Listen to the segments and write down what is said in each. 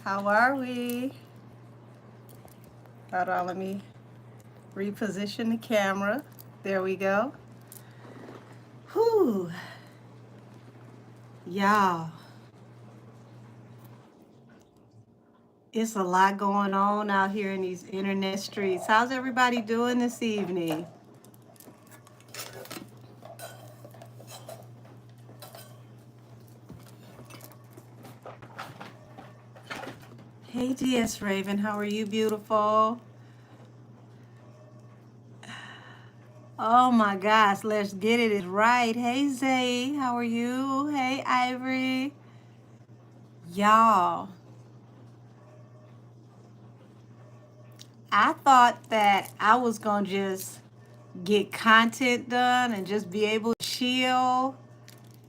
How are we? Hold on, let me reposition the camera. There we go. Whew. Y'all, it's a lot going on out here in these internet streets. How's everybody doing this evening? Hey, DS Raven, how are you, beautiful? Oh my gosh, let's get it is right. Hey, Zay, how are you? Hey, Ivory. Y'all, I thought that I was going to just get content done and just be able to chill.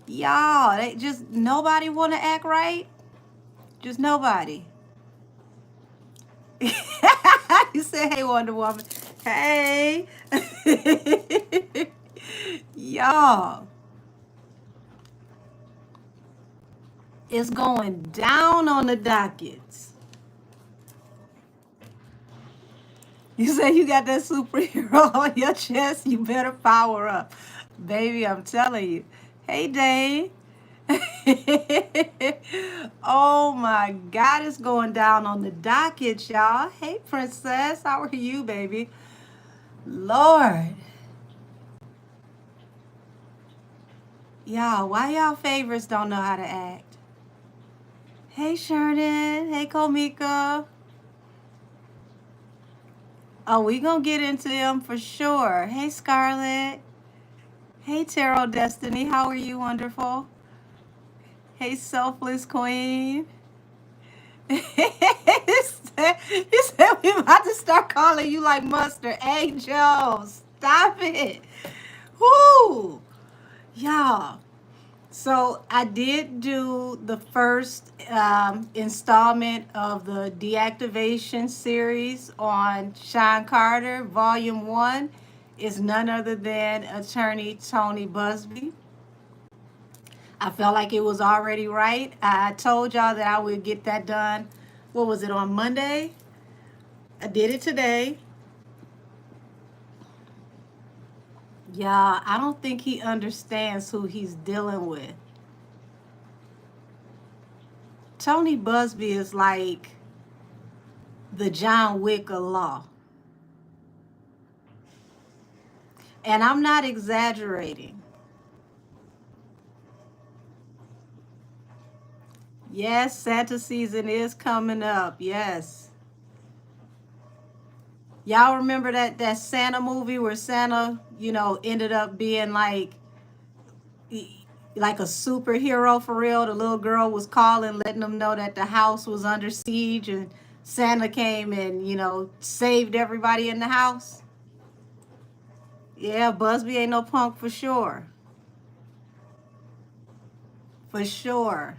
Y'all, they just nobody want to act right. Just nobody. You say, hey, Wonder Woman. Hey. Y'all, it's going down on the dockets. You say you got that superhero on your chest, you better power up. Baby, I'm telling you. Hey, Dave. Oh my God, it's going down on the docket, y'all. Hey, Princess, how are you, baby? Lord. Y'all, why y'all favorites don't know how to act? Hey, Sherden. Hey, Komika. Oh, we gonna get into them for sure. Hey, Scarlett. Hey, Tarot Destiny. How are you, wonderful? Hey, Selfless Queen. He said we about to start calling you like mustard. Hey, Joe, stop it. Whoo! Y'all. So I did do the first installment of the deactivation series on Sean Carter. Volume 1 is none other than attorney Tony Buzby. I felt like it was already right. I told y'all that I would get that done. What was it, on Monday? I did it today. Yeah, I don't think he understands who he's dealing with. Tony Buzby is like the John Wick of law. And I'm not exaggerating. Yes, Santa season is coming up. Yes. Y'all remember that Santa movie where Santa, ended up being like a superhero for real? The little girl was calling, letting them know that the house was under siege, and Santa came and, saved everybody in the house. Yeah, Buzby ain't no punk for sure. For sure.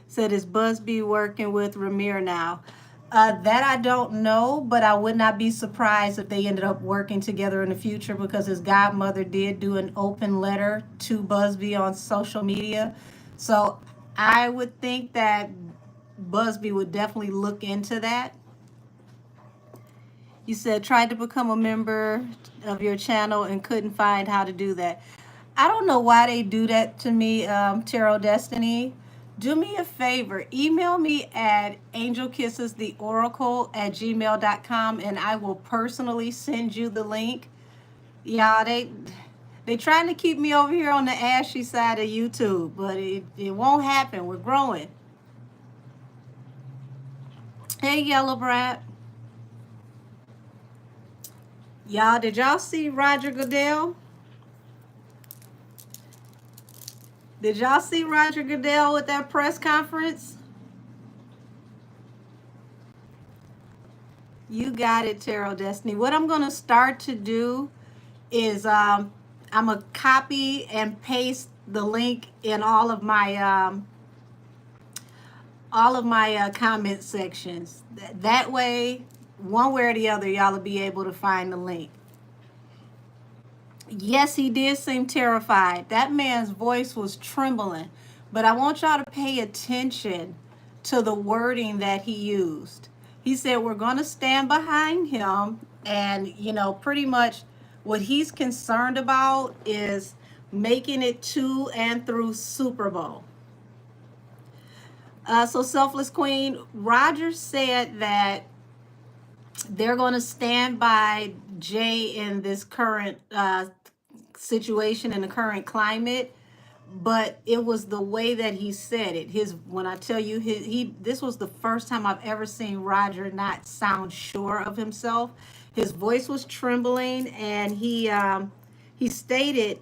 Said, is Buzby working with Ramir now? That I don't know, but I would not be surprised if they ended up working together in the future, because his godmother did do an open letter to Buzby on social media. So I would think that Buzby would definitely look into that. You said tried to become a member of your channel and couldn't find how to do that. I don't know why they do that to me, Tarot Destiny. Do me a favor, email me at angelkissestheoracle@gmail.com and I will personally send you the link. Yeah, they trying to keep me over here on the ashy side of YouTube, but it won't happen. We're growing. Hey, Yellow Brat. Y'all, did y'all see Roger Goodell? Did y'all see Roger Goodell with that press conference? You got it, Tarot Destiny. What I'm going to start to do is I'm going to copy and paste the link in all of my comment sections. That way, one way or the other, y'all will be able to find the link. Yes, he did seem terrified. That man's voice was trembling. But I want y'all to pay attention to the wording that he used. He said, we're going to stand behind him. And, you know, pretty much what he's concerned about is making it to and through Super Bowl. So Selfless Queen, Roger said that they're going to stand by Jay in this current situation, in the current climate. But it was the way that he said it. When I tell you, this was the first time I've ever seen Roger not sound sure of himself. His voice was trembling, and he stated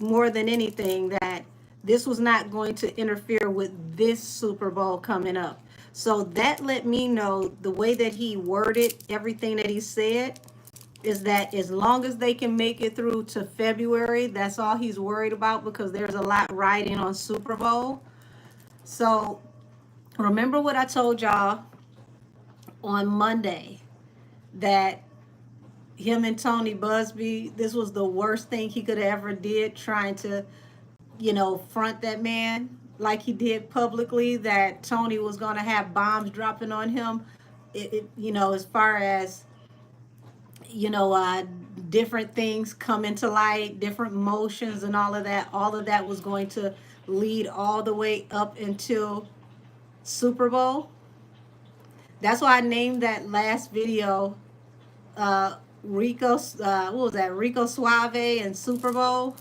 more than anything that this was not going to interfere with this Super Bowl coming up. So that let me know, the way that he worded everything that he said, is that as long as they can make it through to February, that's all he's worried about, because there's a lot riding on Super Bowl. So remember what I told y'all on Monday, that him and Tony Buzby, this was the worst thing he could have ever did, trying to, you know, front that man like he did publicly, that Tony was going to have bombs dropping on him. You know, as far as, you know, different things come into light, different motions and all of that was going to lead all the way up until Super Bowl. That's why I named that last video RICO, what was that, RICO Suave and Super Bowl.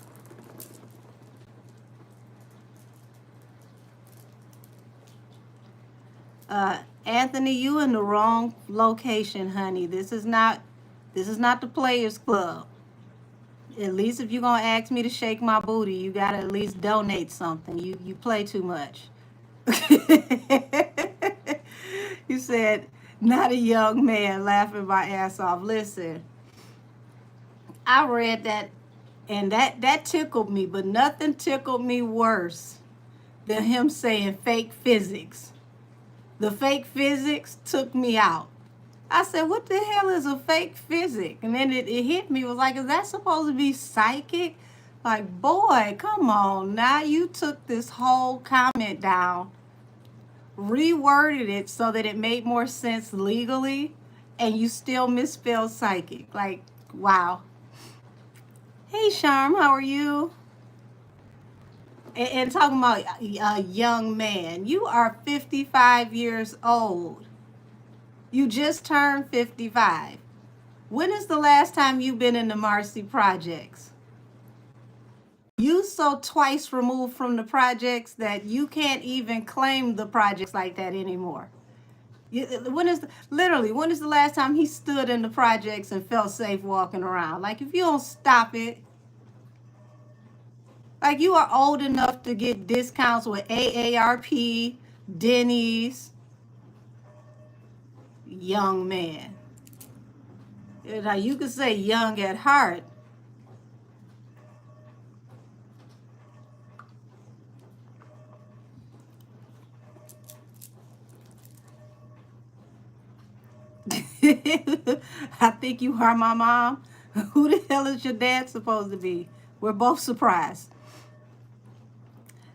Anthony, you in the wrong location, honey. This is not the Players Club. At least if you're gonna ask me to shake my booty, you gotta at least donate something. You play too much. You said, not a young man, laughing my ass off. Listen, I read that, and that tickled me, but nothing tickled me worse than him saying fake physics. The fake physics took me out. I said, what the hell is a fake physic? And then it hit me. It was like, is that supposed to be psychic? Like, boy, come on. Now you took this whole comment down, reworded it so that it made more sense legally, and you still misspelled psychic. Like, wow. Hey, Charm, how are you? And talking about a young man, you are 55 years old. You just turned 55. When is the last time you've been in the Marcy Projects? You so twice removed from the projects that you can't even claim the projects like that anymore. When is the last time he stood in the projects and felt safe walking around? Like, if you don't stop it, like, you are old enough to get discounts with AARP, Denny's. Young man. Now, you could say young at heart. I think you are my mom. Who the hell is your dad supposed to be? We're both surprised.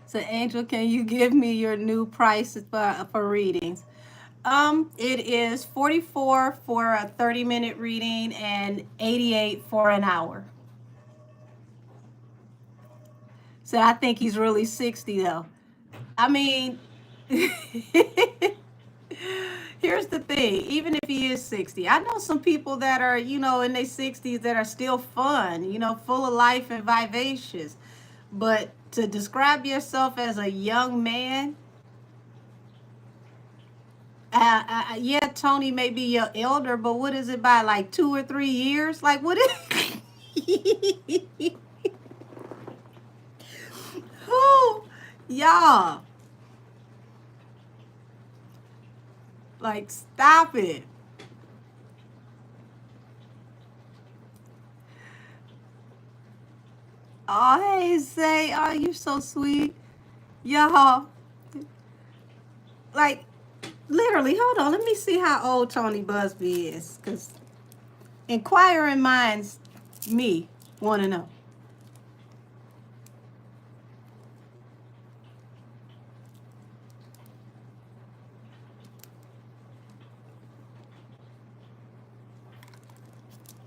So, Angel, can you give me your new price for readings? It is $44 for a 30-minute reading and $88 for an hour. So I think he's really 60 though. I mean, here's the thing. Even if he is 60, I know some people that are, you know, in their 60s that are still fun, you know, full of life and vivacious. But to describe yourself as a young man, yeah, Tony may be your elder, but what is it by, like 2 or 3 years? Like, what is... Oh, y'all. Like, stop it. Oh, hey, say, oh, you're so sweet. Y'all. Like, literally, hold on. Let me see how old Tony Buzby is. Because inquiring minds, me, want to know.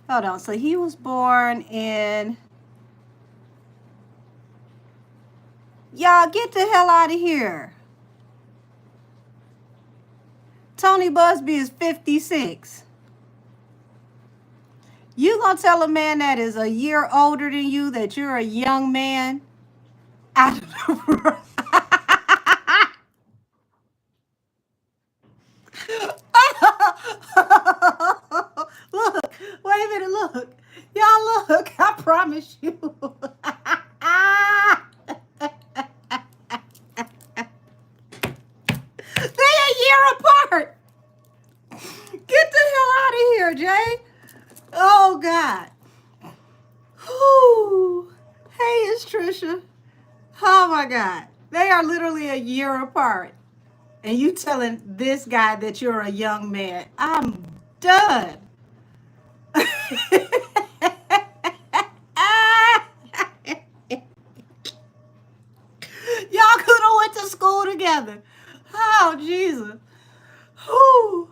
hold on. So he was born in, y'all get the hell out of here. Tony Buzby is 56. You gonna tell a man that is a year older than you that you're a young man? Out of the Look, wait a minute, look. Y'all look, I promise you. They a year apart. Get the hell out of here, Jay. Oh, God. Whew. Hey, it's Trisha. Oh, my God. They are literally a year apart. And you telling this guy that you're a young man. I'm done. Y'all could have went to school together. Oh, Jesus. Whew.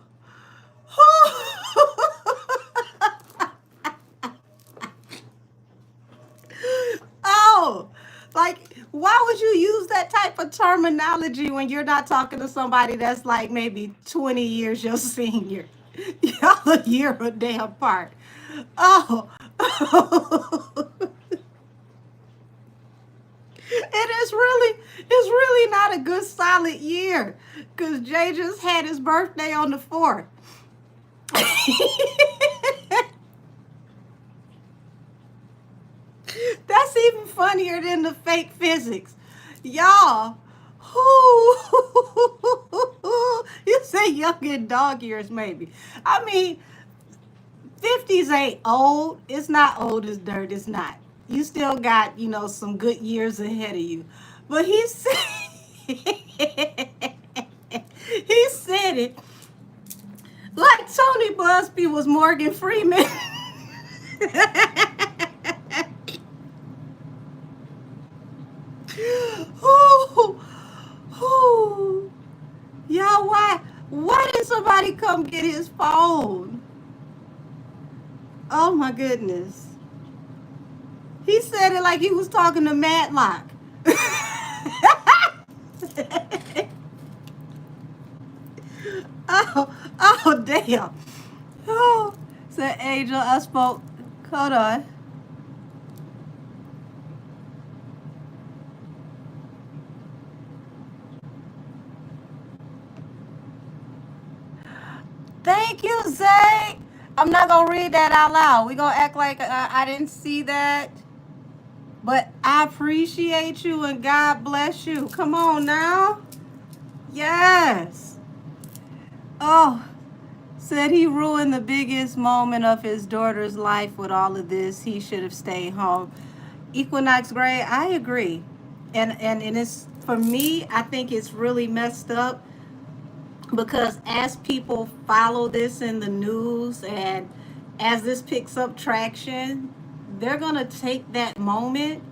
Oh, like, why would you use that type of terminology when you're not talking to somebody that's like maybe 20 years your senior? Y'all a year a day apart. Oh. It's really not a good solid year because Jay just had his birthday on the 4th. That's even funnier than the fake physics. Y'all, you say young in dog years maybe. I mean, 50s ain't old. It's not old as dirt. It's not. You still got, some good years ahead of you. But he said, he said it like Tony Buzby was Morgan Freeman. Ooh, ooh. Y'all, why did somebody come get his phone? Oh my goodness. He said it like he was talking to Matlock. Oh, damn. Oh, said Angel, I spoke. Hold on. Thank you, Zay. I'm not going to read that out loud. We're going to act like I didn't see that. But I appreciate you and God bless you. Come on now. Yes. Oh, said he ruined the biggest moment of his daughter's life with all of this. He should have stayed home. Equinox Gray, I agree. And it's, for me, I think it's really messed up because as people follow this in the news and as this picks up traction, they're going to take that moment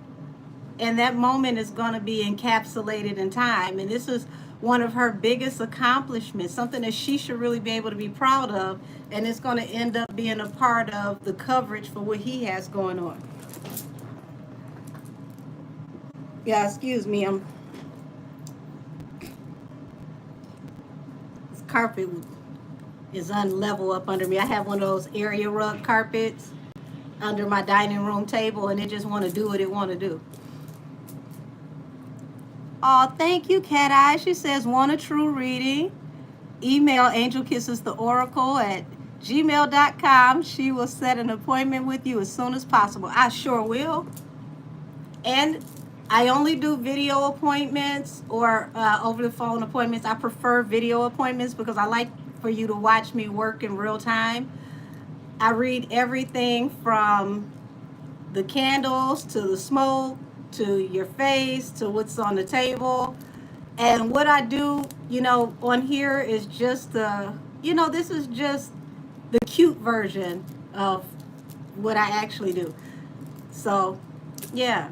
and that moment is going to be encapsulated in time. And this is one of her biggest accomplishments, something that she should really be able to be proud of. And it's going to end up being a part of the coverage for what he has going on. Yeah, excuse me. This carpet is unlevel up under me. I have one of those area rug carpets under my dining room table, and it just want to do what it want to do. Oh, thank you, Cat Eye. She says, want a true reading? Email angelkissestheoracle@gmail.com. She will set an appointment with you as soon as possible. I sure will. And I only do video appointments or over the phone appointments. I prefer video appointments because I like for you to watch me work in real time. I read everything from the candles to the smoke to your face to what's on the table. And what I do, on here is just this is just the cute version of what I actually do. So, yeah.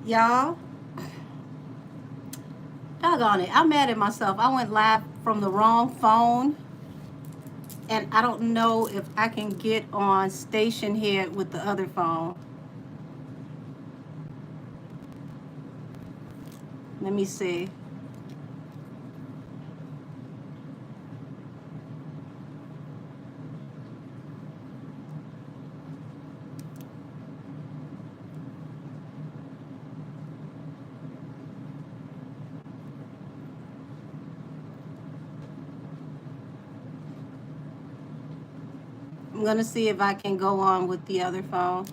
Y'all, doggone it, I'm mad at myself. I went live from the wrong phone. And I don't know if I can get on station head with the other phone. Let me see. I'm gonna see if I can go on with the other phone.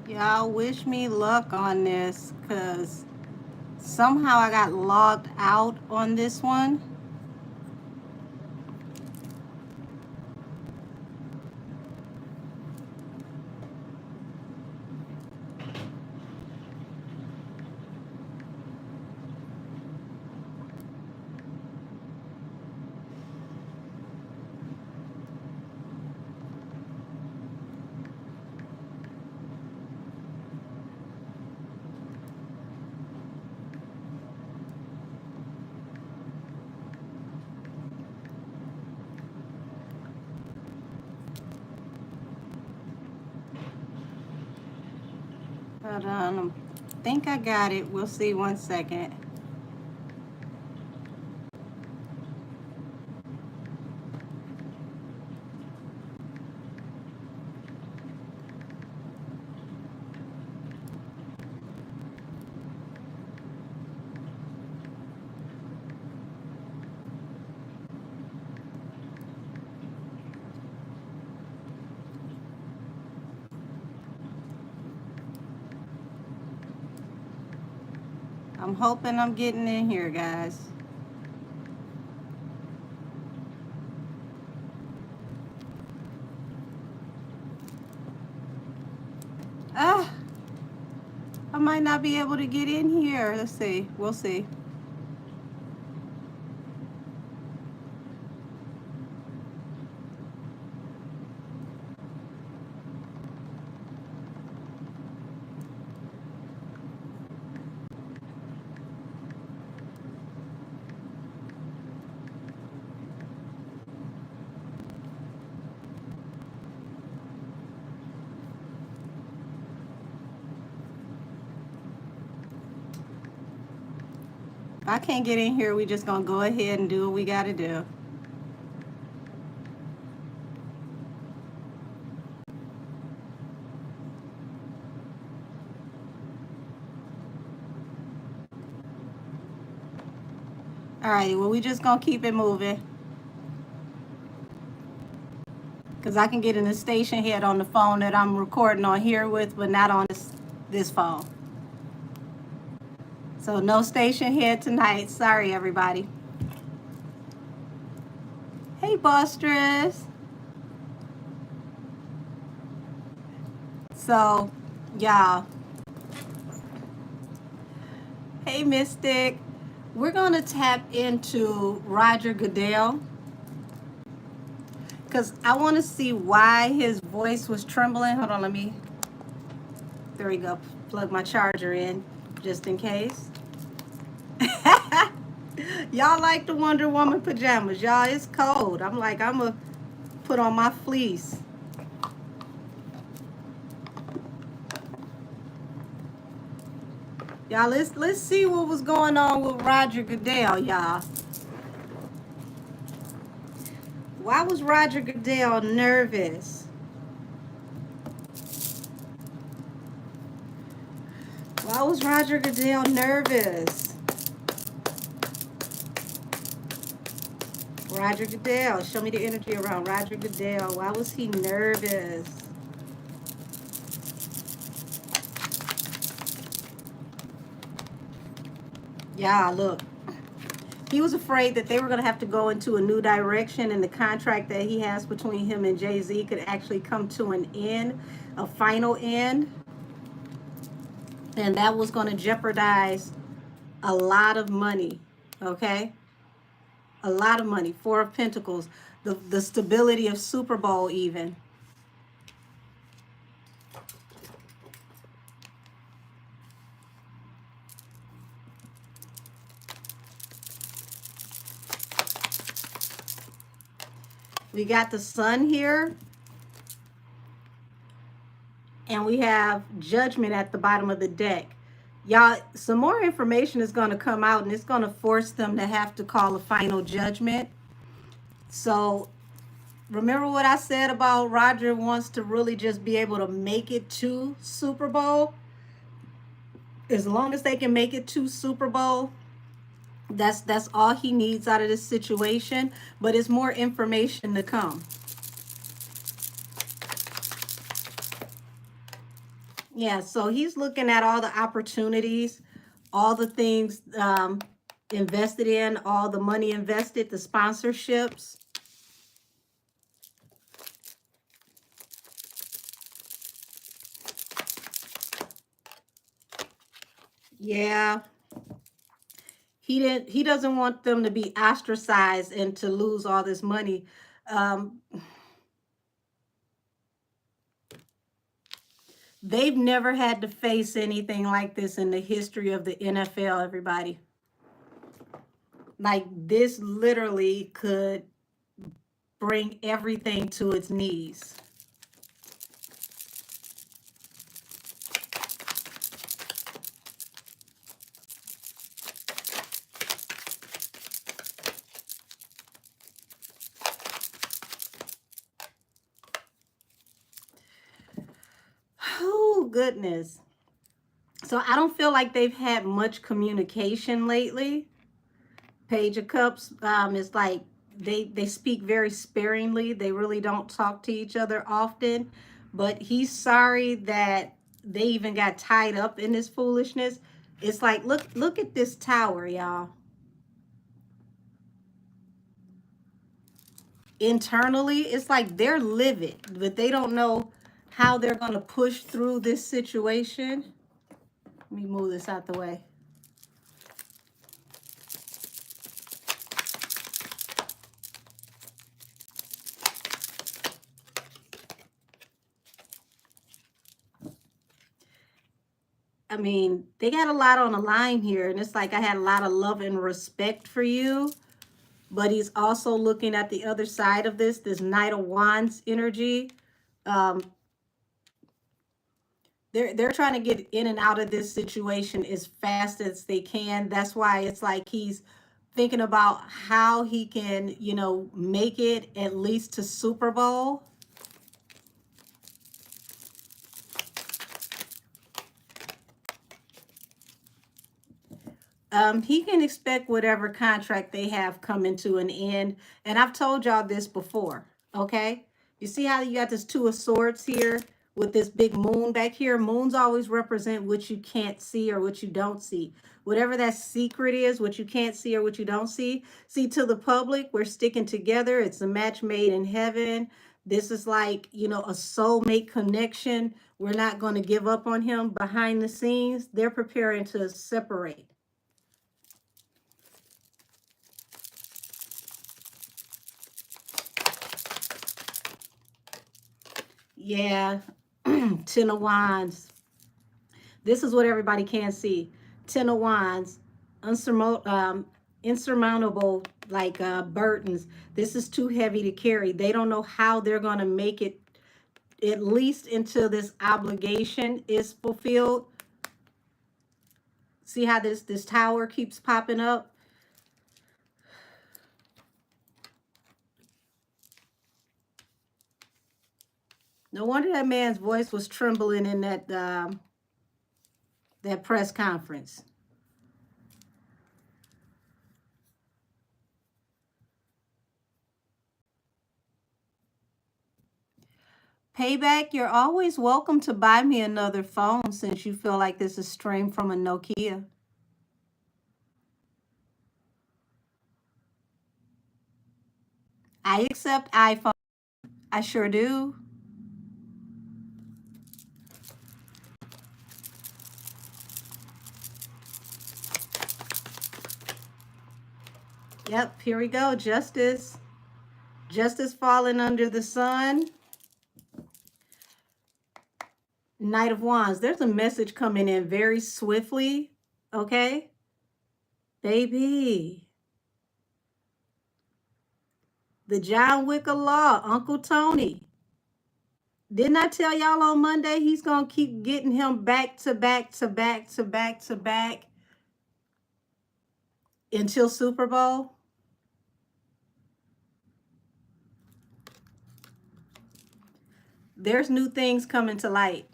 Y'all wish me luck on this, because somehow I got logged out on this one. Hold on, I think I got it. We'll see, 1 second. I'm hoping I'm getting in here, guys. Ah, I might not be able to get in here. Let's see. We'll see. If I can't get in here, we just gonna go ahead and do what we gotta do. All right, well, we just gonna keep it moving. Because I can get in the station head on the phone that I'm recording on here with, but not on this phone. So no station head tonight. Sorry, everybody. Hey, Bustress. So, y'all. Hey, Mystic. We're going to tap into Roger Goodell, because I want to see why his voice was trembling. Hold on, there we go. Plug my charger in just in case. Y'all like the Wonder Woman pajamas. Y'all, it's cold. I'm like, I'm going to put on my fleece. Y'all, let's see what was going on with Roger Goodell, y'all. Why was Roger Goodell nervous? Why was Roger Goodell nervous? Roger Goodell. Show me the energy around Roger Goodell. Why was he nervous? Yeah, look. He was afraid that they were going to have to go into a new direction, and the contract that he has between him and Jay-Z could actually come to an end, a final end. And that was going to jeopardize a lot of money, okay? A lot of money. Four of Pentacles, the stability of Super Bowl even. We got the Sun here. And we have Judgment at the bottom of the deck. Y'all, some more information is going to come out, and it's going to force them to have to call a final judgment. So remember what I said about Roger wants to really just be able to make it to Super Bowl? As long as they can make it to Super Bowl, that's all he needs out of this situation. But it's more information to come. Yeah, so he's looking at all the opportunities, all the things invested in, all the money invested, the sponsorships. Yeah. He doesn't want them to be ostracized and to lose all this money. They've never had to face anything like this in the history of the NFL, everybody. Like, this literally could bring everything to its knees. Oh, goodness. So I don't feel like they've had much communication lately. Page of Cups is like they speak very sparingly. They really don't talk to each other often. But he's sorry that they even got tied up in this foolishness. It's like, look at this tower, y'all. Internally, it's like they're livid, but they don't know how they're going to push through this situation. Let me move this out the way. I mean, they got a lot on the line here, and it's like I had a lot of love and respect for you, but he's also looking at the other side of this Knight of Wands energy. They're trying to get in and out of this situation as fast as they can. That's why it's like he's thinking about how he can, you know, make it at least to Super Bowl. He can expect whatever contract they have coming to an end. And I've told y'all this before, okay? You see how you got this Two of Swords here with this big moon back here? Moons always represent what you can't see or what you don't see. Whatever that secret is, what you can't see or what you don't see. See, to the public, we're sticking together. It's a match made in heaven. This is like, you know, a soulmate connection. We're not going to give up on him. Behind the scenes, they're preparing to separate. Yeah, Ten of Wands. This is what everybody can see. Ten of Wands, insurmountable like burdens. This is too heavy to carry. They don't know how they're going to make it at least until this obligation is fulfilled. See how this tower keeps popping up? No wonder that man's voice was trembling in that press conference. Payback, you're always welcome to buy me another phone since you feel like this is streamed from a Nokia. I accept iPhone. I sure do. Yep, here we go. Justice. Justice falling under the sun. Knight of Wands. There's a message coming in very swiftly. Okay? Baby. The John Wick of Law, Uncle Tony. Didn't I tell y'all on Monday he's going to keep getting him back to back to back to back to back until Super Bowl? There's new things coming to light.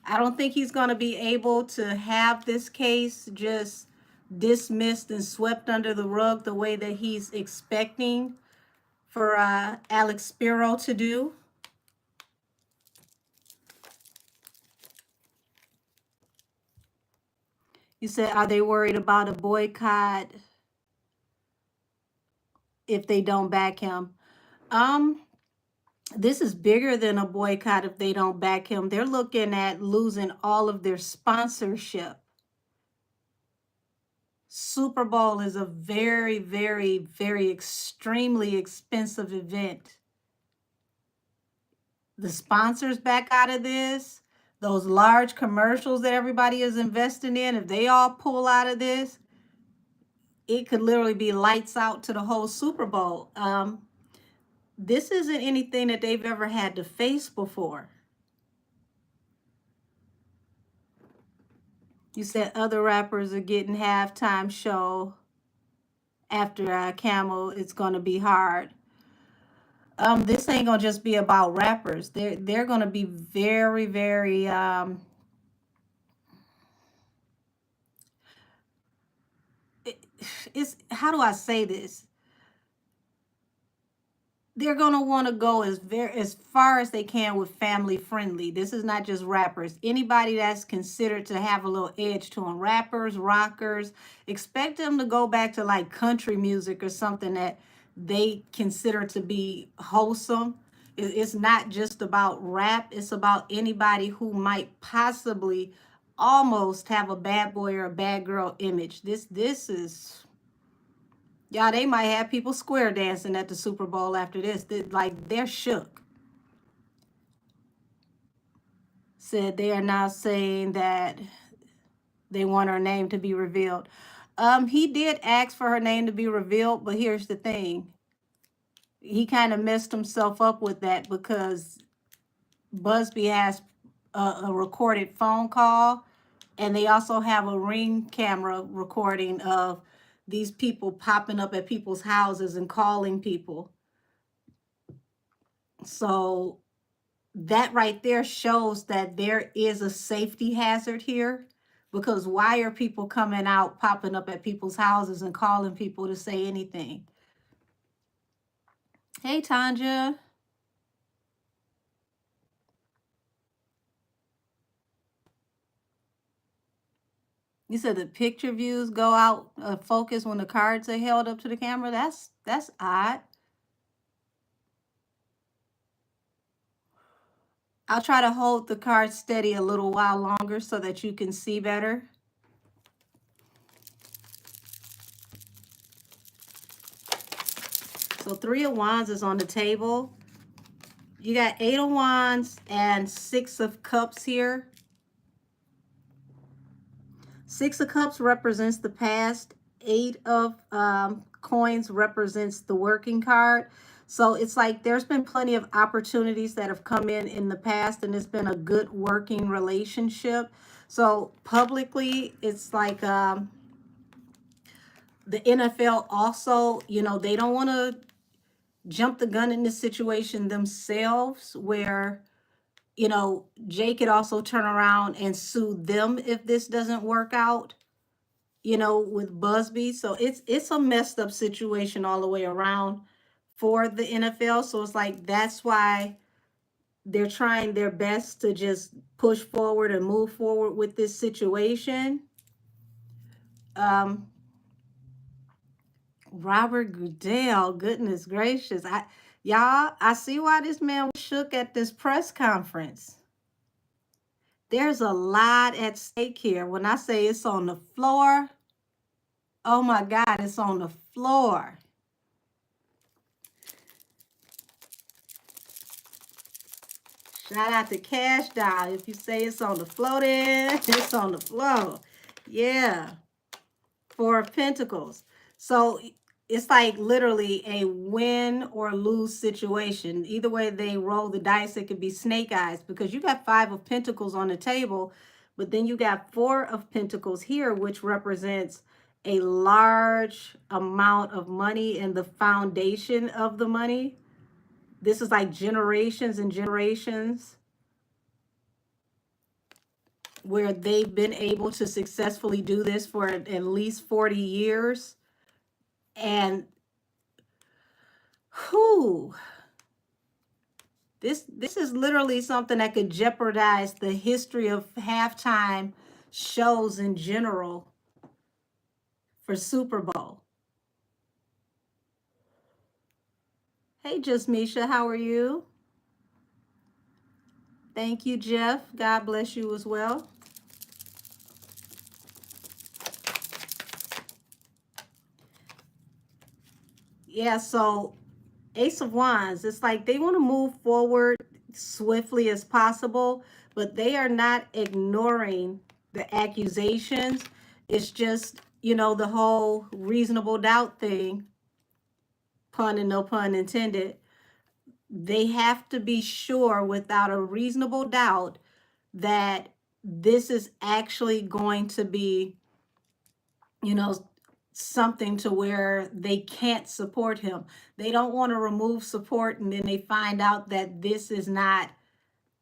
I don't think he's going to be able to have this case just dismissed and swept under the rug the way that he's expecting for Alex Spiro to do. You said, are they worried about a boycott if they don't back him? This is bigger than a boycott if they don't back him. They're looking at losing all of their sponsorship. Super Bowl is a very, very, very extremely expensive event. The sponsors back out of this, those large commercials that everybody is investing in, if they all pull out of this, it could literally be lights out to the whole Super Bowl. This isn't anything that they've ever had to face before. You said other rappers are getting halftime show after Camel. It's going to be hard. This ain't going to just be about rappers. They're going to be very, very... it's how do I say this? They're going to want to go as far as they can with family friendly. This is not just rappers. Anybody that's considered to have a little edge to them, rappers, rockers, expect them to go back to like country music or something that they consider to be wholesome. It's not just about rap. It's about anybody who might possibly almost have a bad boy or a bad girl image. This is... Yeah, they might have people square dancing at the Super Bowl after this. They're shook. Said they are now saying that they want her name to be revealed. He did ask for her name to be revealed, but here's the thing. He kind of messed himself up with that because Buzby has a recorded phone call, and they also have a Ring camera recording of these people popping up at people's houses and calling people. So that right there shows that there is a safety hazard here, because why are people coming out, popping up at people's houses and calling people to say anything? Hey, Tanja. You said the picture views go out of focus when the cards are held up to the camera. That's odd. I'll try to hold the card steady a little while longer so that you can see better. So 3 of Wands is on the table. You got 8 of Wands and 6 of Cups here. 6 of Cups represents the past. 8 of Coins represents the working card. So it's like there's been plenty of opportunities that have come in the past, and it's been a good working relationship. So publicly, it's like the NFL also, you know, they don't want to jump the gun in this situation themselves, where, you know, Jay could also turn around and sue them if this doesn't work out, you know, with Buzby. So it's a messed up situation all the way around for the NFL. So it's like that's why they're trying their best to just push forward and move forward with this situation. Um, Robert Goodell, goodness gracious. I see why this man was shook at this press conference. There's a lot at stake here. When I say it's on the floor, oh my God, it's on the floor. Shout out to Cash Doll. If you say it's on the floor, then it's on the floor. Yeah. Four of Pentacles. So it's like literally a win or lose situation. Either way they roll the dice, it could be snake eyes, because you got Five of Pentacles on the table, but then you got Four of Pentacles here, which represents a large amount of money and the foundation of the money. This is like generations and generations where they've been able to successfully do this for at least 40 years. And who this is literally something that could jeopardize the history of halftime shows in general for Super Bowl. Hey, Just Misha, how are you? Thank you, Jeff. God bless you as well. Yeah, so Ace of Wands, it's like they want to move forward swiftly as possible, but they are not ignoring the accusations. It's just, you know, the whole reasonable doubt thing, pun and no pun intended. They have to be sure without a reasonable doubt that this is actually going to be, you know, something to where they can't support him. They don't want to remove support and then they find out that this is not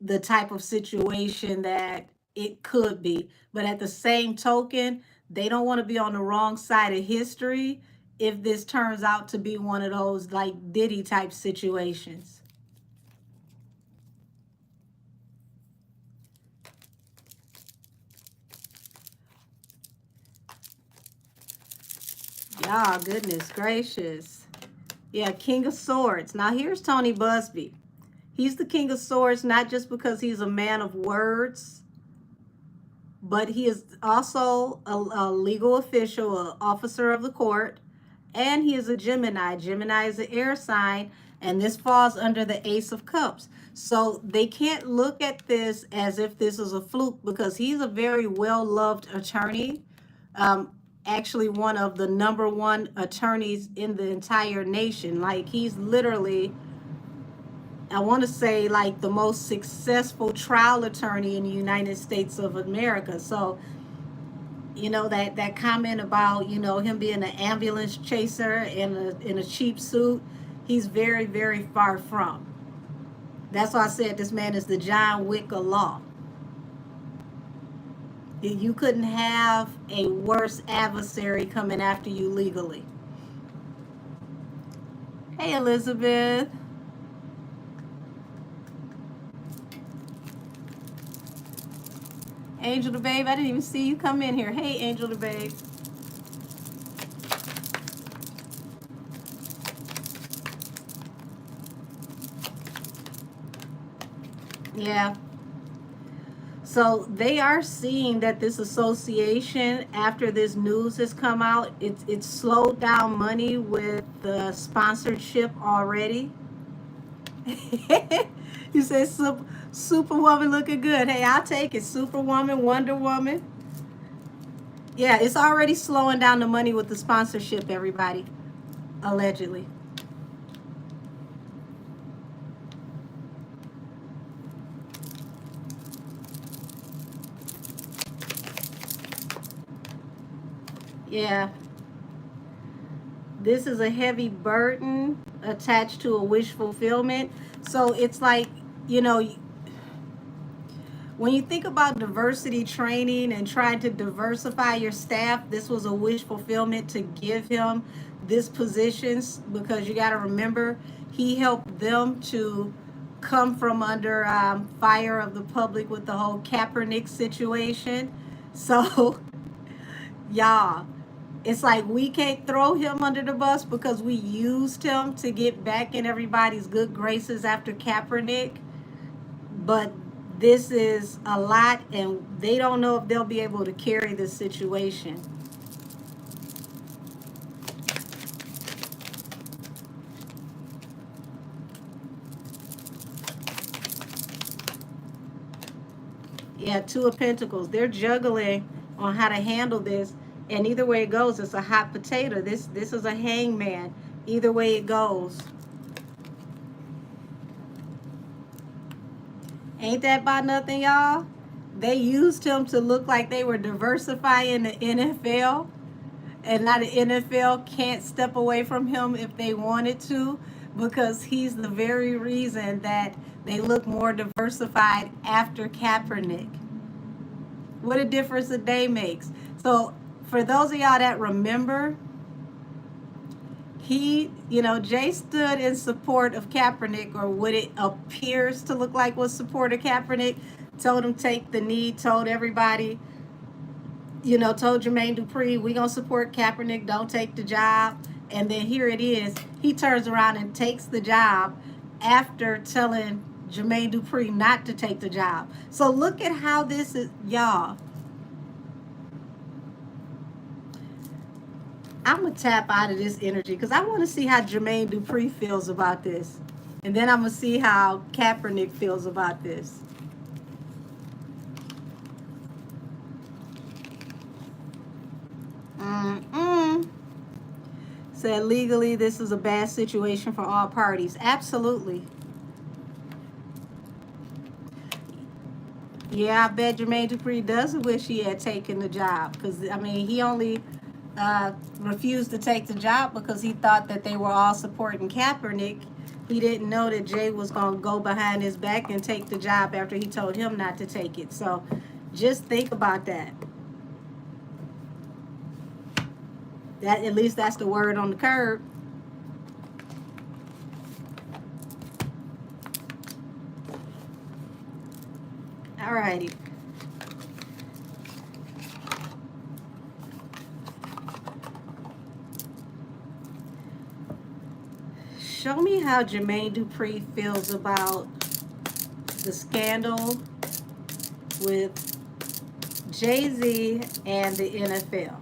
the type of situation that it could be. But at the same token, they don't want to be on the wrong side of history if this turns out to be one of those like Diddy type situations. Y'all, goodness gracious. Yeah, King of Swords. Now here's Tony Buzby. He's the King of Swords, not just because he's a man of words, but he is also a legal official, an officer of the court, and he is a Gemini. Gemini is an air sign, and this falls under the Ace of Cups. So they can't look at this as if this is a fluke, because he's a very well-loved attorney. Actually one of the #1 attorneys in the entire nation. Like he's literally, I want to say, like the most successful trial attorney in the United States of America. So, you know, that comment about, you know, him being an ambulance chaser in a cheap suit, he's very, very far from. That's why I said this man is the John Wick of law. You couldn't have a worse adversary coming after you legally. Hey, Elizabeth. Angel the Babe, I didn't even see you come in here. Hey, Angel the Babe. Yeah. So they are seeing that this association, after this news has come out, it's slowed down money with the sponsorship already. You said Superwoman looking good. Hey, I'll take it. Superwoman, Wonder Woman. Yeah, it's already slowing down the money with the sponsorship, everybody. Allegedly. Yeah. This is a heavy burden attached to a wish fulfillment. So it's like, you know, when you think about diversity training and trying to diversify your staff, this was a wish fulfillment to give him this positions, because you got to remember he helped them to come from under fire of the public with the whole Kaepernick situation. So y'all, it's like we can't throw him under the bus because we used him to get back in everybody's good graces after Kaepernick. But this is a lot, and they don't know if they'll be able to carry this situation. Yeah, Two of Pentacles. They're juggling on how to handle this, and either way it goes, it's a hot potato. This is a hangman. Either way it goes. Ain't that about nothing, y'all? They used him to look like they were diversifying the NFL, and now the NFL can't step away from him if they wanted to, because he's the very reason that they look more diversified after Kaepernick. What a difference a day makes. So for those of y'all that remember, Jay stood in support of Kaepernick, or what it appears to look like was support of Kaepernick, told him take the knee, told everybody, told Jermaine Dupri, we gonna support Kaepernick, don't take the job. And then here it is, he turns around and takes the job after telling Jermaine Dupri not to take the job. So look at how this is, y'all. I'm going to tap out of this energy because I want to see how Jermaine Dupri feels about this. And then I'm going to see how Kaepernick feels about this. Said legally, this is a bad situation for all parties. Absolutely. Yeah, I bet Jermaine Dupri does wish he had taken the job, because, he only refused to take the job because he thought that they were all supporting Kaepernick. He didn't know that Jay was going to go behind his back and take the job after he told him not to take it. So just think about that. At least that's the word on the curb. All righty. Show me how Jermaine Dupri feels about the scandal with Jay-Z and the NFL.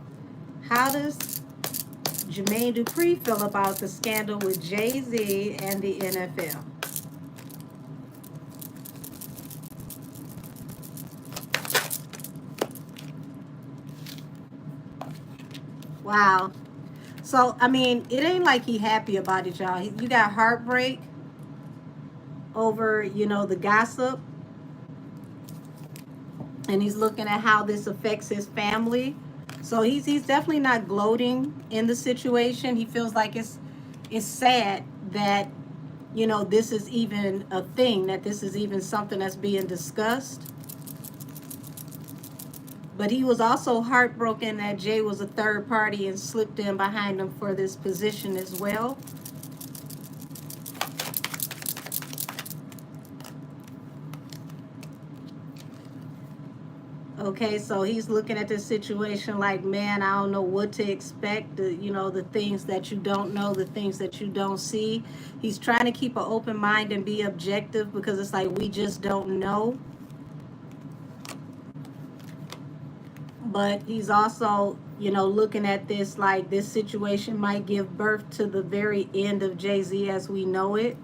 How does Jermaine Dupri feel about the scandal with Jay-Z and the NFL? Wow. So, it ain't like he happy about it, y'all. You got heartbreak over, the gossip. And he's looking at how this affects his family. So he's definitely not gloating in the situation. He feels like it's sad that, this is even a thing, that this is even something that's being discussed. But he was also heartbroken that Jay was a third party and slipped in behind him for this position as well. Okay, so he's looking at this situation like, man, I don't know what to expect. The things that you don't know, the things that you don't see. He's trying to keep an open mind and be objective, because it's like we just don't know. But he's also, looking at this like this situation might give birth to the very end of Jay-Z as we know it.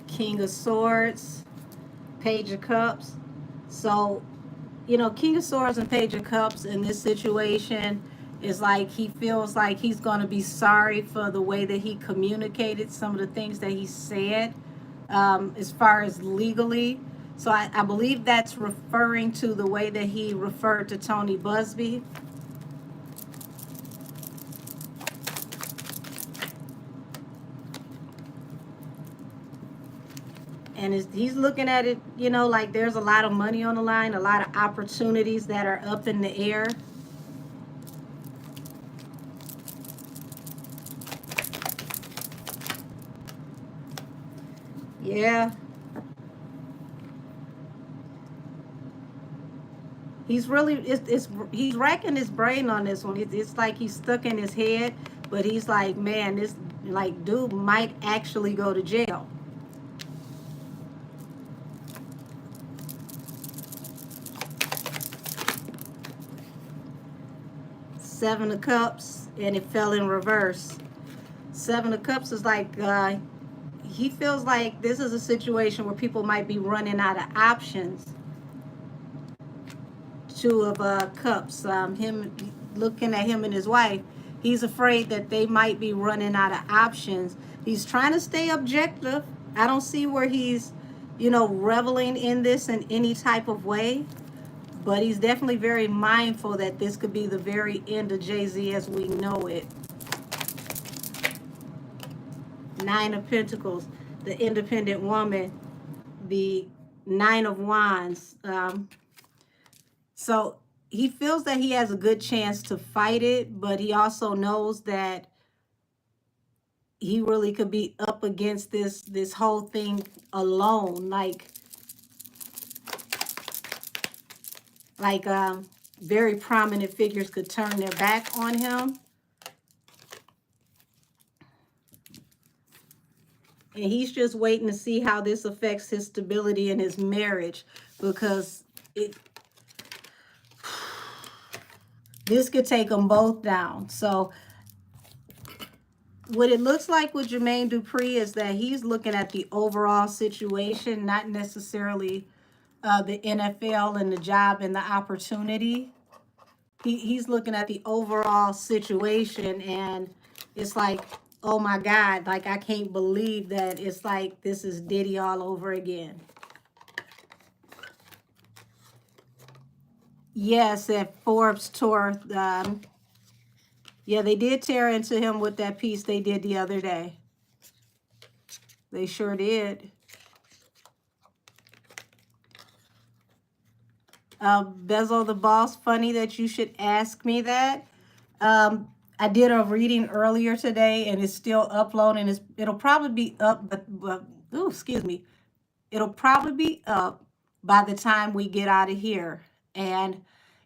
King of Swords, Page of Cups. So, King of Swords and Page of Cups in this situation, It's like he feels like he's going to be sorry for the way that he communicated some of the things that he said, as far as legally. So I believe that's referring to the way that he referred to Tony Buzby. And he's looking at it, like there's a lot of money on the line, a lot of opportunities that are up in the air. Yeah, he's really he's racking his brain on this one. It's like he's stuck in his head, but he's like, man, this like dude might actually go to jail. Seven of Cups, and it fell in reverse. Seven of Cups is like he feels like this is a situation where people might be running out of options. Two of Cups, him looking at him and his wife, he's afraid that they might be running out of options. He's trying to stay objective. I don't see where he's, reveling in this in any type of way, but he's definitely very mindful that this could be the very end of Jay-Z as we know it. Nine of Pentacles, the independent woman, the Nine of Wands. So he feels that he has a good chance to fight it, but he also knows that he really could be up against this whole thing alone. Like very prominent figures could turn their back on him. And he's just waiting to see how this affects his stability in his marriage, because this could take them both down. So what it looks like with Jermaine Dupri is that he's looking at the overall situation, not necessarily the NFL and the job and the opportunity. He's looking at the overall situation, and it's like, oh my God, like I can't believe that it's like this is Diddy all over again. Yes, at Forbes tour, yeah, they did tear into him with that piece they did the other day. They sure did. Bezel the Boss, funny that you should ask me that. I did a reading earlier today, and it's still uploading. It'll probably be up, but excuse me. It'll probably be up by the time we get out of here. And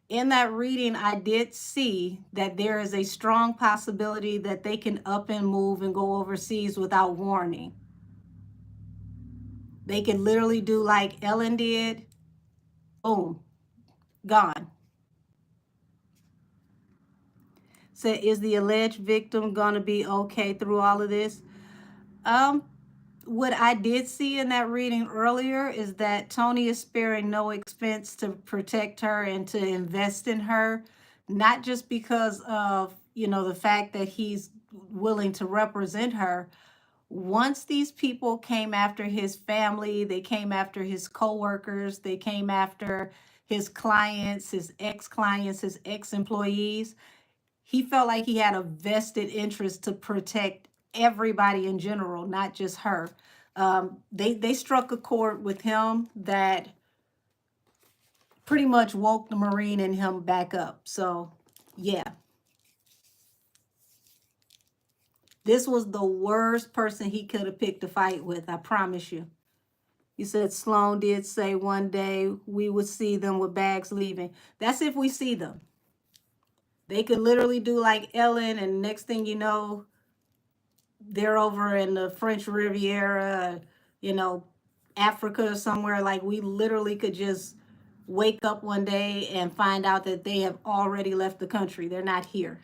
in that reading, I did see that there is a strong possibility that they can up and move and go overseas without warning. They can literally do like Ellen did. Boom, gone. So is the alleged victim going to be okay through all of this? What I did see in that reading earlier is that Tony is sparing no expense to protect her and to invest in her, not just because of, the fact that he's willing to represent her. Once these people came after his family, they came after his coworkers, they came after his clients, his ex-clients, his ex-employees, he felt like he had a vested interest to protect everybody in general, not just her. They struck a chord with him that pretty much woke the Marine in him back up. So, yeah. This was the worst person he could have picked a fight with, I promise you. He said Sloan did say one day we would see them with bags leaving. That's if we see them. They could literally do like Ellen, and next thing you know, they're over in the French Riviera, Africa or somewhere. Like we literally could just wake up one day and find out that they have already left the country. They're not here.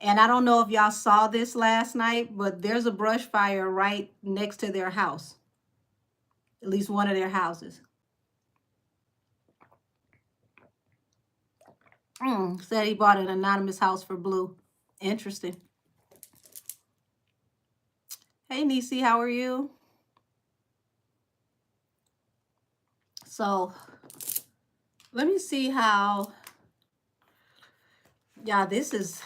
And I don't know if y'all saw this last night, but there's a brush fire right next to their house. At least one of their houses. Said he bought an anonymous house for Blue. Interesting. Hey, Niecy, how are you? So, let me see how... Yeah, this is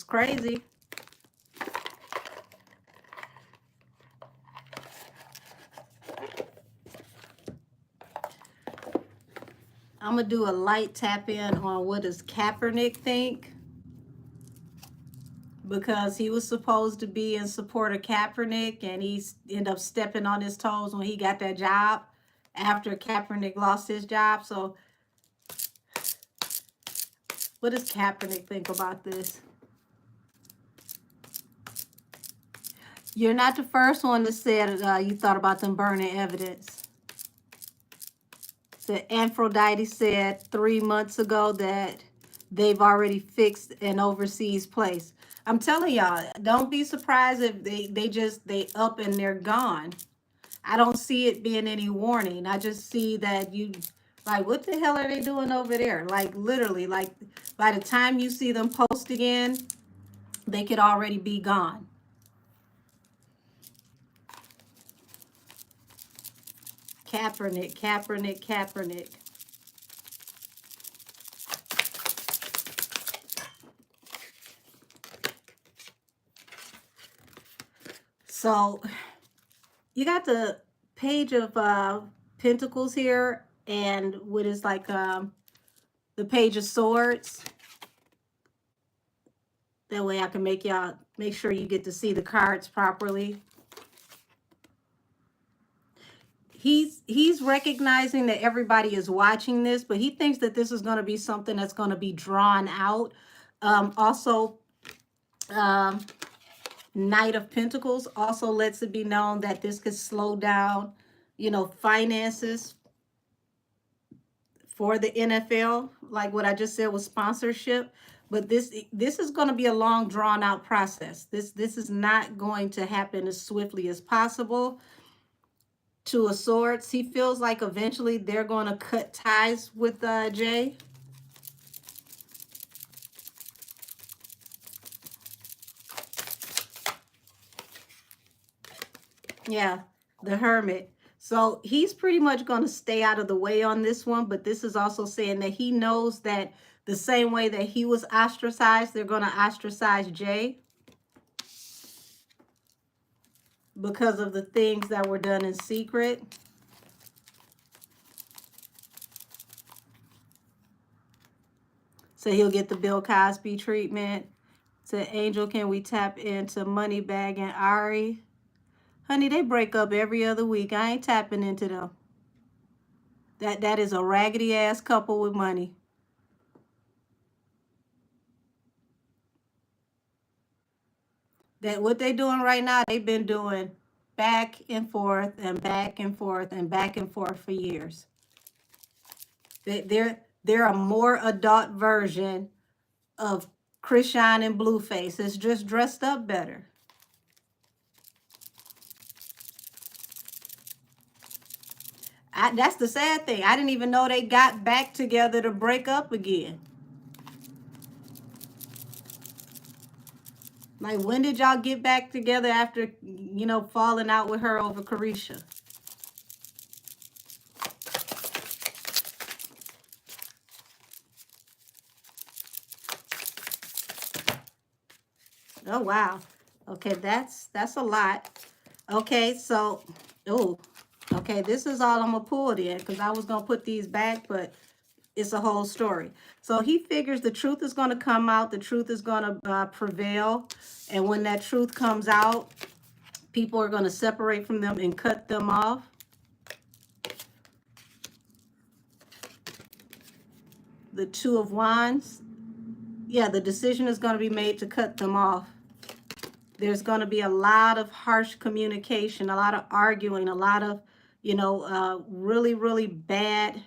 crazy. I'm going to do a light tap in on what does Kaepernick think, because he was supposed to be in support of Kaepernick, and he ended up stepping on his toes when he got that job after Kaepernick lost his job. So what does Kaepernick think about this? You're not the first one that said you thought about them burning evidence. So Aphrodite said 3 months ago that they've already fixed an overseas place. I'm telling y'all, don't be surprised if they up and they're gone. I don't see it being any warning. I just see that you, like, what the hell are they doing over there? Like, literally, like, by the time you see them post again, they could already be gone. Kaepernick, Kaepernick, Kaepernick. So you got the page of Pentacles here, and what is like the Page of Swords. That way I can make sure you get to see the cards properly. He's recognizing that everybody is watching this, but he thinks that this is going to be something that's going to be drawn out. Also, Knight of Pentacles also lets it be known that this could slow down, finances for the NFL, like what I just said with sponsorship. But this is going to be a long, drawn out process. This is not going to happen as swiftly as possible. Two of Swords, he feels like eventually they're going to cut ties with Jay. Yeah, the Hermit. So he's pretty much going to stay out of the way on this one, but this is also saying that he knows that the same way that he was ostracized, they're going to ostracize Jay because of the things that were done in secret. So he'll get the Bill Cosby treatment. Said, Angel, can we tap into Moneybag and Ari? Honey, they break up every other week. I ain't tapping into them. That is a raggedy ass couple with money. That what they doing right now, they've been doing back and forth and back and forth and back and forth for years. They're a more adult version of Krishan and Blueface. It's just dressed up better. That's the sad thing. I didn't even know they got back together to break up again. Like, when did y'all get back together after, falling out with her over Carisha? Oh, wow. Okay, that's a lot. Okay, so, okay, this is all I'm going to pull it in, because I was going to put these back, but it's a whole story. So he figures the truth is going to come out. The truth is going to prevail. And when that truth comes out, people are going to separate from them and cut them off. The Two of Wands. Yeah, the decision is going to be made to cut them off. There's going to be a lot of harsh communication, a lot of arguing, a lot of, really, really bad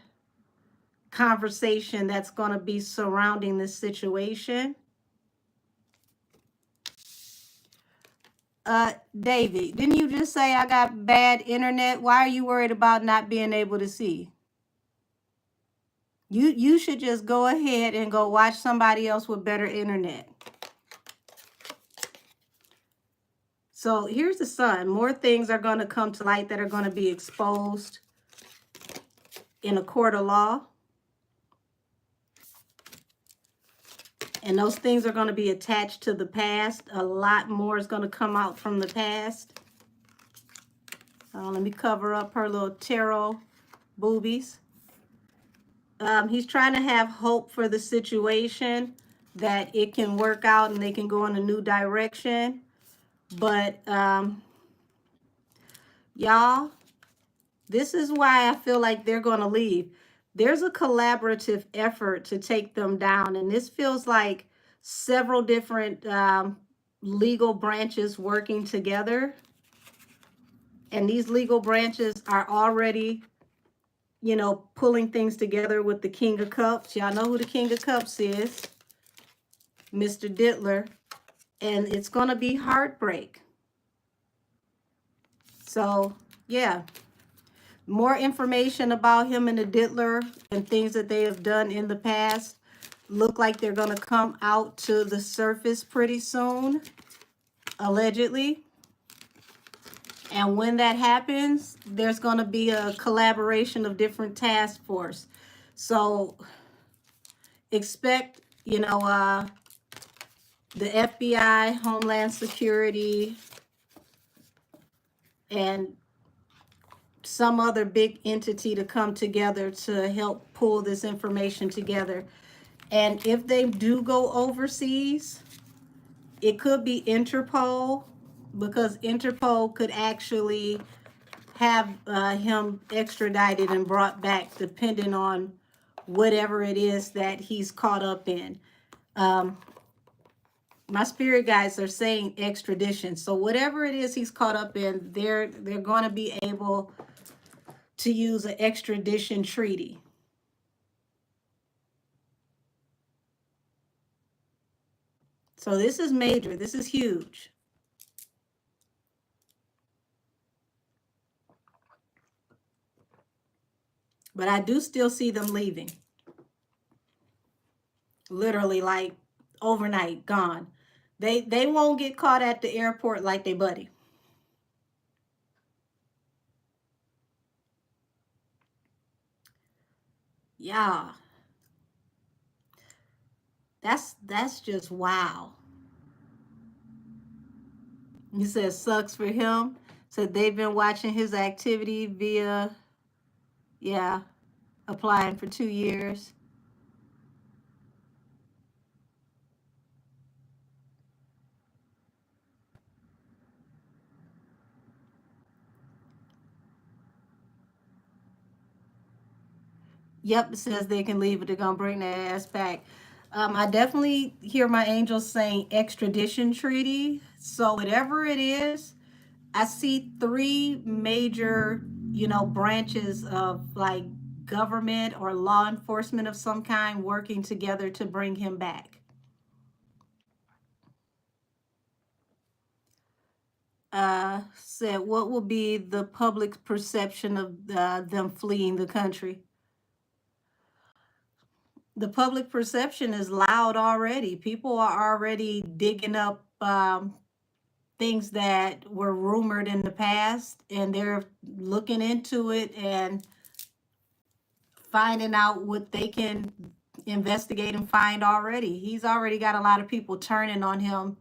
conversation that's going to be surrounding this situation. Davy, didn't you just say I got bad internet? Why are you worried about not being able to see? You should just go ahead and go watch somebody else with better internet. So here's the sun. More things are going to come to light that are going to be exposed in a court of law. And those things are going to be attached to the past. A lot more is going to come out from the past. Let me cover up her little tarot boobies. He's trying to have hope for the situation, that it can work out and they can go in a new direction. But y'all, this is why I feel like they're going to leave. There's a collaborative effort to take them down. And this feels like several different legal branches working together. And these legal branches are already, you know, pulling things together with the King of Cups. Y'all know who the King of Cups is. Mr. Diddler. And it's going to be heartbreak. So, yeah. More information about him and the Diddler and things that they have done in the past look like they're going to come out to the surface pretty soon, allegedly. And when that happens, there's going to be a collaboration of different task force. So expect, you know, the FBI, Homeland Security, and some other big entity to come together to help pull this information together. And if they do go overseas, it could be Interpol, because Interpol could actually have him extradited and brought back, depending on whatever it is that he's caught up in. My spirit guides are saying extradition. So whatever it is he's caught up in, they're going to be able to use an extradition treaty. So this is major. This is huge. But I do still see them leaving. Literally, like overnight, gone. They won't get caught at the airport like they buddy. Yeah. That's just wow. He says sucks for him. Said they've been watching his activity via, yeah, applying for 2 years. Yep, it says they can leave, but they're going to bring their ass back. I definitely hear my angels saying extradition treaty. So whatever it is, I see 3 major, you know, branches of like government or law enforcement of some kind working together to bring him back. Said, what will be the public perception of them fleeing the country? The public perception is loud already. People are already digging up things that were rumored in the past, and they're looking into it and finding out what they can investigate and find already. He's already got a lot of people turning on him.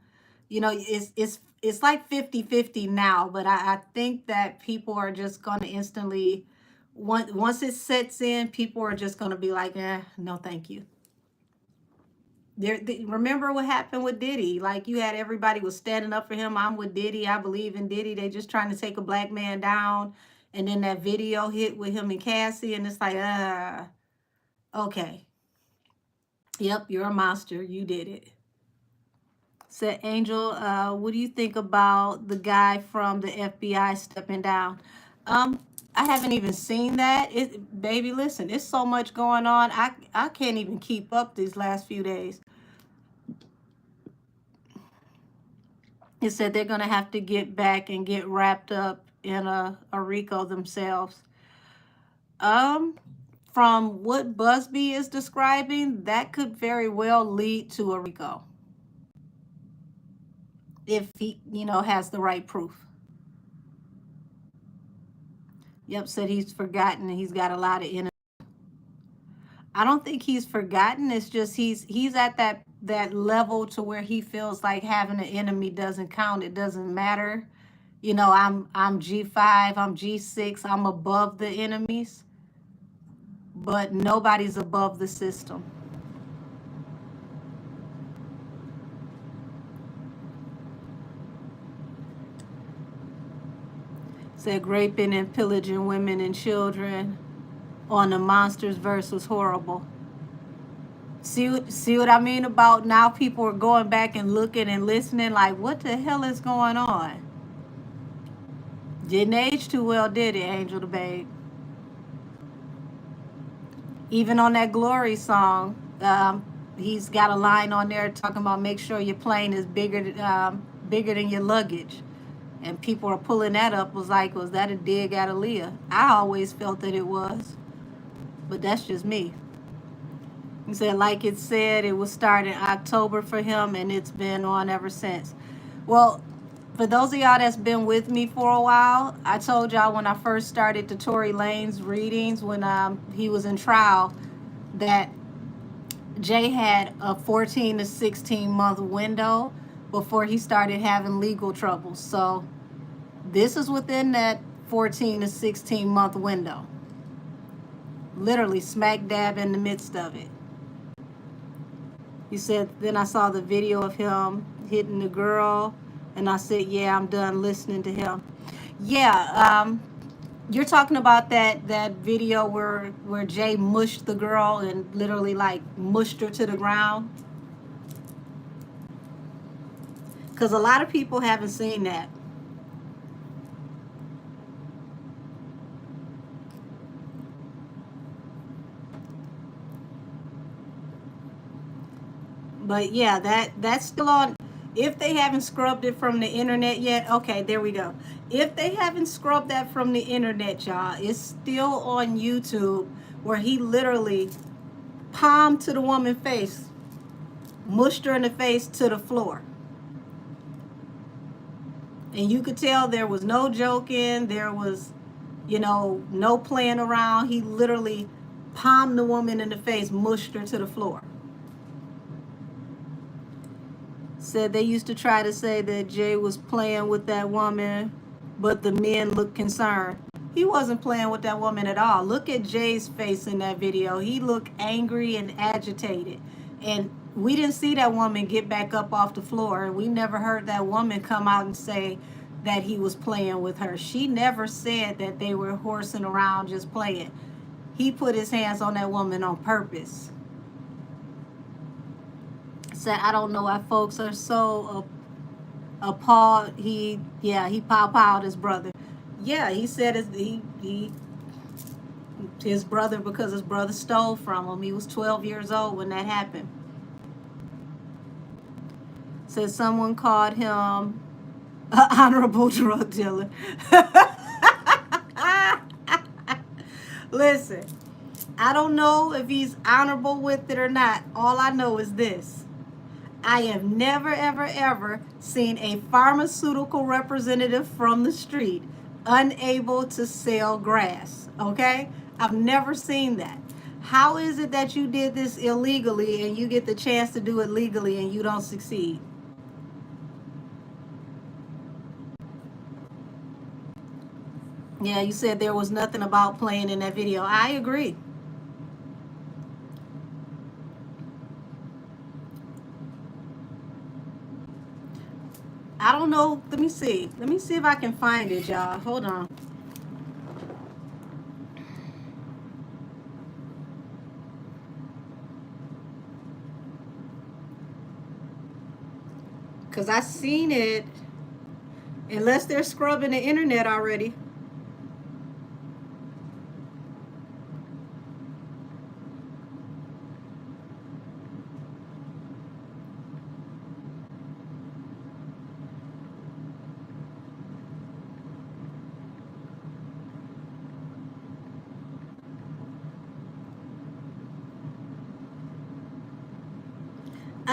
You know, it's like 50-50 now, but I think that people are just going to instantly, once it sets in, people are just going to be like, no, thank you. Remember what happened with Diddy? Like, you had everybody was standing up for him. I'm with Diddy. I believe in Diddy. They just trying to take a black man down. And then that video hit with him and Cassie, and it's like, okay. Yep, you're a monster. You did it. Said Angel, what do you think about the guy from the FBI stepping down? I haven't even seen that. Baby, listen, it's so much going on. I can't even keep up these last few days. It said they're going to have to get back and get wrapped up in a RICO themselves. from what Buzby is describing, that could very well lead to a RICO if he, has the right proof. Yep, said he's forgotten and he's got a lot of enemies. I don't think he's forgotten. It's just he's at that level to where he feels like having an enemy doesn't count. It doesn't matter. I'm G5, I'm G6, I'm above the enemies, but nobody's above the system. Said raping and pillaging women and children on the Monsters verse was horrible. See what I mean about now people are going back and looking and listening like, what the hell is going on? Didn't age too well, did it, Angel the Babe? Even on that Glory song, he's got a line on there talking about make sure your plane is bigger than your luggage. And people are pulling that up. Was that a dig at Aaliyah? I always felt that it was. But that's just me. He said, like it said, it was started in October for him, and it's been on ever since. Well, for those of y'all that's been with me for a while, I told y'all when I first started the Tory Lanez readings, when he was in trial, that Jay had a 14 to 16 month window before he started having legal troubles. So this is within that 14 to 16 month window. Literally smack dab in the midst of it. He said, then I saw the video of him hitting the girl, and I said, yeah, I'm done listening to him. Yeah, you're talking about that video where Jay mushed the girl and literally like mushed her to the ground? Because a lot of people haven't seen that. But yeah, that's still on. If they haven't scrubbed it from the internet yet, okay, there we go. If they haven't scrubbed that from the internet, y'all, it's still on YouTube, where he literally palmed to the woman's face, mushed her in the face to the floor. And you could tell there was no joking, there was, no playing around. He literally palmed the woman in the face, mushed her to the floor. Said they used to try to say that Jay was playing with that woman, but the men looked concerned. He wasn't playing with that woman at all. Look at Jay's face in that video. He looked angry and agitated. And we didn't see that woman get back up off the floor. We never heard that woman come out and say that he was playing with her. She never said that they were horsing around just playing. He put his hands on that woman on purpose. Said, I don't know why folks are so appalled. He pow-powed his brother. Yeah, he said his brother, because his brother stole from him. He was 12 years old when that happened. Said someone called him an honorable drug dealer. Listen, I don't know if he's honorable with it or not. All I know is this. I have never, ever, ever seen a pharmaceutical representative from the street unable to sell grass, okay? I've never seen that. How is it that you did this illegally and you get the chance to do it legally and you don't succeed? Yeah, you said there was nothing about playing in that video. I agree. I don't know. Let me see. Let me see if I can find it, y'all. Hold on. Because I seen it. Unless they're scrubbing the internet already.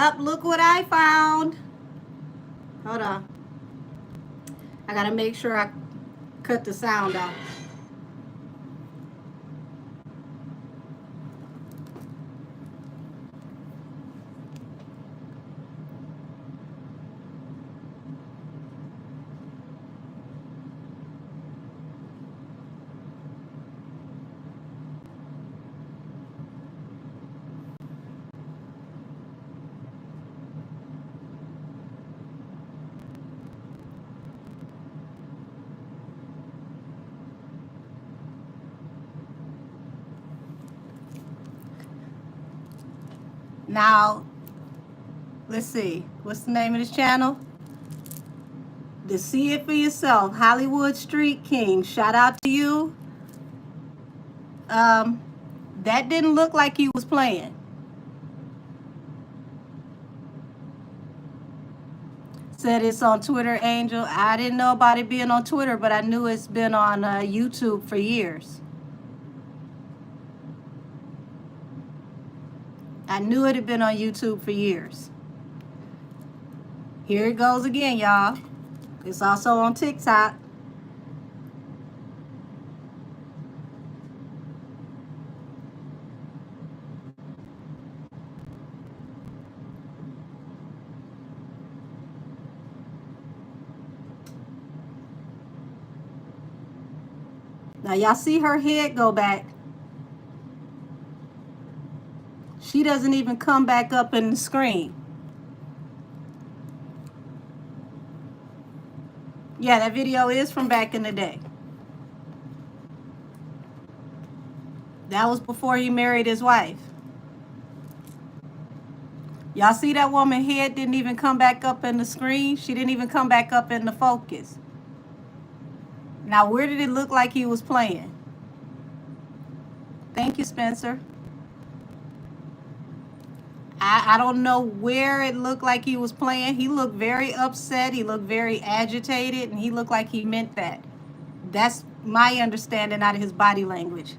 Up, look what I found. Hold on. I gotta make sure I cut the sound off. Now, let's see. What's the name of this channel? To See It For Yourself. Hollywood Street King. Shout out to you. That didn't look like he was playing. Said it's on Twitter, Angel. I didn't know about it being on Twitter, but I knew it's been on YouTube for years. I knew it had been on YouTube for years. Here it goes again, y'all. It's also on TikTok. Now, y'all see her head go back. She doesn't even come back up in the screen. Yeah, that video is from back in the day. That was before he married his wife. Y'all see that woman's head didn't even come back up in the screen? She didn't even come back up in the focus. Now, where did it look like he was playing? Thank you, Spencer. I don't know where it looked like he was playing. He looked very upset. He looked very agitated, and he looked like he meant that. That's my understanding out of his body language.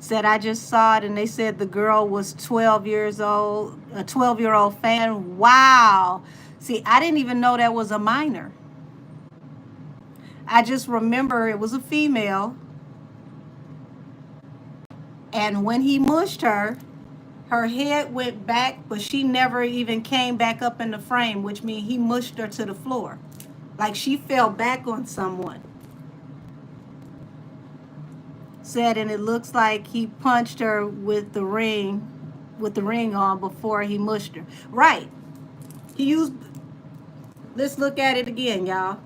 Said, I just saw it, and they said the girl was 12 years old, a 12-year-old fan. Wow. See, I didn't even know that was a minor. I just remember it was a female, and when he mushed her, her head went back, but she never even came back up in the frame, which means he mushed her to the floor. Like she fell back on someone. Said, and it looks like he punched her with the ring on before he mushed her. Right. He used, let's look at it again, y'all.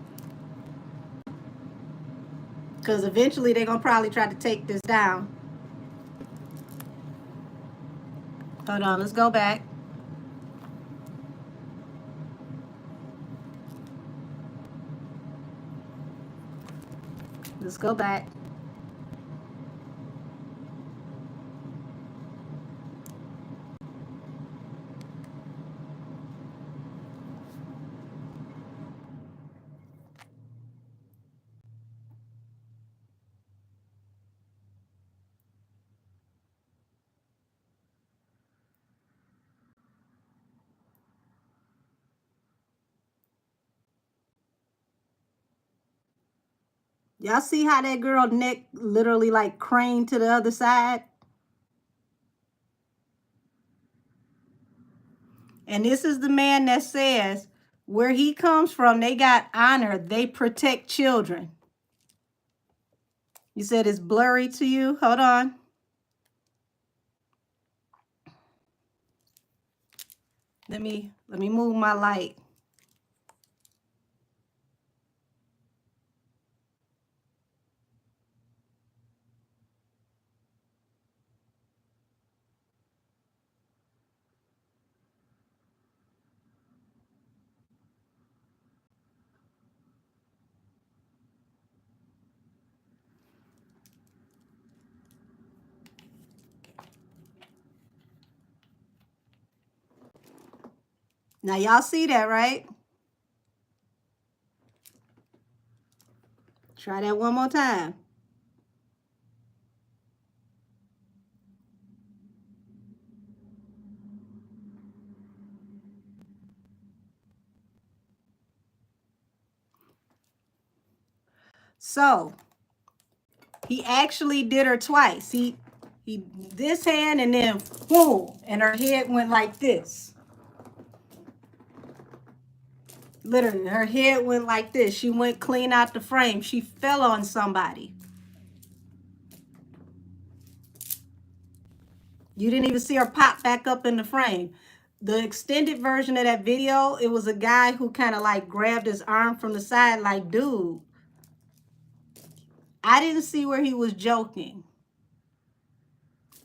Because eventually they're going to probably try to take this down. Hold on, let's go back. Let's go back. Y'all see how that girl neck literally like craned to the other side? And this is the man that says where he comes from, they got honor. They protect children. You said it's blurry to you? Hold on. Let me move my light. Now, y'all see that, right? Try that one more time. So he actually did her twice. He this hand and then boom, and her head went like this. Literally, her head went like this. She went clean out the frame. She fell on somebody. You didn't even see her pop back up in the frame. The extended version of that video, it was a guy who kind of like grabbed his arm from the side like, dude, I didn't see where he was joking.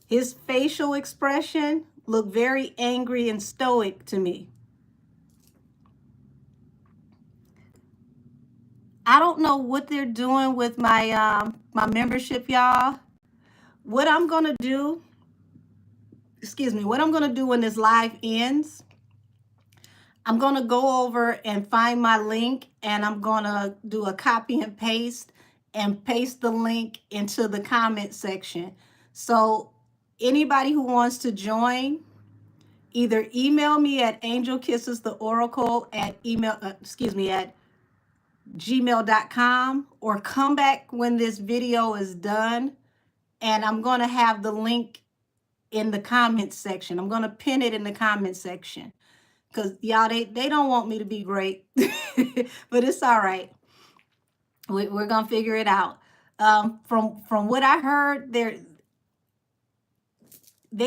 His facial expression looked very angry and stoic to me. I don't know what they're doing with my my membership, y'all. What I'm gonna do, what I'm gonna do when this live ends, I'm gonna go over and find my link, and I'm gonna do a copy and paste the link into the comment section. So anybody who wants to join, either email me at angelkissestheoracle at gmail.com, or come back when this video is done, and I'm going to have the link in the comment section. I'm going to pin it in the comment section, because y'all, they don't want me to be great. But it's all right. We're going to figure it out. From what I heard, they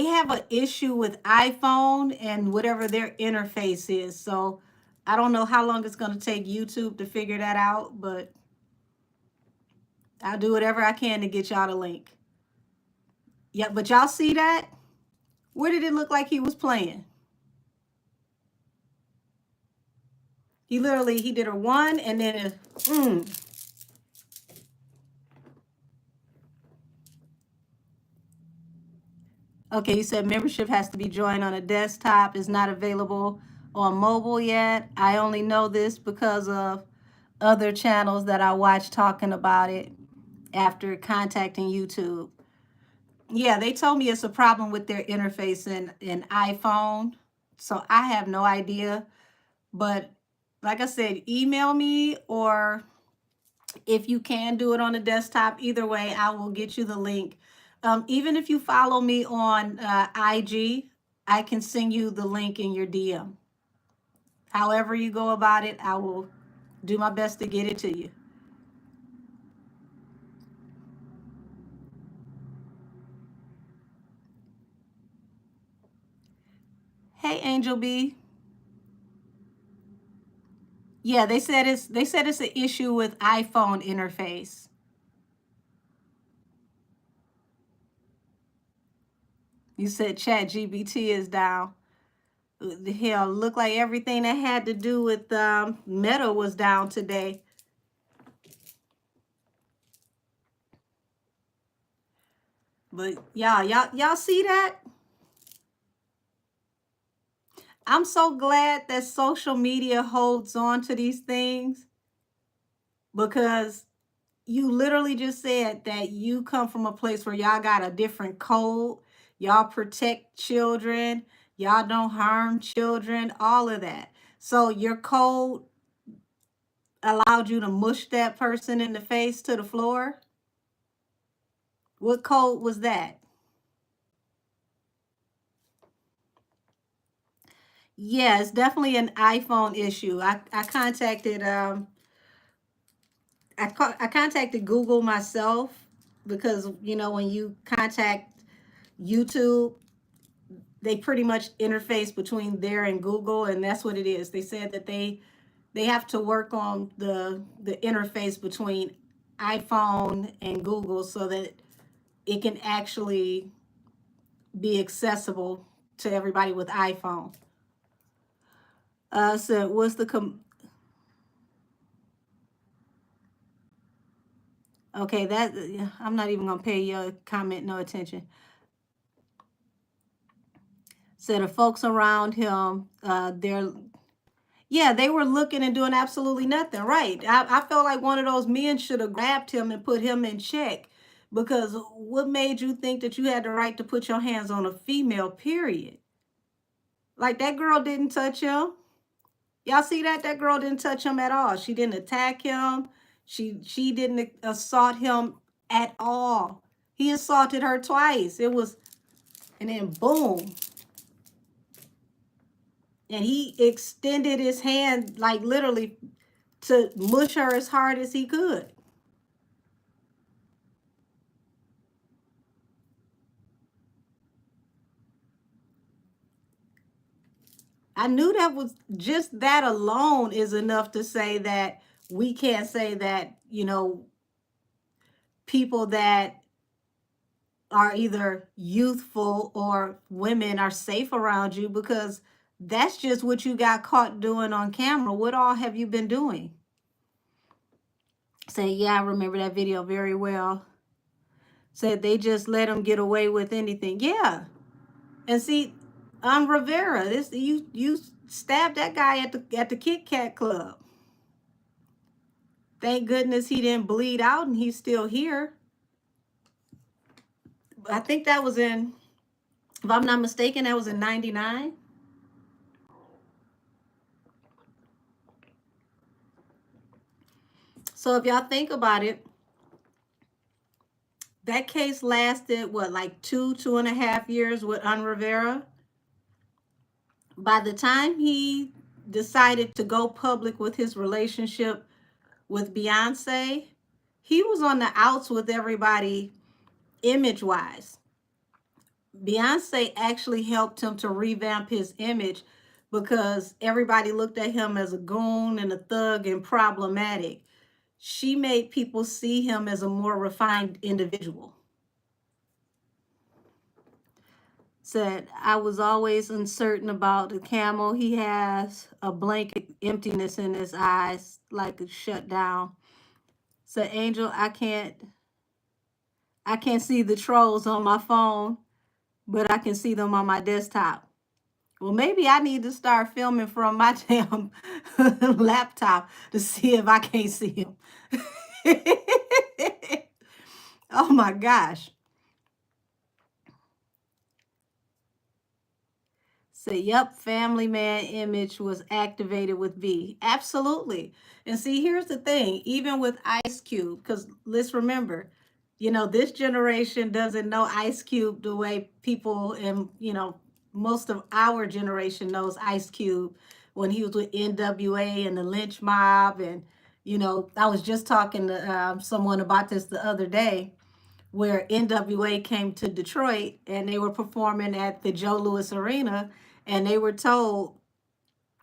have an issue with iPhone and whatever their interface is. So I don't know how long it's going to take YouTube to figure that out, but I'll do whatever I can to get y'all the link. Yeah, but y'all see that? Where did it look like he was playing? He did a one and then a Okay, you said membership has to be joined on a desktop. Is not available on mobile yet. I only know this because of other channels that I watch talking about it after contacting YouTube. Yeah, they told me it's a problem with their interface in iPhone. So I have no idea. But like I said, email me, or if you can do it on a desktop, either way, I will get you the link. Even if you follow me on IG, I can send you the link in your DM. However you go about it, I will do my best to get it to you. Hey, Angel B. Yeah, they said it's an issue with iPhone interface. You said ChatGPT is down. The hell, looked like everything that had to do with Meta was down today. But y'all see that? I'm so glad that social media holds on to these things, because you literally just said that you come from a place where y'all got a different code. Y'all protect children. Y'all don't harm children, all of that. So your code allowed you to mush that person in the face to the floor. What code was that? Yeah, it's definitely an iPhone issue. I contacted I contacted Google myself, because when you contact YouTube, they pretty much interface between there and Google, and that's what it is. They said that they have to work on the interface between iPhone and Google so that it can actually be accessible to everybody with iPhone. So what's the okay, that I'm not even gonna pay your comment no attention. So the folks around him, they were looking and doing absolutely nothing. Right. I felt like one of those men should have grabbed him and put him in check, because what made you think that you had the right to put your hands on a female, period? Like, that girl didn't touch him. Y'all see that? That girl didn't touch him at all. She didn't attack him. She didn't assault him at all. He assaulted her twice. It was, and then boom. And he extended his hand, like literally, to mush her as hard as he could. I knew that was just that alone is enough to say that we can't say that, you know, people that are either youthful or women are safe around you, because that's just what you got caught doing on camera. What all have you been doing? Say, yeah, I remember that video very well. Said they just let him get away with anything. Yeah. And see, on Rivera, this you stabbed that guy at the Kit Kat Club. Thank goodness he didn't bleed out and he's still here. I think that was in, if I'm not mistaken, that was in 99. So if y'all think about it, that case lasted, what, like 2.5 years with Rivera? By the time he decided to go public with his relationship with Beyonce, he was on the outs with everybody image-wise. Beyonce actually helped him to revamp his image because everybody looked at him as a goon and a thug and problematic. She made people see him as a more refined individual. Said, I was always uncertain about the camel. He has a blank emptiness in his eyes, like a shut down. Said, Angel, I can't see the trolls on my phone, but I can see them on my desktop. Well, maybe I need to start filming from my damn laptop to see if I can't see him. Oh my gosh. Say, yep, family man image was activated with B. Absolutely. And see, here's the thing, even with Ice Cube, because let's remember, you know, this generation doesn't know Ice Cube the way people in, you know, most of our generation knows Ice Cube when he was with NWA and the lynch mob. And, you know, I was just talking to someone about this the other day, where NWA came to Detroit and they were performing at the Joe Louis Arena, and they were told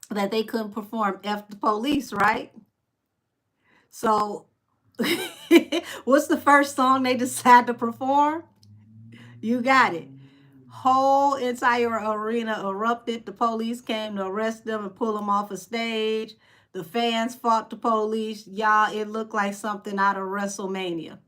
that they couldn't perform F the Police, right? So what's the first song they decided to perform? You got it. Whole entire arena erupted. The police came to arrest them and pull them off a stage. The fans fought the police. Y'all, it looked like something out of WrestleMania.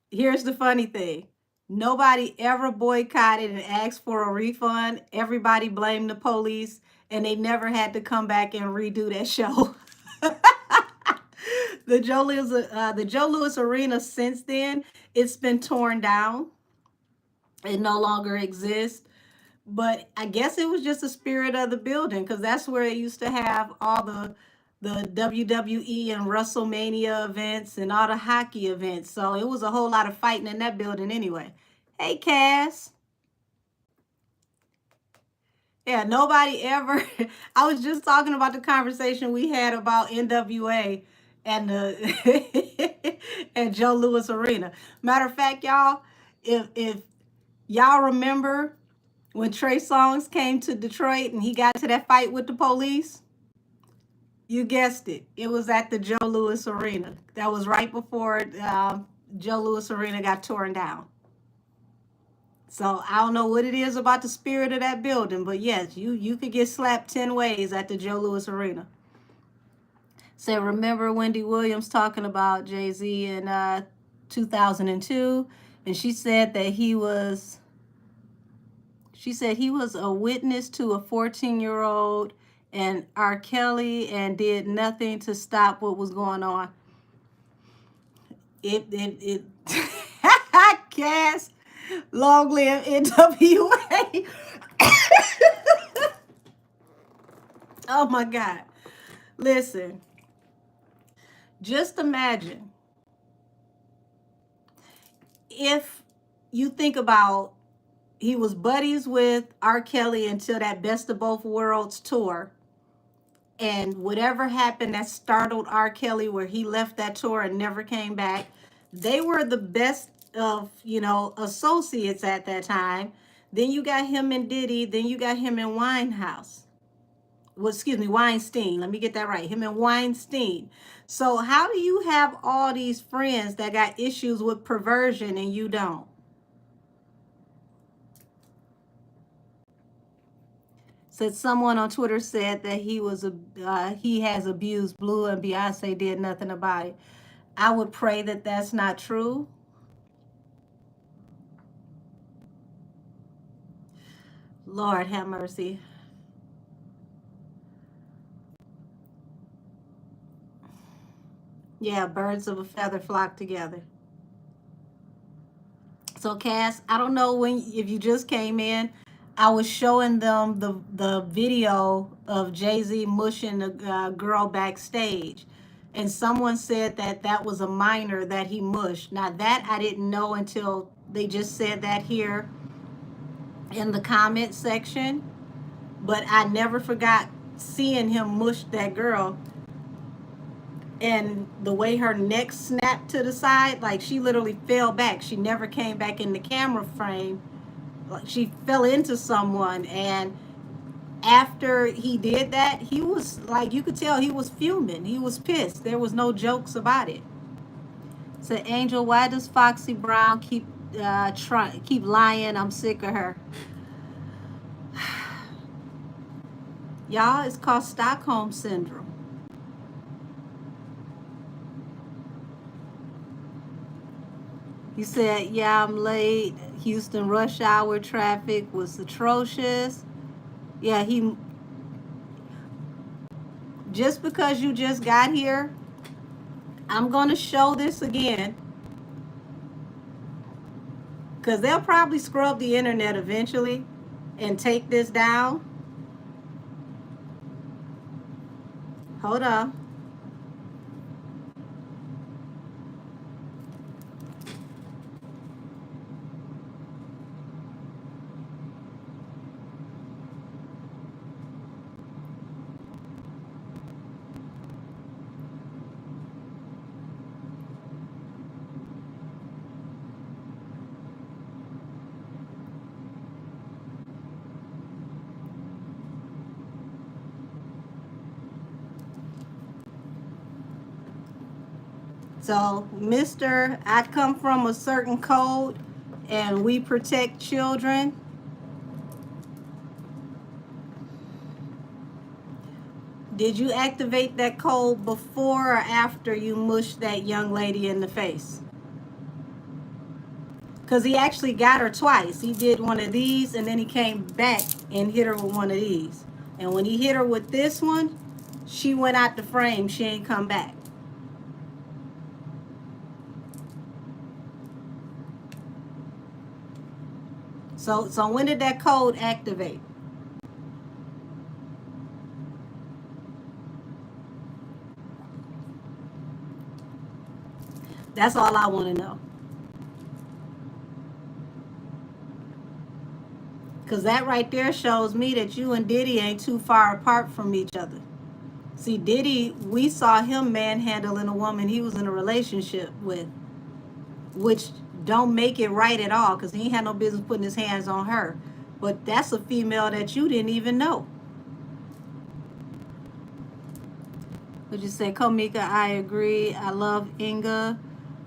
Here's the funny thing. Nobody ever boycotted and asked for a refund. Everybody blamed the police, and they never had to come back and redo that show. The Joe Louis Arena, since then, it's been torn down. It no longer exists. But I guess it was just the spirit of the building, because that's where it used to have all the WWE and WrestleMania events and all the hockey events. So it was a whole lot of fighting in that building anyway. Hey, Cass. Yeah, nobody ever. I was just talking about the conversation we had about NWA and the and Joe Louis Arena. Matter of fact, y'all, if y'all remember when Trey Songz came to Detroit and he got to that fight with the police, you guessed it. It was at the Joe Louis Arena. That was right before Joe Louis Arena got torn down. So I don't know what it is about the spirit of that building, but yes, you could get slapped 10 ways at the Joe Louis Arena. So remember Wendy Williams talking about Jay-Z in 2002, and she said he was a witness to a 14-year-old and R. Kelly and did nothing to stop what was going on. It Cass, long live NWA. Oh my God. Listen, just imagine if you think about he was buddies with R. Kelly until that Best of Both Worlds tour. And whatever happened that startled R. Kelly where he left that tour and never came back, they were the best of, associates at that time. Then you got him and Diddy. Then you got him and Weinstein. Let me get that right. Him and Weinstein. So how do you have all these friends that got issues with perversion and you don't? Said someone on Twitter said that he has abused Blue and Beyonce did nothing about it. I would pray that that's not true. Lord have mercy. Yeah, birds of a feather flock together. So Cass, I don't know if you just came in. I was showing them the video of Jay-Z mushing a girl backstage. And someone said that that was a minor that he mushed. Now that I didn't know until they just said that here in the comment section. But I never forgot seeing him mush that girl. And the way her neck snapped to the side, like she literally fell back. She never came back in the camera frame. She fell into someone, and after he did that, he was like, you could tell he was fuming. He was pissed. There was no jokes about it. So Angel, why does Foxy Brown keep lying? I'm sick of her. Y'all, it's called Stockholm Syndrome. He said, yeah, I'm late. Houston rush hour traffic was atrocious. Yeah, just because you just got here, I'm going to show this again. Because they'll probably scrub the internet eventually and take this down. Hold on. So, Mr., I come from a certain code and we protect children. Did you activate that code before or after you mushed that young lady in the face? Because he actually got her twice. He did one of these and then he came back and hit her with one of these. And when he hit her with this one, she went out the frame. She ain't come back. So when did that code activate? That's all I want to know. Because that right there shows me that you and Diddy ain't too far apart from each other. See, Diddy, we saw him manhandling a woman he was in a relationship with, which don't make it right at all because he ain't had no business putting his hands on her. But that's a female that you didn't even know. Would you say, Komika, I agree. I love Inga.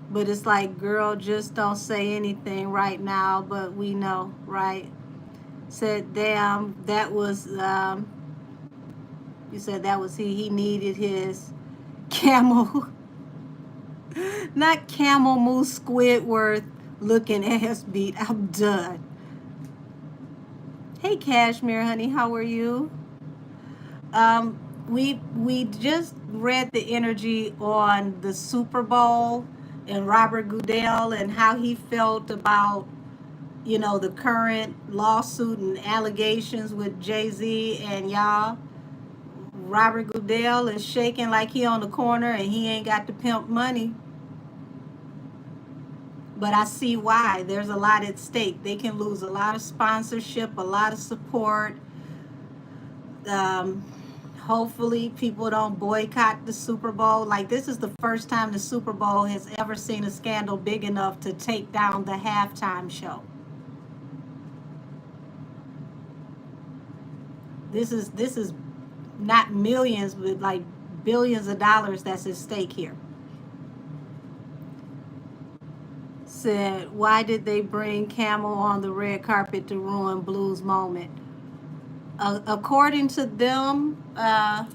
But it's like, girl, just don't say anything right now. But we know, right? Said, damn, that was, you said that was he needed his camel, not camel moose Squidward looking ass beat. I'm done. Hey, Cashmere, honey, how are you? We just read the energy on the Super Bowl and Robert Goodell and how he felt about, the current lawsuit and allegations with Jay-Z, and y'all, Robert Goodell is shaking like he on the corner and he ain't got the pimp money. But I see why. There's a lot at stake. They can lose a lot of sponsorship, a lot of support. Hopefully people don't boycott the Super Bowl. Like, this is the first time the Super Bowl has ever seen a scandal big enough to take down the halftime show. This is not millions, but like billions of dollars that's at stake here. Said, why did they bring Camel on the red carpet to ruin Blue's moment? According to them, Bae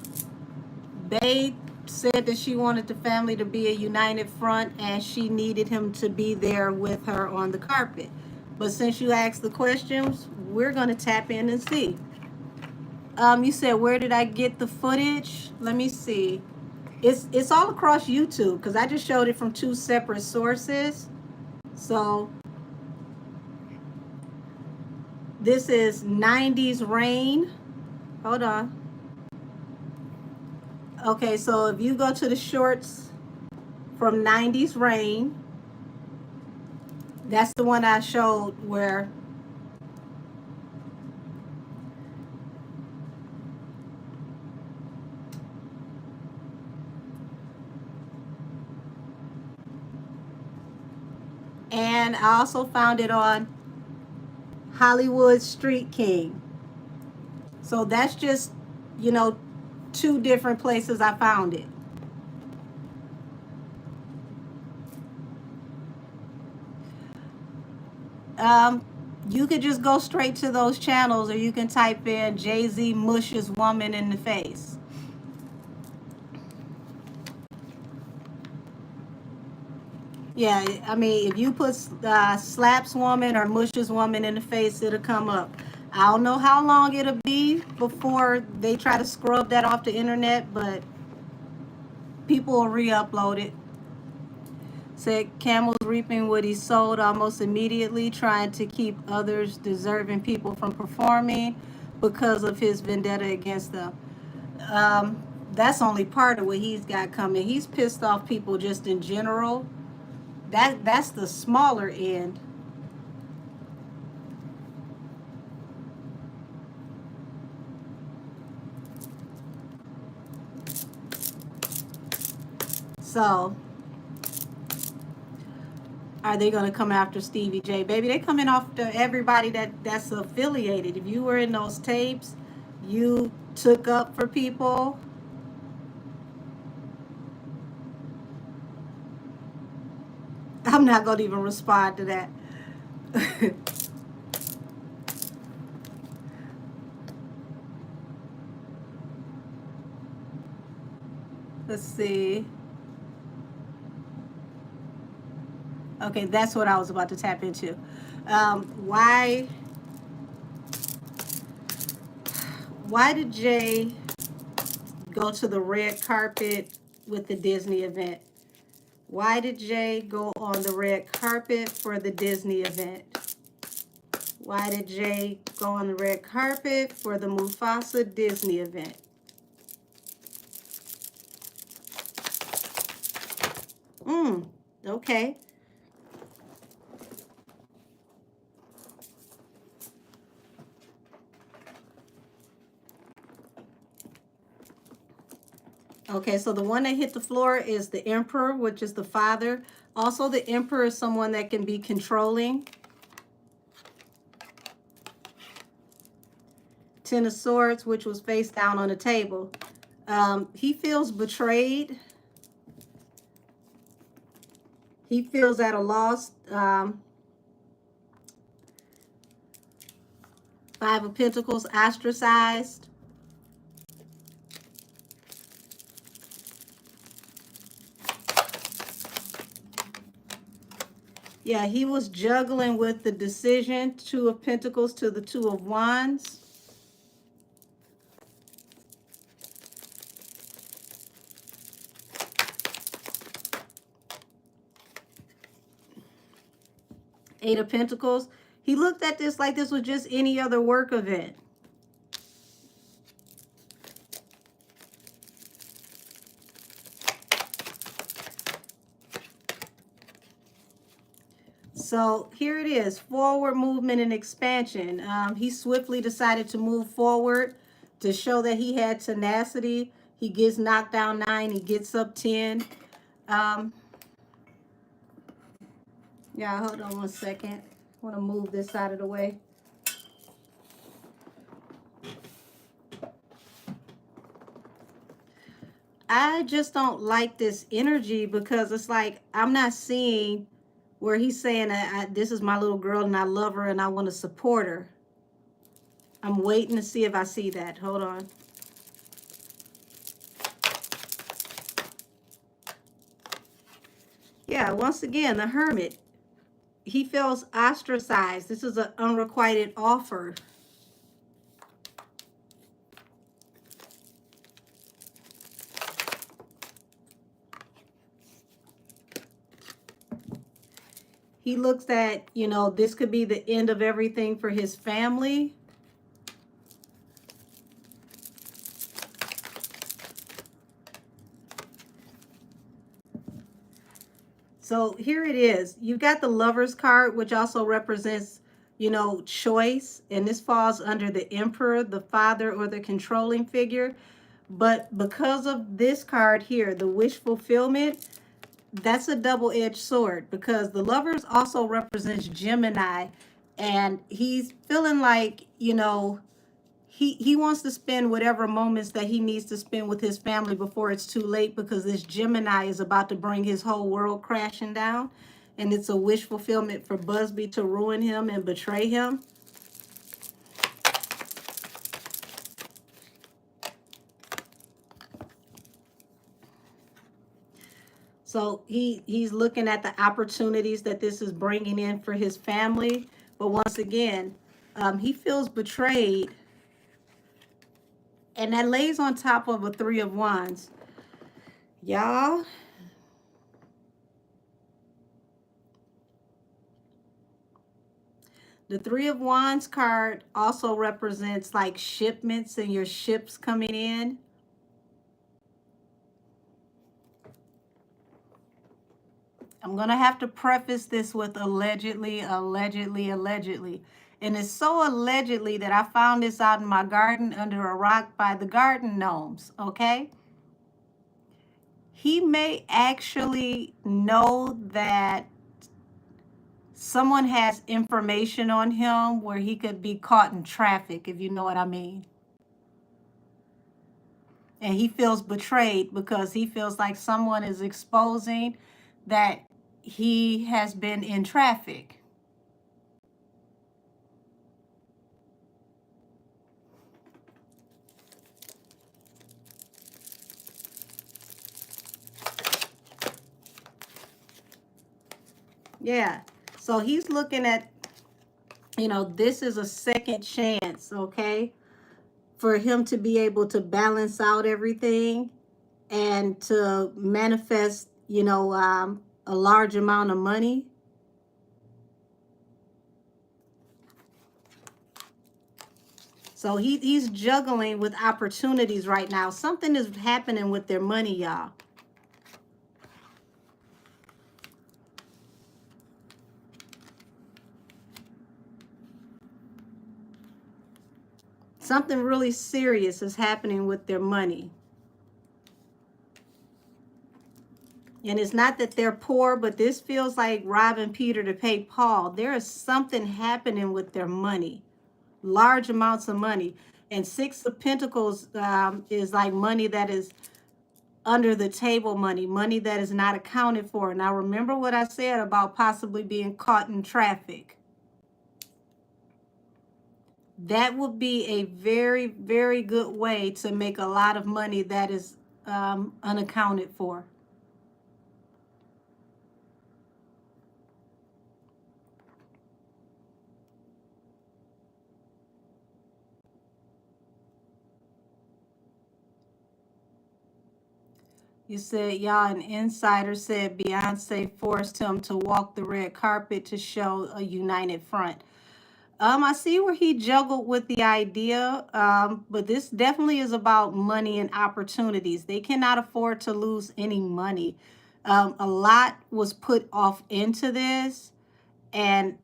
said that she wanted the family to be a united front and she needed him to be there with her on the carpet. But since you asked the questions, we're going to tap in and see. You said, where did I get the footage? Let me see. It's all across YouTube because I just showed it from 2 separate sources. So this is 90s Rain. Hold on. Okay, so if you go to the shorts from 90s Rain, that's the one I showed where and I also found it on Hollywood Street King. So that's just, 2 different places I found it. You could just go straight to those channels, or you can type in Jay-Z mushes woman in the face. Yeah, I mean, if you put slaps woman or mushes woman in the face, it'll come up. I don't know how long it'll be before they try to scrub that off the internet, but people will re-upload it. Said Camel's reaping what he sowed almost immediately, trying to keep others deserving people from performing because of his vendetta against them. That's only part of what he's got coming. He's pissed off people just in general. That's the smaller end. So, are they going to come after Stevie J? Baby, they coming after everybody that's affiliated. If you were in those tapes, you took up for people. I'm not going to even respond to that. Let's see. Okay, that's what I was about to tap into. Why did Jay go to the red carpet with the Disney event? Why did Jay go on the red carpet for the Disney event? Why did Jay go on the red carpet for the Mufasa Disney event? Okay. Okay, so the one that hit the floor is the Emperor, which is the father. Also, the Emperor is someone that can be controlling. 10 of Swords, which was face down on the table. He feels betrayed. He feels at a loss. 5 of Pentacles, ostracized. Yeah, he was juggling with the decision. 2 of Pentacles to the 2 of Wands. Eight of Pentacles. He looked at this like this was just any other work event. So here it is, forward movement and expansion. He swiftly decided to move forward to show that he had tenacity. He gets knocked down 9, he gets up 10. Yeah, hold on one second. I want to move this out of the way. I just don't like this energy because it's like I'm not seeing where he's saying that this is my little girl and I love her and I want to support her. I'm waiting to see if I see that. Hold on. Yeah, once again, the Hermit. He feels ostracized. This is an unrequited offer. He looks at, you know, this could be the end of everything for his family. So here it is. You've got the Lover's card, which also represents, you know, choice. And this falls under the Emperor, the father, or the controlling figure. But because of this card here, the wish fulfillment, that's a double-edged sword because the Lovers also represents Gemini. And he's feeling like, you know, he wants to spend whatever moments that he needs to spend with his family before it's too late, because this Gemini is about to bring his whole world crashing down. And it's a wish fulfillment for Buzby to ruin him and betray him. So he's looking at the opportunities that this is bringing in for his family. But once again, he feels betrayed. And that lays on top of a 3 of Wands. Y'all, the 3 of Wands card also represents like shipments and your ships coming in. I'm going to have to preface this with allegedly, allegedly, allegedly. And it's so allegedly that I found this out in my garden under a rock by the garden gnomes, okay? He may actually know that someone has information on him where he could be caught in traffic, if you know what I mean. And he feels betrayed because he feels like someone is exposing that he has been in traffic. Yeah, so he's looking at, you know, this is a second chance, okay, for him to be able to balance out everything and to manifest, you know, a large amount of money. So he's juggling with opportunities right now. Something is happening with their money, y'all. Something really serious is happening with their money. And it's not that they're poor, but this feels like robbing Peter to pay Paul. There is something happening with their money. Large amounts of money. And 6 of Pentacles is like money that is under the table money. Money that is not accounted for. Now remember what I said about possibly being caught in traffic. That would be a very, very good way to make a lot of money that is unaccounted for. You said, y'all, an insider said Beyoncé forced him to walk the red carpet to show a united front. I see where he juggled with the idea, but this definitely is about money and opportunities. They cannot afford to lose any money. A lot was put off into this, And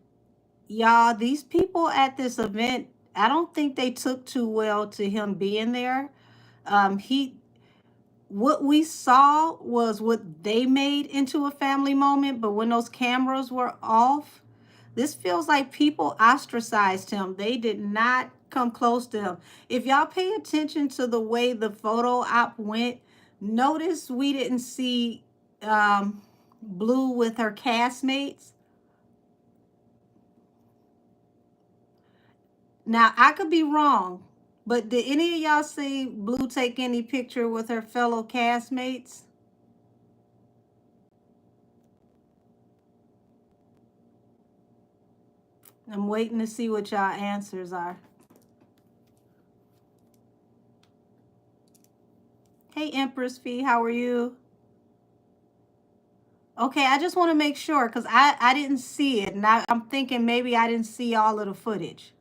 y'all, these people at this event, I don't think they took too well to him being there. What we saw was what they made into a family moment, but when those cameras were off, this feels like people ostracized him. They did not come close to him. If y'all pay attention to the way the photo op went, notice we didn't see Blue with her castmates. Now, I could be wrong, but did any of y'all see Blue take any picture with her fellow castmates? I'm waiting to see what y'all answers are. Hey, Empress Fee, how are you? Okay, I just want to make sure because I didn't see it. And I'm thinking maybe I didn't see all of the footage.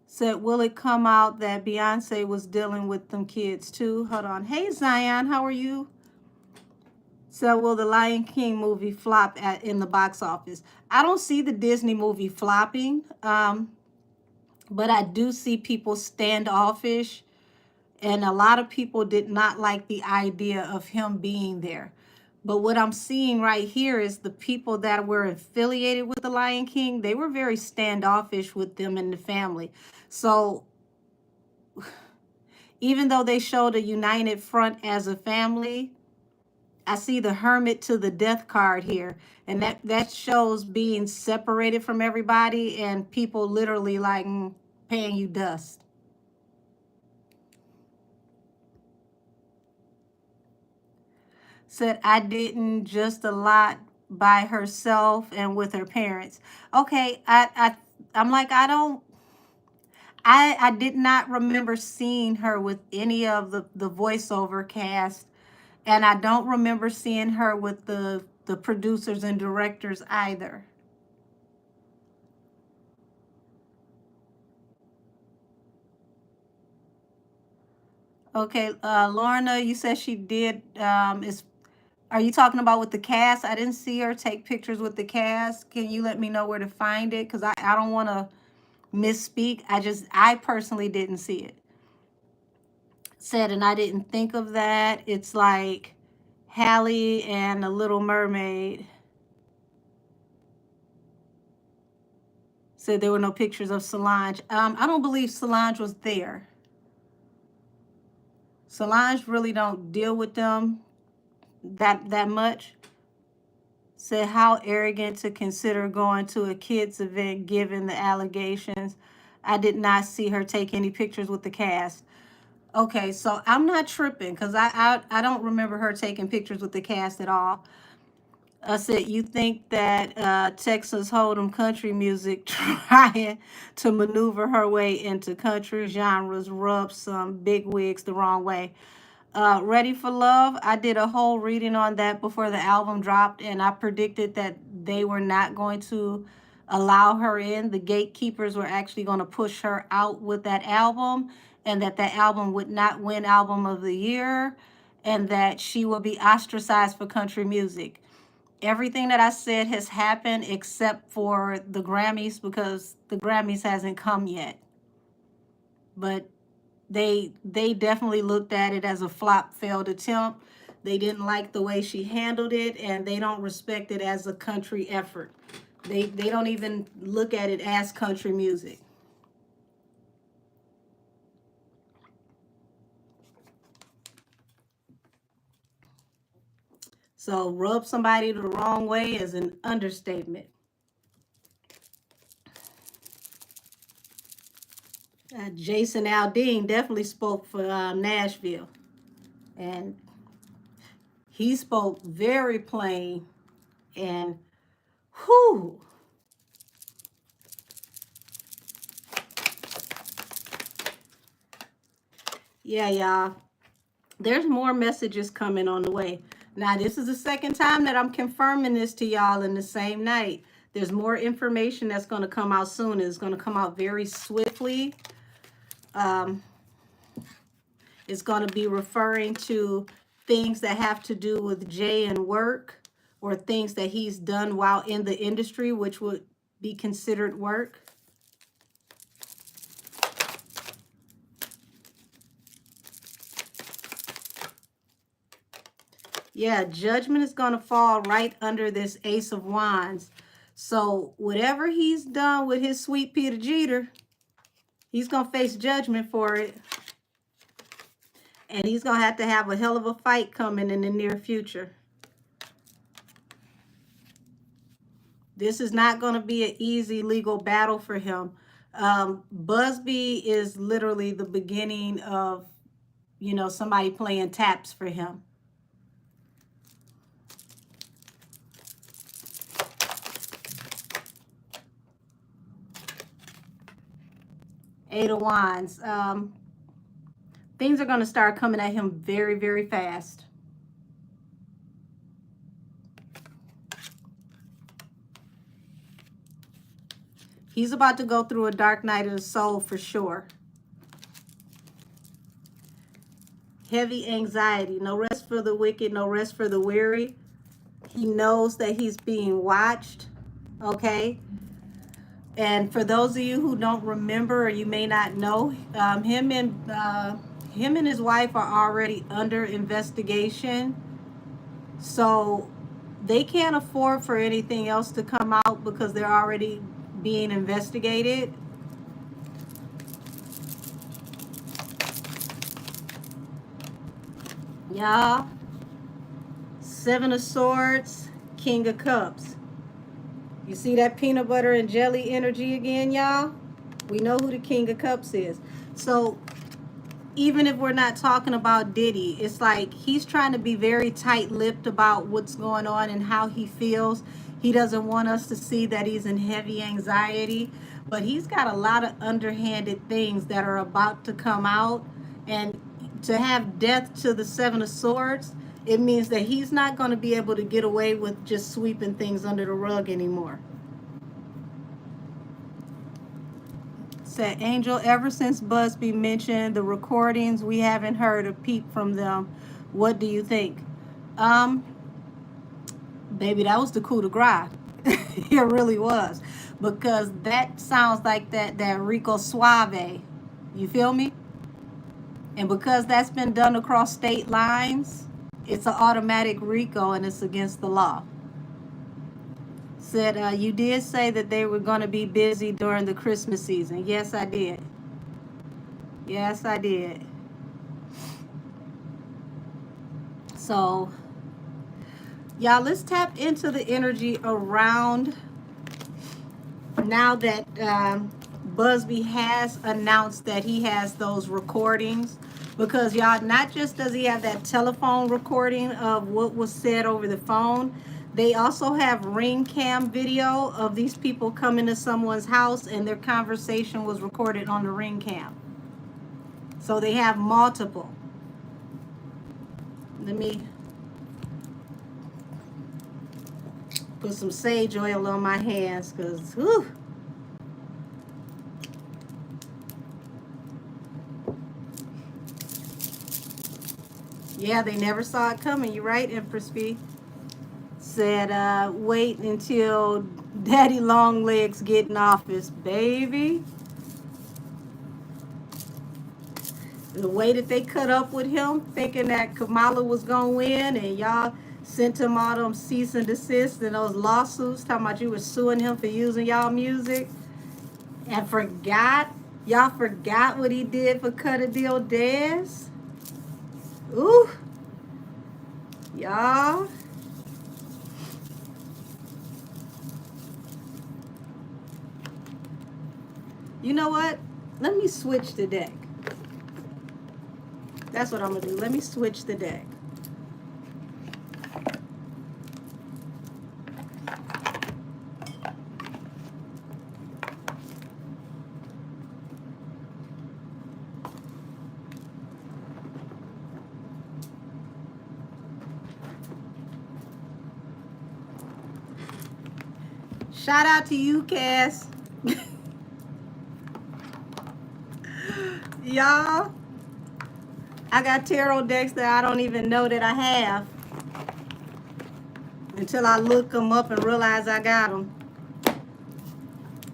Said, will it come out that Beyonce was dealing with them kids too? Hold on. Hey, Zion, how are you? So will the Lion King movie flop in the box office? I don't see the Disney movie flopping, but I do see people standoffish, and a lot of people did not like the idea of him being there. But what I'm seeing right here is the people that were affiliated with the Lion King, they were very standoffish with them and the family. So even though they showed a united front as a family, I see the hermit to the death card here, and that shows being separated from everybody and people literally like paying you dust. Said I didn't, just a lot by herself and with her parents. Okay, I'm like I did not remember seeing her with any of the voiceover cast, and I don't remember seeing her with the producers and directors either. Okay, Lorna, you said she did. Are you talking about with the cast? I didn't see her take pictures with the cast. Can you let me know where to find it? Because I don't want to misspeak. I personally didn't see it. Said, and I didn't think of that. It's like Hallie and a Little Mermaid. Said there were no pictures of Solange. I don't believe Solange was there. Solange really don't deal with them that much. Said how arrogant to consider going to a kids event given the allegations. I did not see her take any pictures with the cast. Okay, so I'm not tripping because I don't remember her taking pictures with the cast at all. I said, you think that Texas Hold'em country music trying to maneuver her way into country genres rubs some big wigs the wrong way. Ready for Love, I did a whole reading on that before the album dropped, and I predicted that they were not going to allow her in. The gatekeepers were actually going to push her out with that album, and that album would not win Album of the Year, and that she will be ostracized for country music. Everything that I said has happened except for the Grammys, because the Grammys hasn't come yet. But they definitely looked at it as a flop, failed attempt. They didn't like the way she handled it, and they don't respect it as a country effort. They don't even look at it as country music. So rub somebody the wrong way is an understatement. Jason Aldean definitely spoke for Nashville, and he spoke very plain, and whew. Yeah, y'all. There's more messages coming on the way. Now, this is the second time that I'm confirming this to y'all in the same night. There's more information that's going to come out soon. It's going to come out very swiftly. It's going to be referring to things that have to do with Jay and work, or things that he's done while in the industry, which would be considered work. Yeah, judgment is going to fall right under this Ace of Wands. So whatever he's done with his sweet Peter Jeter, he's going to face judgment for it. And he's going to have a hell of a fight coming in the near future. This is not going to be an easy legal battle for him. Buzby is literally the beginning of, you know, somebody playing taps for him. Eight of Wands. Things are going to start coming at him very, very fast. He's about to go through a dark night of the soul for sure. Heavy anxiety. No rest for the wicked, no rest for the weary. He knows that he's being watched, okay? And for those of you who don't remember, or you may not know, him and his wife are already under investigation. So they can't afford for anything else to come out because they're already being investigated. Yeah. Seven of Swords, King of Cups. You see that peanut butter and jelly energy again, y'all? We know who the King of Cups is. So even if we're not talking about Diddy, it's like he's trying to be very tight-lipped about what's going on and how he feels. He doesn't want us to see that he's in heavy anxiety, but he's got a lot of underhanded things that are about to come out. And to have death to the Seven of Swords, it means that he's not going to be able to get away with just sweeping things under the rug anymore. Said Angel, ever since Buzby mentioned the recordings, we haven't heard a peep from them. What do you think? Baby, that was the coup de grace. It really was. Because that sounds like that RICO Suave. You feel me? And because that's been done across state lines, it's an automatic RICO and it's against the law. Said, you did say that they were going to be busy during the Christmas season. Yes, I did. Yes, I did. So, y'all, let's tap into the energy around now that Buzby has announced that he has those recordings. Because, y'all, not just does he have that telephone recording of what was said over the phone, they also have ring cam video of these people coming to someone's house and their conversation was recorded on the ring cam. So they have multiple. Let me put some sage oil on my hands because, whew. Yeah, they never saw it coming. You're right, Empress B. Said, wait until Daddy Longlegs get in office, baby. The way that they cut up with him, thinking that Kamala was going to win, and y'all sent him all them cease and desist and those lawsuits talking about you were suing him for using y'all music, and y'all forgot what he did for Cut a Deal Dez. Ooh. Y'all. You know what? Let me switch the deck. That's what I'm going to do. Let me switch the deck. Shout out to you, Cass. Y'all, I got tarot decks that I don't even know that I have. until I look them up and realize I got them.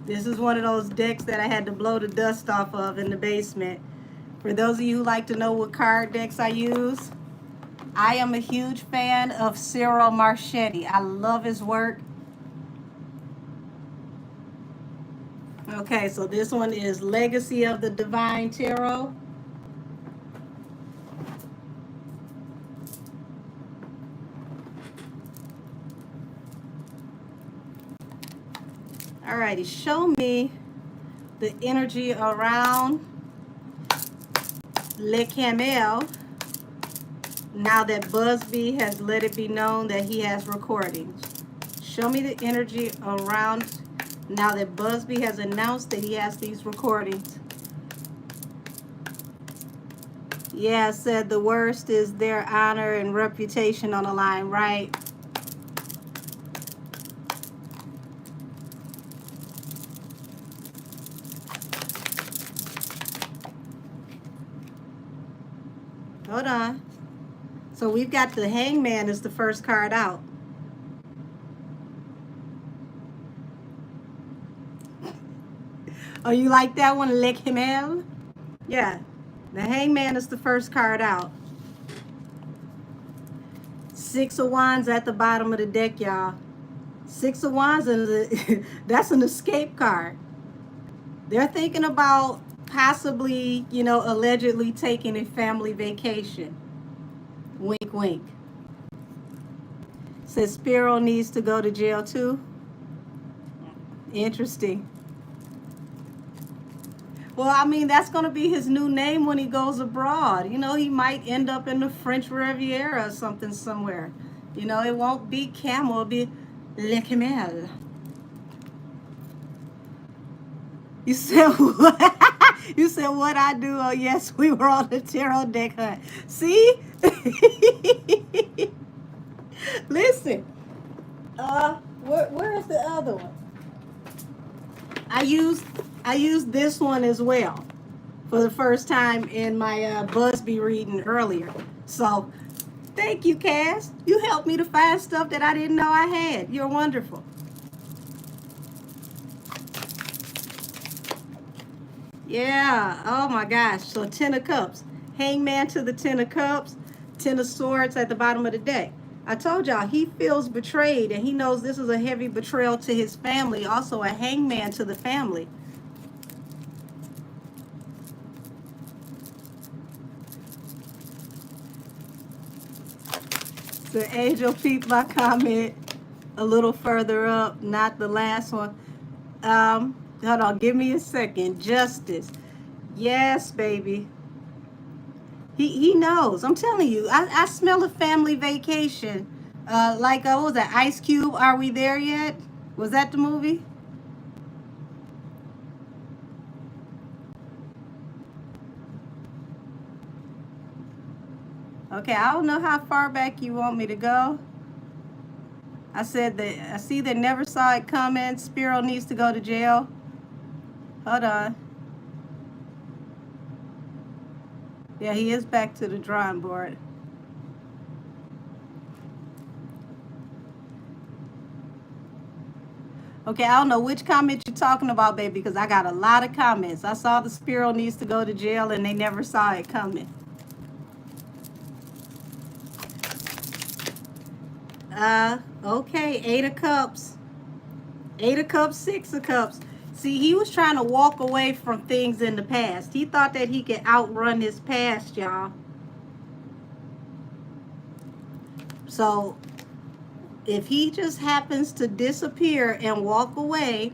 This is one of those decks that I had to blow the dust off of in the basement. For those of you who like to know what card decks I use, I am a huge fan of Cyril Marchetti. I love his work. Okay, so this one is Legacy of the Divine Tarot. Alrighty, show me the energy around Le Camel now that Buzby has let it be known that he has recordings. Show me the energy around now that Buzby has announced that he has these recordings. Yeah, said the worst is their honor and reputation on the line, right? Hold on. So we've got the Hangman as the first card out. Oh, you like that one, Le Camel? Yeah, the Hangman is the first card out. 6 of Wands at the bottom of the deck, y'all. 6 of Wands, and that's an escape card. They're thinking about possibly, you know, allegedly taking a family vacation. Wink, wink. Says Spiro needs to go to jail too. Interesting. Well, I mean, that's going to be his new name when he goes abroad. You know, he might end up in the French Riviera or something somewhere. You know, it won't be Camel, it'll be Le Camel. You said what? You said what I do? Oh, yes, we were on the tarot deck hunt. See? Listen. Where is the other one? I used this one as well for the first time in my Buzby reading earlier. So, thank you, Cass. You helped me to find stuff that I didn't know I had. You're wonderful. Yeah. Oh my gosh. So 10 of Cups. Hangman to the 10 of Cups. 10 of Swords at the bottom of the deck. I told y'all he feels betrayed and he knows this is a heavy betrayal to his family. Also a hangman to the family. So Angel peeped my comment a little further up, not the last one. Hold on, give me a second. Justice. Yes, baby. He knows. I'm telling you, I smell a family vacation. Like, what was that, Ice Cube, Are We There Yet? Was that the movie? Okay, I don't know how far back you want me to go. I said that I see that never saw it coming. Spiro needs to go to jail. Hold on. Yeah, he is back to the drawing board. Okay, I don't know which comment you're talking about, baby, because I got a lot of comments. I saw the Spiro needs to go to jail and they never saw it coming. Okay, 8 of Cups. 8 of Cups, 6 of Cups. See, he was trying to walk away from things in the past. He thought that he could outrun his past, y'all. So, if he just happens to disappear and walk away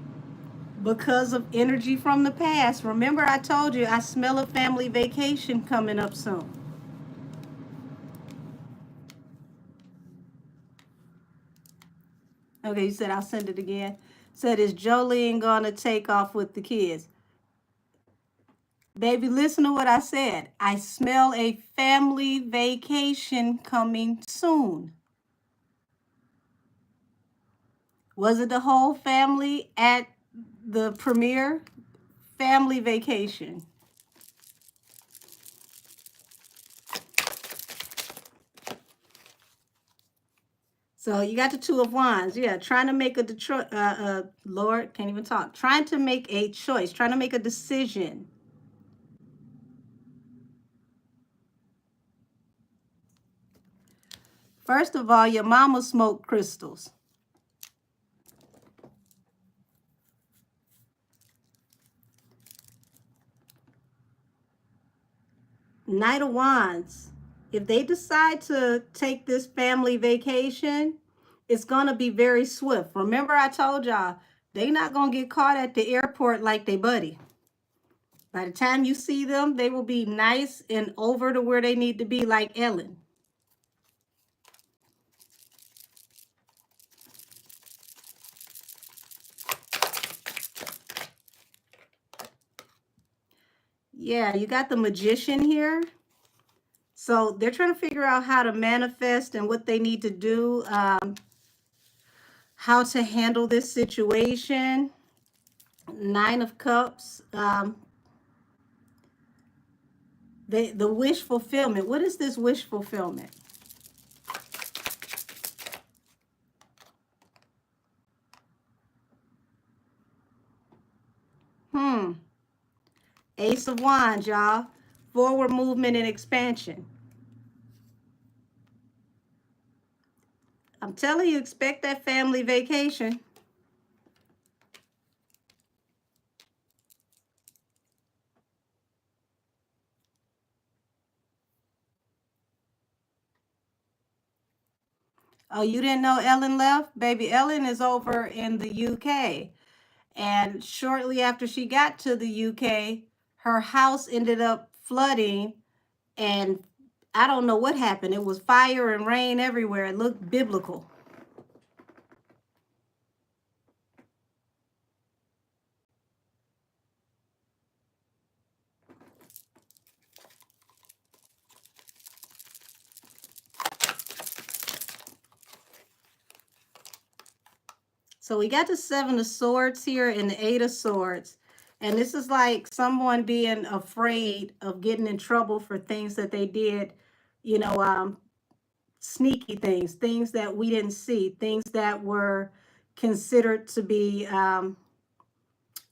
because of energy from the past, remember I told you I smell a family vacation coming up soon. Okay, you said I'll send it again. Said, is Jolene gonna take off with the kids? Baby, listen to what I said. I smell a family vacation coming soon. Was it the whole family at the premiere? Family vacation. So you got the Two of Wands. Yeah, trying to make a Lord, can't even talk. Trying to make a choice, trying to make a decision. First of all, your mama smoked crystals. Knight of Wands. If they decide to take this family vacation, it's going to be very swift. Remember I told y'all, they not going to get caught at the airport like they buddy. By the time you see them, they will be nice and over to where they need to be like Ellen. Yeah, you got the Magician here. So they're trying to figure out how to manifest and what they need to do, how to handle this situation. Nine of Cups. The wish fulfillment. What is this wish fulfillment? Ace of Wands, y'all. Forward movement and expansion. I'm telling you, expect that family vacation. Oh, you didn't know Ellen left? Baby, Ellen is over in the UK. And shortly after she got to the UK, her house ended up flooding. And I don't know what happened. It was fire and rain everywhere. It looked biblical. So we got the Seven of Swords here and the Eight of Swords. And this is like someone being afraid of getting in trouble for things that they did, you know, sneaky things, things that we didn't see, things that were considered to be of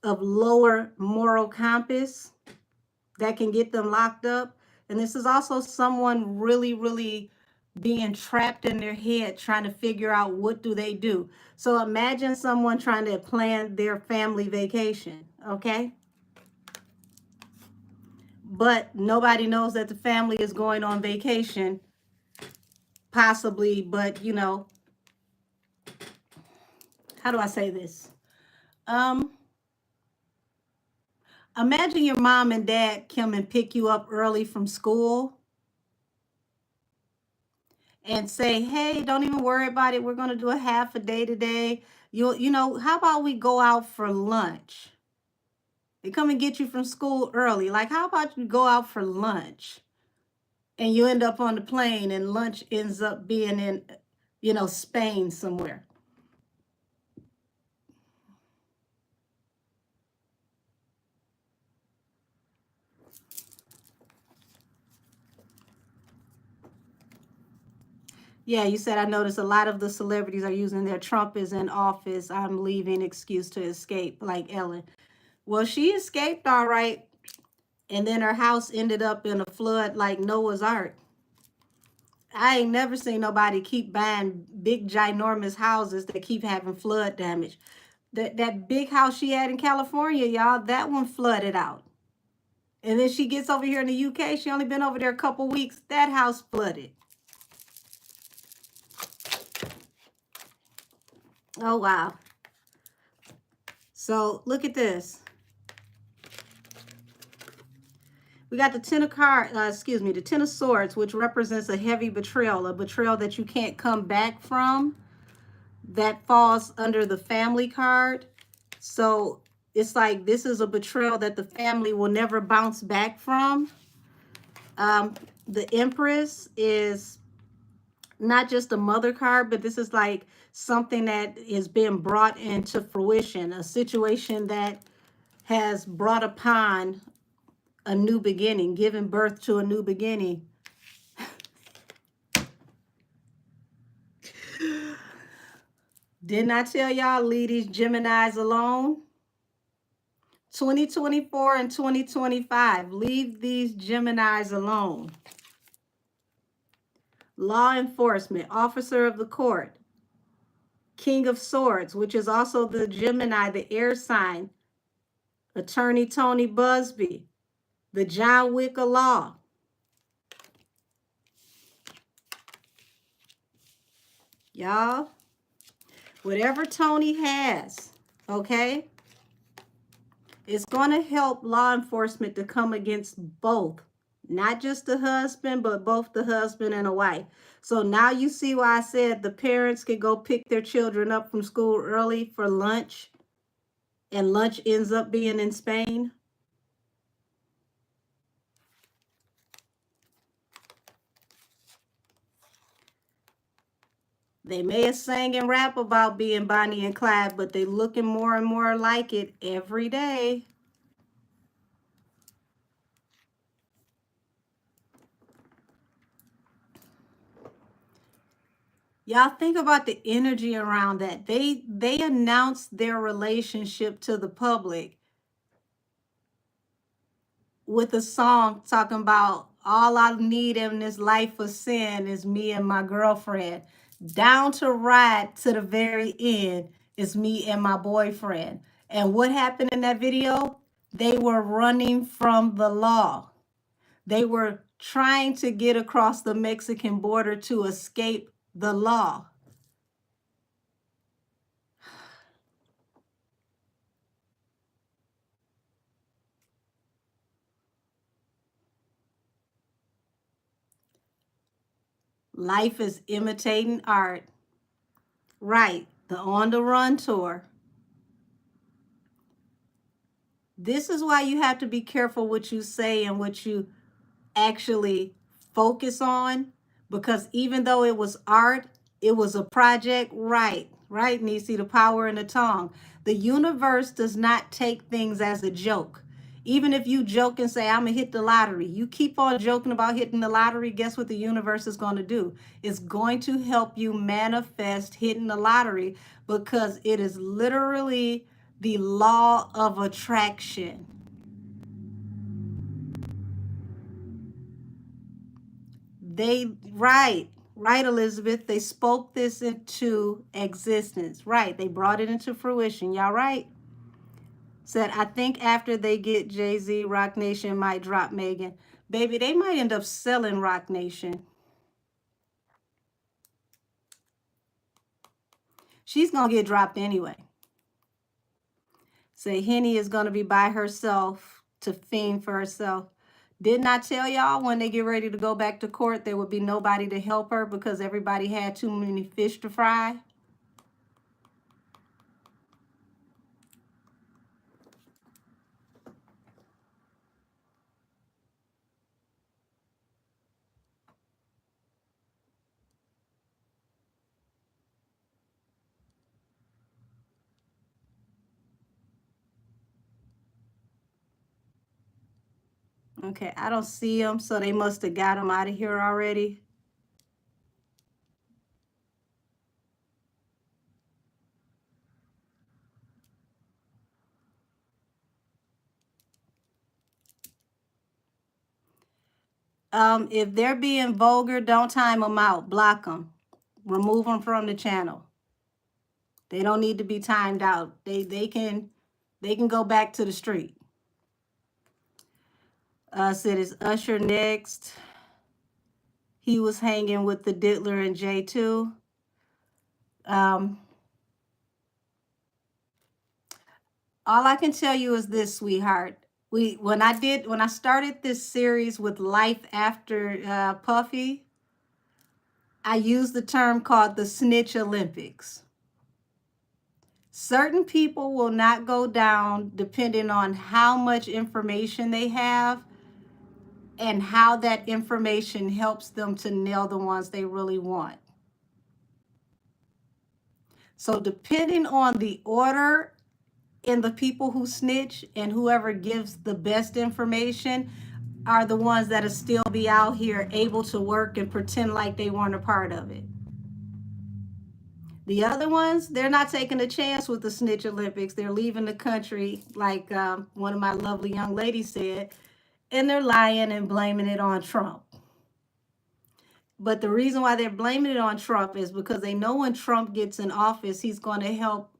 lower moral compass that can get them locked up. And this is also someone really, really being trapped in their head trying to figure out what do they do. So imagine someone trying to plan their family vacation, okay? But nobody knows that the family is going on vacation, possibly, but you know, how do I say this? Imagine your mom and dad come and pick you up early from school and say, hey, don't even worry about it. We're going to do a half a day today. You know, how about we go out for lunch? They come and get you from school early. Like, how about you go out for lunch? And you end up on the plane and lunch ends up being in, you know, Spain somewhere. Yeah, you said I noticed a lot of the celebrities are using their Trump is in office, I'm leaving excuse to escape, like Ellen. Well, she escaped all right, and then her house ended up in a flood like Noah's Ark. I ain't never seen nobody keep buying big, ginormous houses that keep having flood damage. That big house she had in California, y'all, that one flooded out. And then she gets over here in the UK. She only been over there a couple weeks. That house flooded. Oh, wow. So look at this. We got the the Ten of Swords, which represents a heavy betrayal, a betrayal that you can't come back from. That falls under the family card. So it's like this is a betrayal that the family will never bounce back from. The Empress is not just a mother card, but this is like something that is being brought into fruition, a situation that has brought upon a new beginning, giving birth to a new beginning. Didn't I tell y'all leave these Geminis alone? 2024 and 2025, leave these Geminis alone. Law enforcement, officer of the court, King of Swords, which is also the Gemini, the air sign, Attorney Tony Buzby, the John Wick of law. Y'all, whatever Tony has, okay, it's going to help law enforcement to come against both, not just the husband, but both the husband and a wife. So now you see why I said the parents can go pick their children up from school early for lunch, and lunch ends up being in Spain. They may have sang and rap about being Bonnie and Clyde, but they looking more and more like it every day. Y'all think about the energy around that. They announced their relationship to the public with a song talking about all I need in this life of sin is me and my girlfriend. Down to ride to the very end is me and my boyfriend. And what happened in that video? They were running from the law. They were trying to get across the Mexican border to escape the law. Life is imitating art. Right, the On the Run tour. This is why you have to be careful what you say and what you actually focus on, because even though it was art, it was a project. Right, Nisi, the power in the tongue. The universe does not take things as a joke. Even if you joke and say, I'm going to hit the lottery, you keep on joking about hitting the lottery, guess what the universe is going to do? It's going to help you manifest hitting the lottery, because it is literally the law of attraction. Right, Elizabeth. They spoke this into existence. Right, they brought it into fruition. Y'all right? Said, I think after they get Jay-Z, Rock Nation might drop Megan. Baby, they might end up selling Rock Nation. She's going to get dropped anyway. Say, Henny is going to be by herself to fiend for herself. Didn't I tell y'all when they get ready to go back to court, there would be nobody to help her because everybody had too many fish to fry? Okay, I don't see them, so they must have got them out of here already. If they're being vulgar, don't time them out. Block them. Remove them from the channel. They don't need to be timed out. They can go back to the street. Said it's Usher next. He was hanging with the Diddler and J2. All I can tell you is this, sweetheart. When I started this series with Life After Puffy, I used the term called the Snitch Olympics. Certain people will not go down depending on how much information they have and how that information helps them to nail the ones they really want. So depending on the order in the people who snitch and whoever gives the best information are the ones that'll still be out here able to work and pretend like they weren't a part of it. The other ones, they're not taking a chance with the Snitch Olympics. They're leaving the country, like one of my lovely young ladies said, and they're lying and blaming it on Trump. But the reason why they're blaming it on Trump is because they know when Trump gets in office, he's going to help,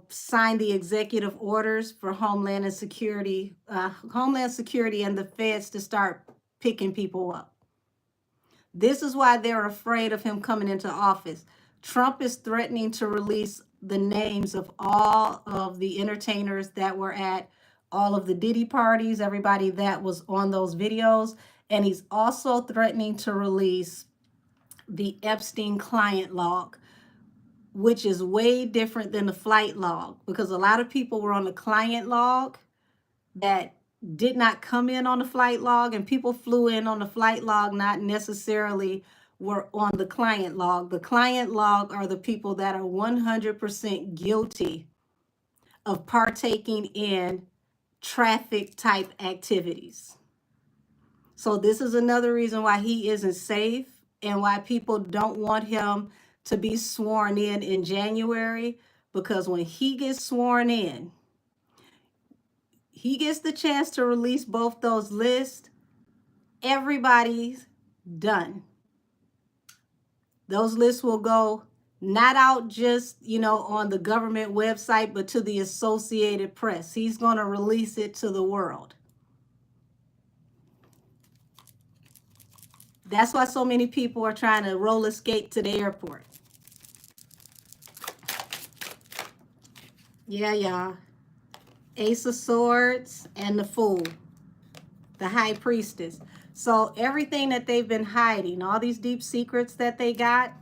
sign the executive orders for Homeland Security and the feds to start picking people up. This is why they're afraid of him coming into office. Trump is threatening to release the names of all of the entertainers that were at all of the Diddy parties, everybody that was on those videos. And he's also threatening to release the Epstein client log, which is way different than the flight log, because a lot of people were on the client log that did not come in on the flight log, and people flew in on the flight log, not necessarily were on the client log. The client log are the people that are 100% guilty of partaking in traffic type activities. So this is another reason why he isn't safe and why people don't want him to be sworn in January, because when he gets sworn in, he gets the chance to release both those lists. Everybody's done. Those lists will go not out just, on the government website, but to the Associated Press. He's going to release it to the world. That's why so many people are trying to roller skate to the airport. Yeah, y'all. Ace of Swords and the Fool, the High Priestess. So everything that they've been hiding, all these deep secrets that they got,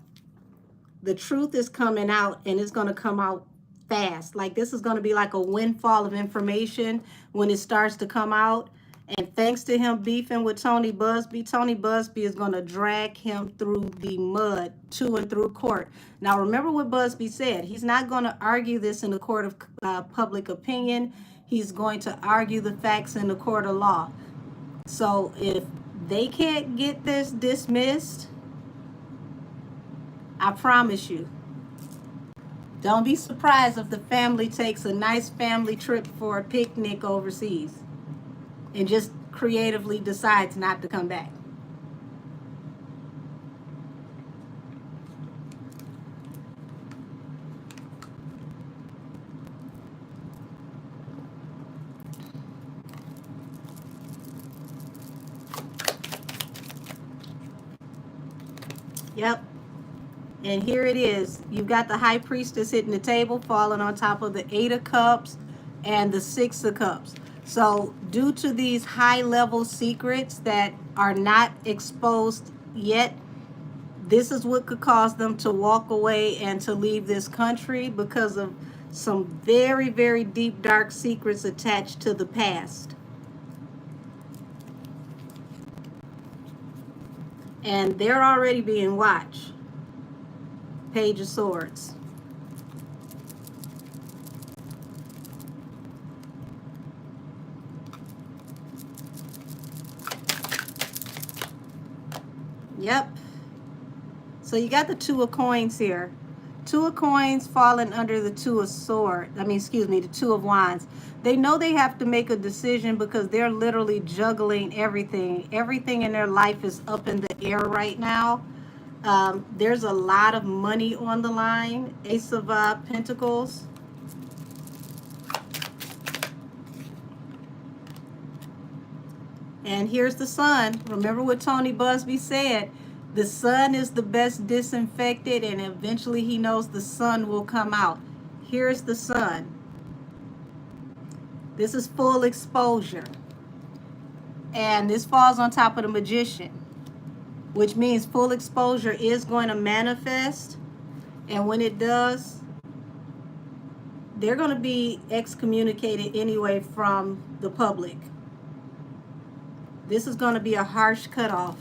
the truth is coming out, and it's going to come out fast. Like, this is going to be like a windfall of information when it starts to come out. And thanks to him beefing with Tony Buzby is going to drag him through the mud to and through court. Now, remember what Buzby said. He's not going to argue this in the court of public opinion. He's going to argue the facts in the court of law. So if they can't get this dismissed, I promise you, don't be surprised if the family takes a nice family trip for a picnic overseas and just creatively decides not to come back. Yep. And here it is. You've got the High Priestess hitting the table, falling on top of the Eight of Cups and the Six of Cups. So due to these high-level secrets that are not exposed yet, this is what could cause them to walk away and to leave this country, because of some very, very deep, dark secrets attached to the past. And they're already being watched. Page of Swords. Yep. So you got the Two of Coins here. Two of Coins falling under the Two of Swords. The Two of Wands. They know they have to make a decision because they're literally juggling everything. Everything in their life is up in the air right now. There's a lot of money on the line. Ace of Pentacles. And here's the Sun. Remember what Tony Buzby said. The sun is the best disinfected, and eventually he knows the sun will come out. Here's the Sun. This is full exposure. And this falls on top of the Magician, which means full exposure is going to manifest. And when it does, they're going to be excommunicated anyway from the public. This is going to be a harsh cutoff.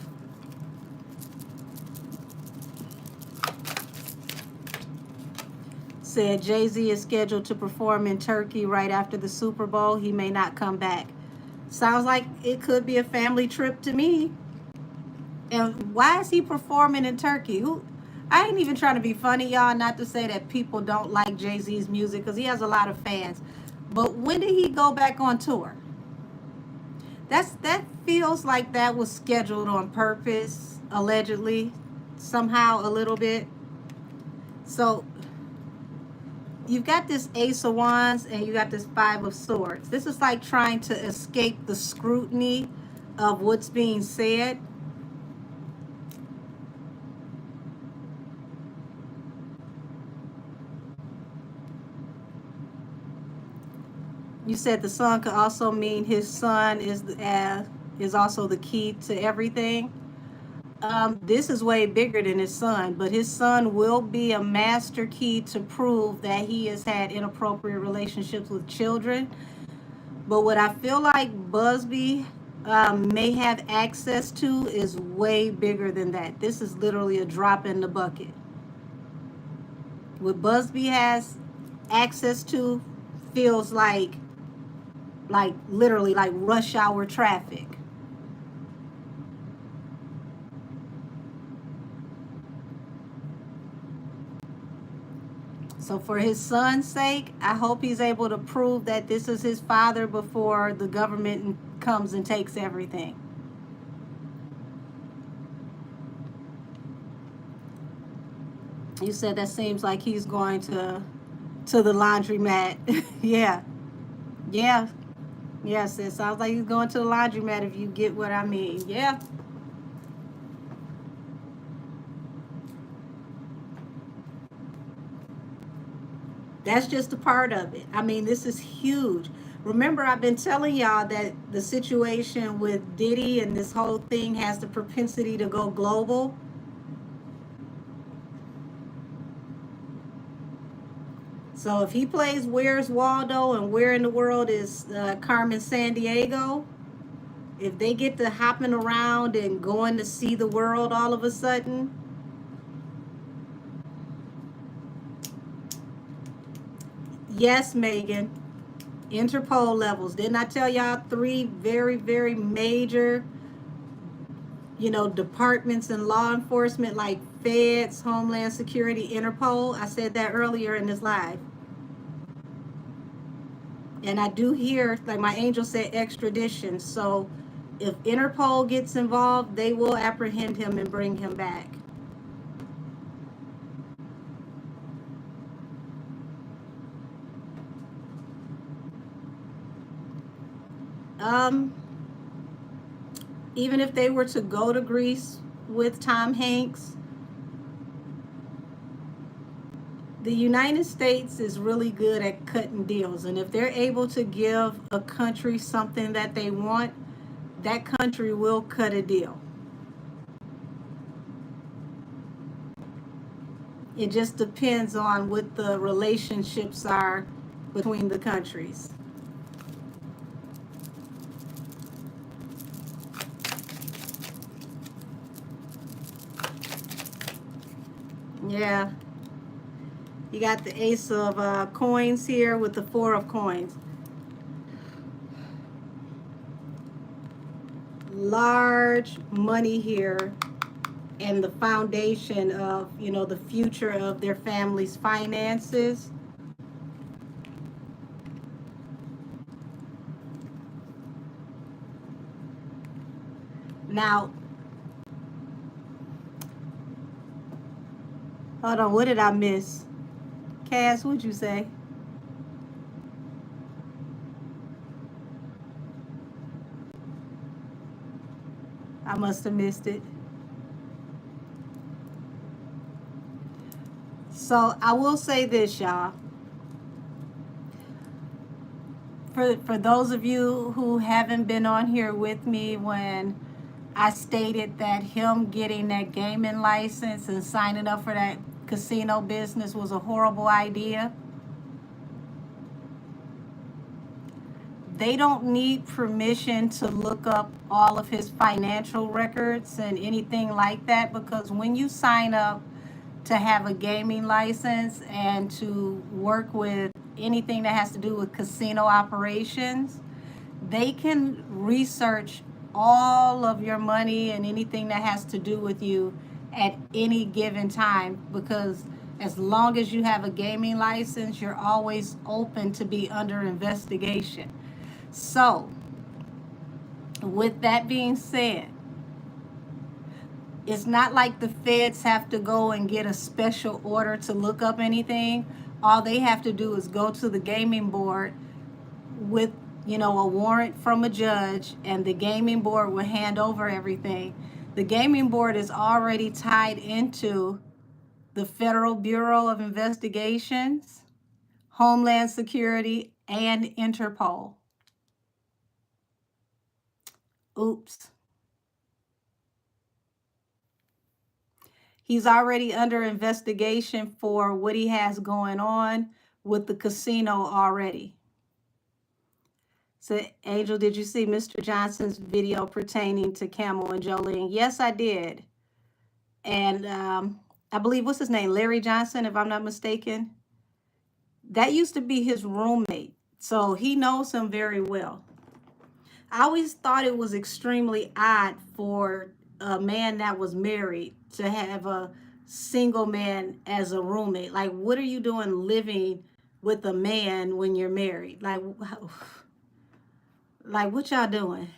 Said Jay-Z is scheduled to perform in Turkey right after the Super Bowl. He may not come back. Sounds like it could be a family trip to me. And why is he performing in Turkey? I ain't even trying to be funny, y'all. Not to say that people don't like Jay-Z's music, because he has a lot of fans. But when did he go back on tour? That feels like that was scheduled on purpose, allegedly, somehow a little bit. So you've got this Ace of Wands and you got this Five of Swords. This is like trying to escape the scrutiny of what's being said. You said the sun could also mean his son is also the key to everything. This is way bigger than his son, but his son will be a master key to prove that he has had inappropriate relationships with children. But what I feel like Buzby may have access to is way bigger than that. This is literally a drop in the bucket. What Buzby has access to feels like literally like rush hour traffic. So for his son's sake, I hope he's able to prove that this is his father before the government comes and takes everything. You said that seems like he's going to the laundromat. Yeah. Yeah. Yes, it sounds like he's going to the laundromat, if you get what I mean. Yeah. That's just a part of it. I mean, this is huge. Remember, I've been telling y'all that the situation with Diddy and this whole thing has the propensity to go global. So if he plays Where's Waldo and Where in the World is Carmen Sandiego, if they get to hopping around and going to see the world all of a sudden, yes, Megan, Interpol levels. Didn't I tell y'all 3 very, very major, departments in law enforcement like Feds, Homeland Security, Interpol? I said that earlier in this live. And I do hear, like my angel said, extradition. So if Interpol gets involved, they will apprehend him and bring him back. Even if they were to go to Greece with Tom Hanks, the United States is really good at cutting deals. And if they're able to give a country something that they want, that country will cut a deal. It just depends on what the relationships are between the countries. Yeah. You got the Ace of Coins here with the Four of Coins. Large money here, and the foundation of, the future of their family's finances. Now, hold on, what did I miss? Cass, what'd you say? I must have missed it. So I will say this, y'all. For those of you who haven't been on here with me when I stated that him getting that gaming license and signing up for that casino business was a horrible idea, they don't need permission to look up all of his financial records and anything like that, because when you sign up to have a gaming license and to work with anything that has to do with casino operations, they can research all of your money and anything that has to do with you at any given time, because as long as you have a gaming license, you're always open to be under investigation. So, with that being said, it's not like the feds have to go and get a special order to look up anything. All they have to do is go to the gaming board with, a warrant from a judge, and the gaming board will hand over everything. The gaming board is already tied into the Federal Bureau of Investigations, Homeland Security, and Interpol. Oops. He's already under investigation for what he has going on with the casino already. So, Angel, did you see Mr. Johnson's video pertaining to Camel and Jolene? Yes, I did. And I believe, what's his name? Larry Johnson, if I'm not mistaken. That used to be his roommate. So he knows him very well. I always thought it was extremely odd for a man that was married to have a single man as a roommate. Like, what are you doing living with a man when you're married? Like what y'all doing?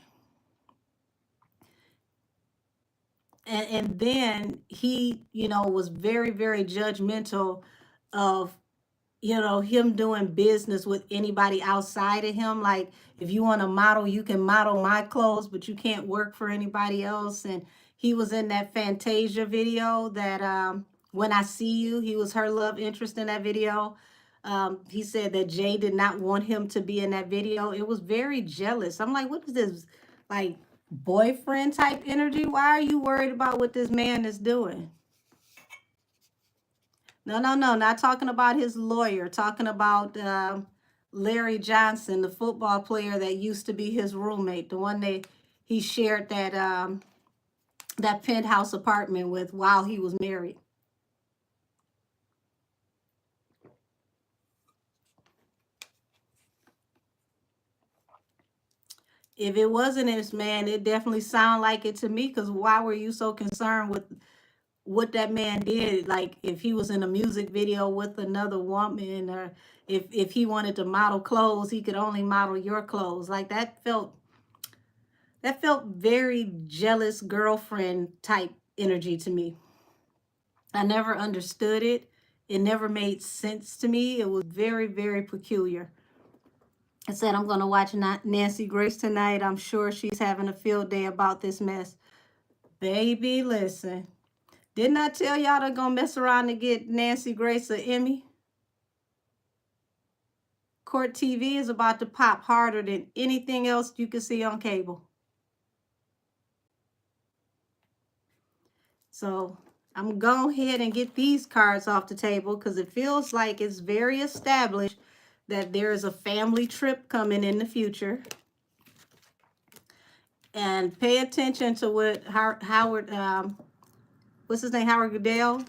And then he, was very, very judgmental of, him doing business with anybody outside of him. Like, if you want to model, you can model my clothes, but you can't work for anybody else. And he was in that Fantasia video that When I See You, he was her love interest in that video. He said that Jay did not want him to be in that video. It was very jealous. I'm like, what is this, like, boyfriend type energy? Why are you worried about what this man is doing? No, not talking about his lawyer, talking about Larry Johnson, the football player that used to be his roommate, the one that he shared that penthouse apartment with while he was married. If it wasn't his man, it definitely sounded like it to me, because why were you so concerned with what that man did? Like, if he was in a music video with another woman, or if he wanted to model clothes, he could only model your clothes. Like, that felt very jealous girlfriend type energy to me. I never understood it. It never made sense to me. It was very, very peculiar. I said, I'm going to watch Nancy Grace tonight. I'm sure she's having a field day about this mess. Baby, listen. Didn't I tell y'all they're going to mess around to get Nancy Grace an Emmy? Court TV is about to pop harder than anything else you can see on cable. So I'm going to go ahead and get these cards off the table, because it feels like it's very established that there is a family trip coming in the future. And pay attention to what Howard, what's his name, Howard Goodell,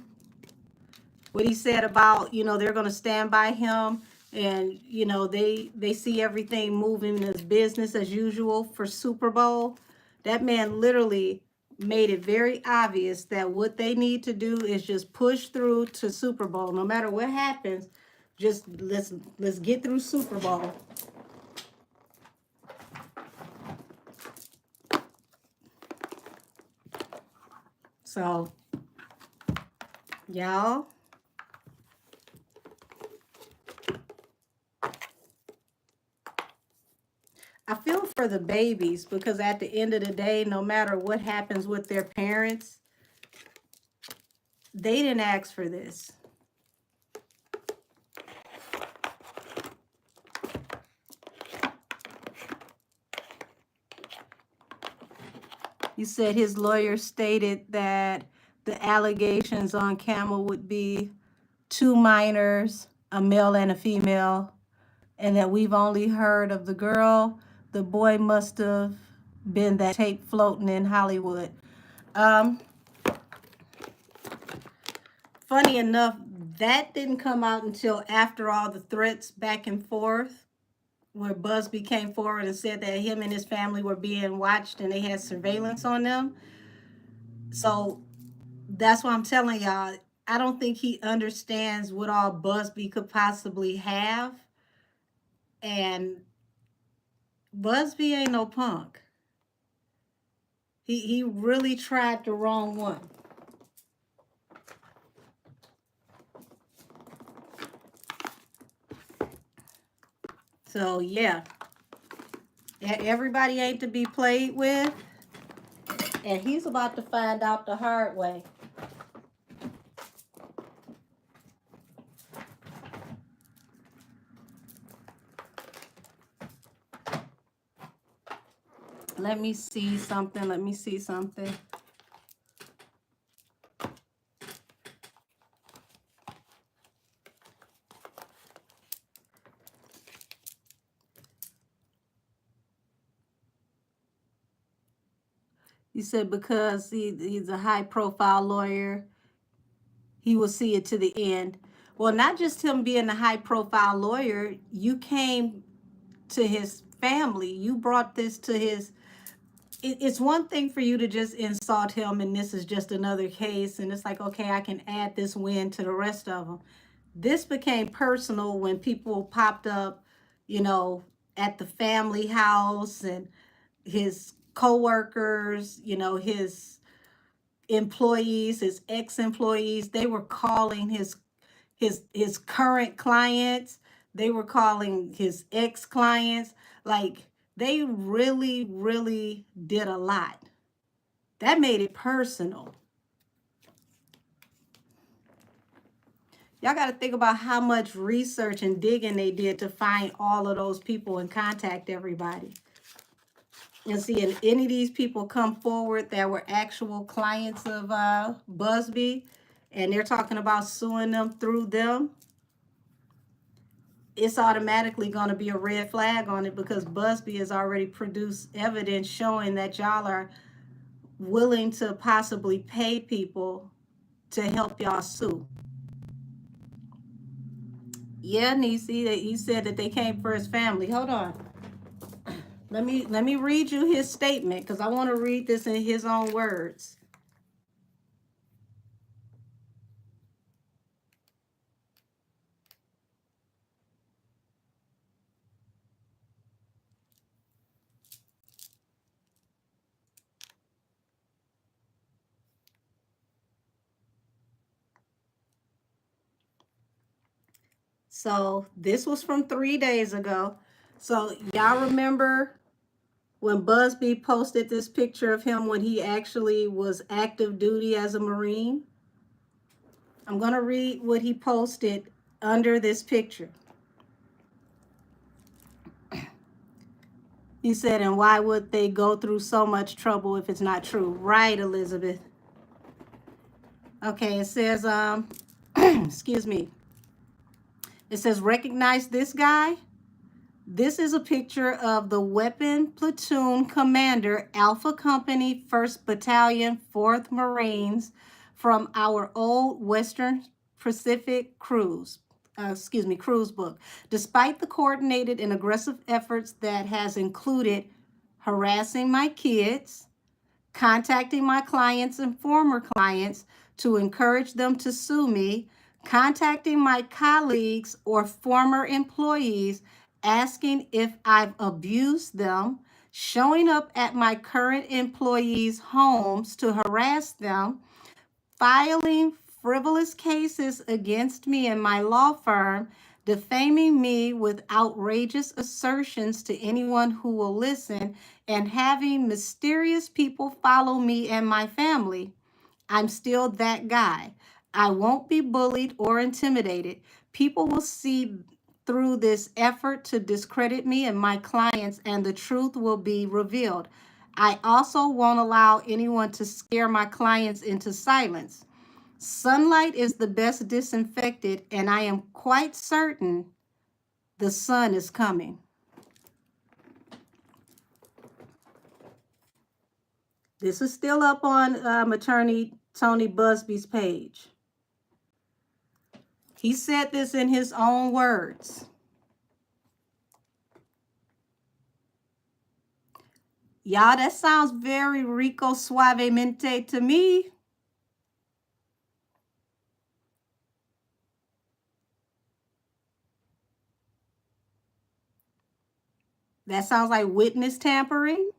what he said about, they're going to stand by him, and, they see everything moving as business as usual for Super Bowl. That man literally made it very obvious that what they need to do is just push through to Super Bowl. No matter what happens, just let's get through Super Bowl. So, y'all, I feel for the babies, because at the end of the day, no matter what happens with their parents, they didn't ask for this. You said his lawyer stated that the allegations on Camel would be 2 minors, a male and a female, and that we've only heard of the girl. The boy must have been that tape floating in Hollywood. Funny enough, that didn't come out until after all the threats back and forth, where Buzby came forward and said that him and his family were being watched and they had surveillance on them. So That's why I'm telling y'all, I don't think he understands what all Buzby could possibly have. And Buzby ain't no punk. He really tried the wrong one. So yeah, everybody ain't to be played with, and he's about to find out the hard way. Let me see something. Let me see something. He said because he's a high profile lawyer, he will see it to the end. Well, not just him being a high profile lawyer, you came to his family. You brought this to his. It's one thing for you to just insult him, and this is just another case, and it's like, okay, I can add this win to the rest of them. This became personal when people popped up, you know, at the family house, and his co-workers, you know, his employees, his ex-employees, they were calling his current clients, they were calling his ex-clients. Like, they really did a lot. That made it personal. Y'all got to think about how much research and digging they did to find all of those people and contact everybody. And see, if any of these people come forward that were actual clients of Buzby, and they're talking about suing them through them, it's automatically going to be a red flag on it, because Buzby has already produced evidence showing that y'all are willing to possibly pay people to help y'all sue. Yeah, Nisi, he said that they came for his family. Hold on. Let me read you his statement, because I want to read this in his own words. So this was from 3 days ago. So y'all remember when Buzby posted this picture of him when he actually was active duty as a Marine? I'm going to read what he posted under this picture. He said, and why would they go through so much trouble if it's not true? Right, Elizabeth. Okay, it says, excuse me. It says, recognize this guy? This is a picture of the Weapon Platoon Commander, Alpha Company, 1st Battalion, 4th Marines, from our old Western Pacific cruise book. Despite the coordinated and aggressive efforts that has included harassing my kids, contacting my clients and former clients to encourage them to sue me, contacting my colleagues or former employees, asking if I've abused them, showing up at my current employees' homes to harass them, filing frivolous cases against me and my law firm, defaming me with outrageous assertions to anyone who will listen, and having mysterious people follow me and my family. I'm still that guy. I won't be bullied or intimidated. People will see through this effort to discredit me and my clients, and the truth will be revealed. I also won't allow anyone to scare my clients into silence. Sunlight is the best disinfectant, and I am quite certain the sun is coming. This is still up on attorney Tony Buzby's page. He said this in his own words. Y'all, that sounds very Rico Suavemente to me. That sounds like witness tampering.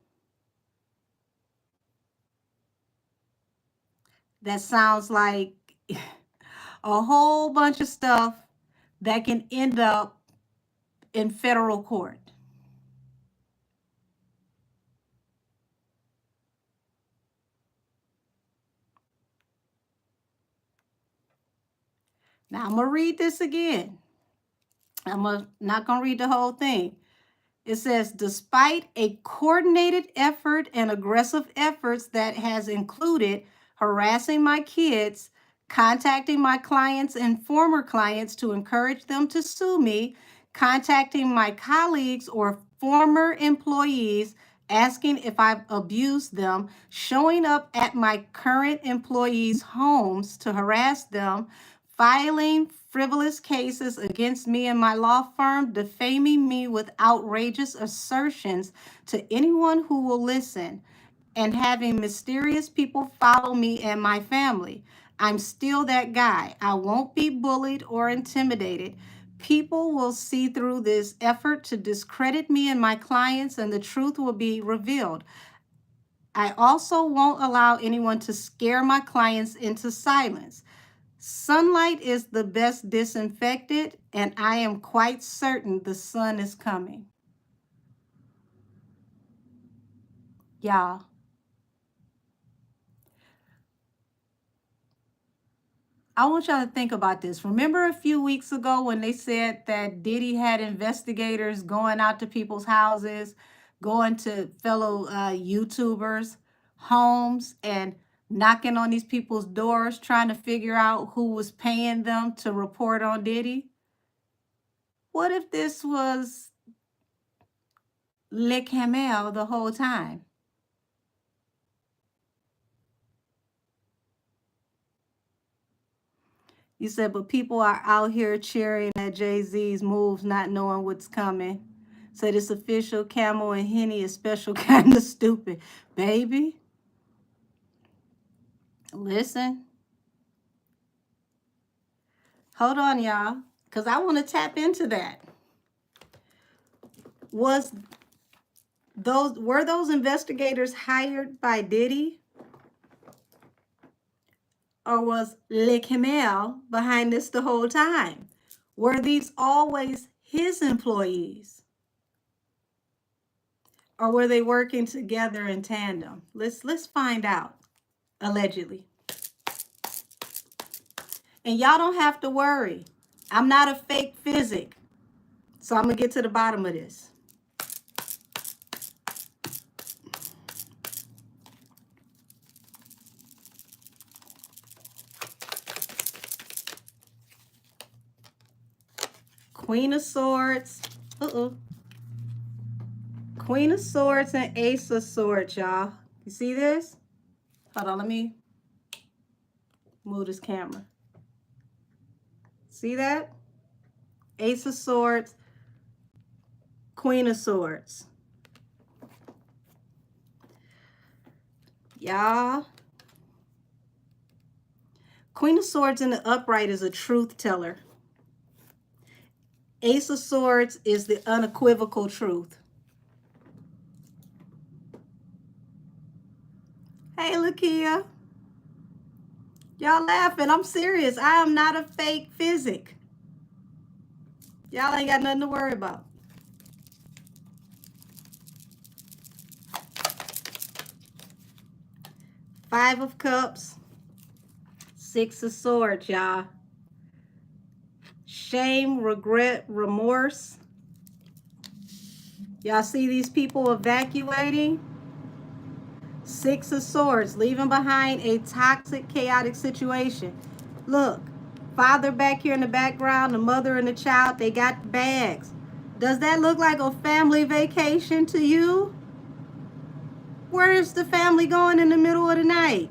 That sounds like a whole bunch of stuff that can end up in federal court. Now, I'm going to read this again. Not going to read the whole thing. It says, despite a coordinated effort and aggressive efforts that has included harassing my kids, contacting my clients and former clients to encourage them to sue me, contacting my colleagues or former employees, asking if I've abused them, showing up at my current employees' homes to harass them, filing frivolous cases against me and my law firm, defaming me with outrageous assertions to anyone who will listen, and having mysterious people follow me and my family. I'm still that guy. I won't be bullied or intimidated. People will see through this effort to discredit me and my clients, and the truth will be revealed. I also won't allow anyone to scare my clients into silence. Sunlight is the best disinfectant, and I am quite certain the sun is coming. Y'all, I want y'all to think about this. Remember a few weeks ago when they said that Diddy had investigators going out to people's houses, going to fellow YouTubers' homes and knocking on these people's doors, trying to figure out who was paying them to report on Diddy? What if this was Le Camel the whole time? You said, but people are out here cheering at Jay-Z's moves, not knowing what's coming. Said it's official, Camel and Henny is special kind of stupid. Baby, listen. Hold on, y'all, because I want to tap into that. Were those investigators hired by Diddy? Or was Le Camel behind this the whole time? Were these always his employees? Or were they working together in tandem? Let's find out, allegedly. And y'all don't have to worry. I'm not a fake physic. So I'm going to get to the bottom of this. Queen of Swords. Queen of Swords and Ace of Swords, y'all. You see this? Hold on, let me move this camera. See that? Ace of Swords, Queen of Swords. Y'all. Queen of Swords in the upright is a truth teller. Ace of Swords is the unequivocal truth. Hey, Lakia. Y'all laughing. I'm serious. I am not a fake physic. Y'all ain't got nothing to worry about. Five of Cups. Six of Swords, y'all. Shame, regret, remorse. Y'all see these people evacuating? Six of Swords, leaving behind a toxic, chaotic situation. Look, father back here in the background, the mother and the child, they got bags. Does that look like a family vacation to you? Where is the family going in the middle of the night?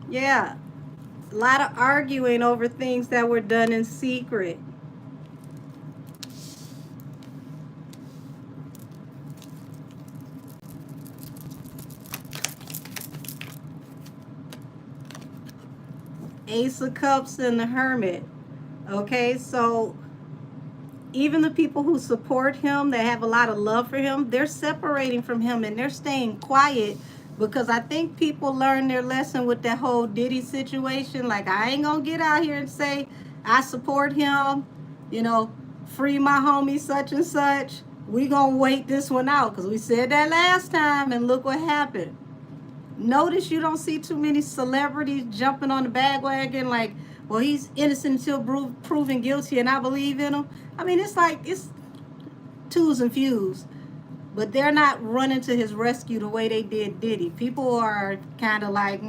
Yeah, a lot of arguing over things that were done in secret. Ace of Cups and the Hermit. Okay, so even the people who support him, that have a lot of love for him, they're separating from him and they're staying quiet because I think people learned their lesson with that whole Diddy situation. Like, I ain't gonna get out here and say I support him, you know, free my homie such and such. We gonna wait this one out because we said that last time and look what happened. Notice you don't see too many celebrities jumping on the bandwagon like, well, he's innocent until proven guilty and I believe in him. I mean, it's like, it's twos and fews. But they're not running to his rescue the way they did Diddy. People are kind of like,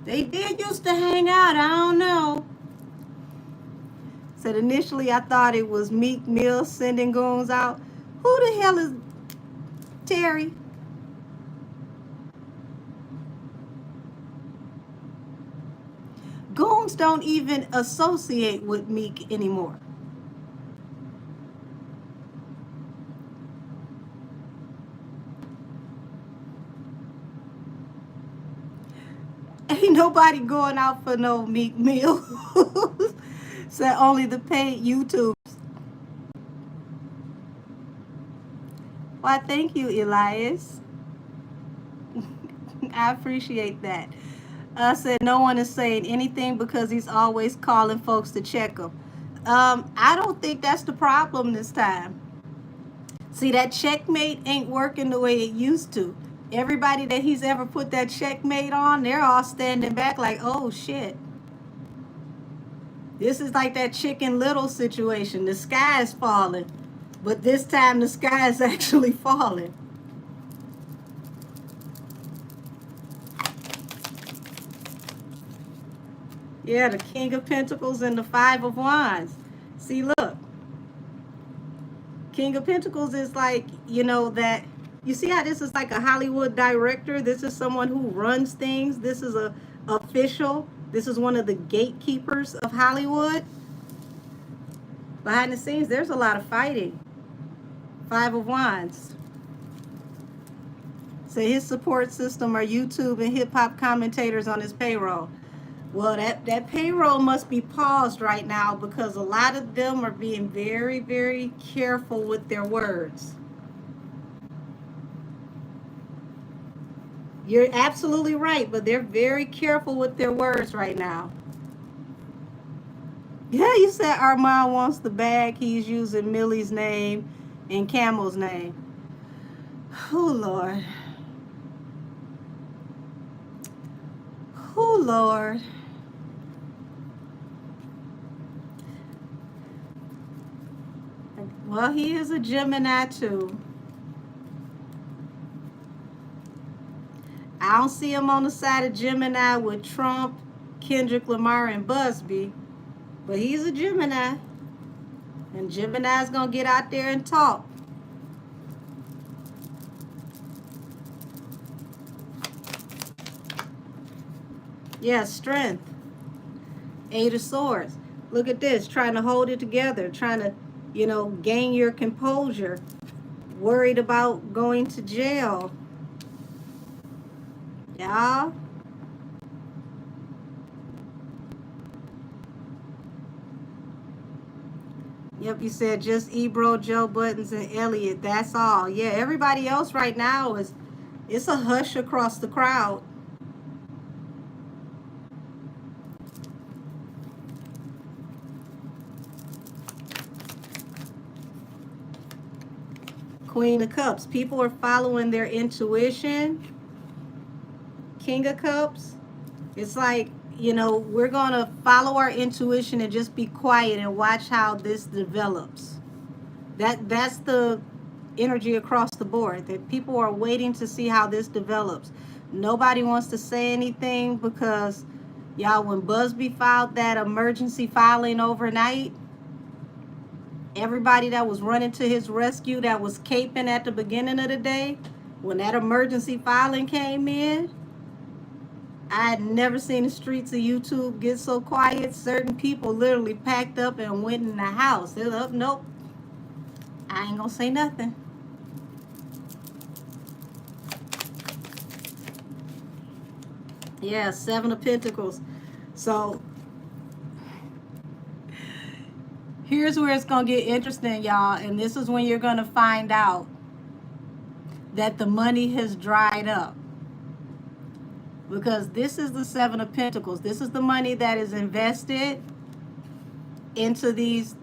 they did used to hang out. I don't know. Said initially I thought it was Meek Mill sending goons out. Who the hell is Terry? Goons don't even associate with Meek anymore. Ain't nobody going out for no Meek Mill. Said only the paid YouTubers. Why, thank you, Elias. I appreciate that. I said no one is saying anything because he's always calling folks to check him. I don't think that's the problem this time. See, that checkmate ain't working the way it used to. Everybody that he's ever put that checkmate on, they're all standing back like, oh shit. This is like that Chicken Little situation. The sky is falling, but this time the sky is actually falling. Yeah, the King of Pentacles and the Five of Wands. See, look. King of Pentacles is like, you know, that, you see how this is like a Hollywood director? This is someone who runs things. This is a official. This is one of the gatekeepers of Hollywood. Behind the scenes, there's a lot of fighting. Five of Wands. So his support system are YouTube and hip-hop commentators on his payroll. Well, that payroll must be paused right now because a lot of them are being very, very careful with their words. You're absolutely right, but they're very careful with their words right now. Yeah, you said Armand wants the bag. He's using Millie's name and Camel's name. Oh, Lord. Oh, Lord. Well, he is a Gemini, too. I don't see him on the side of Gemini with Trump, Kendrick Lamar, and Buzby. But he's a Gemini. And Gemini's going to get out there and talk. Yeah, strength. Eight of Swords. Look at this. Trying to hold it together. Trying to, you know, gain your composure. Worried about going to jail. Yeah. Yep, you said just Ebro, Joe Buttons, and Elliot. That's all. Yeah, everybody else right now is, it's a hush across the crowd. Queen of Cups. People are following their intuition. King of Cups. It's like, you know, we're going to follow our intuition and just be quiet and watch how this develops. That's the energy across the board, that people are waiting to see how this develops. Nobody wants to say anything because, y'all, when Buzby filed that emergency filing overnight, everybody that was running to his rescue, that was caping at the beginning of the day, when that emergency filing came in, I had never seen the streets of YouTube get so quiet. Certain people literally packed up and went in the house. They're like, nope, I ain't gonna say nothing. Yeah, Seven of Pentacles. So here's where it's going to get interesting, y'all. And this is when you're going to find out that the money has dried up. Because this is the Seven of Pentacles. This is the money that is invested into these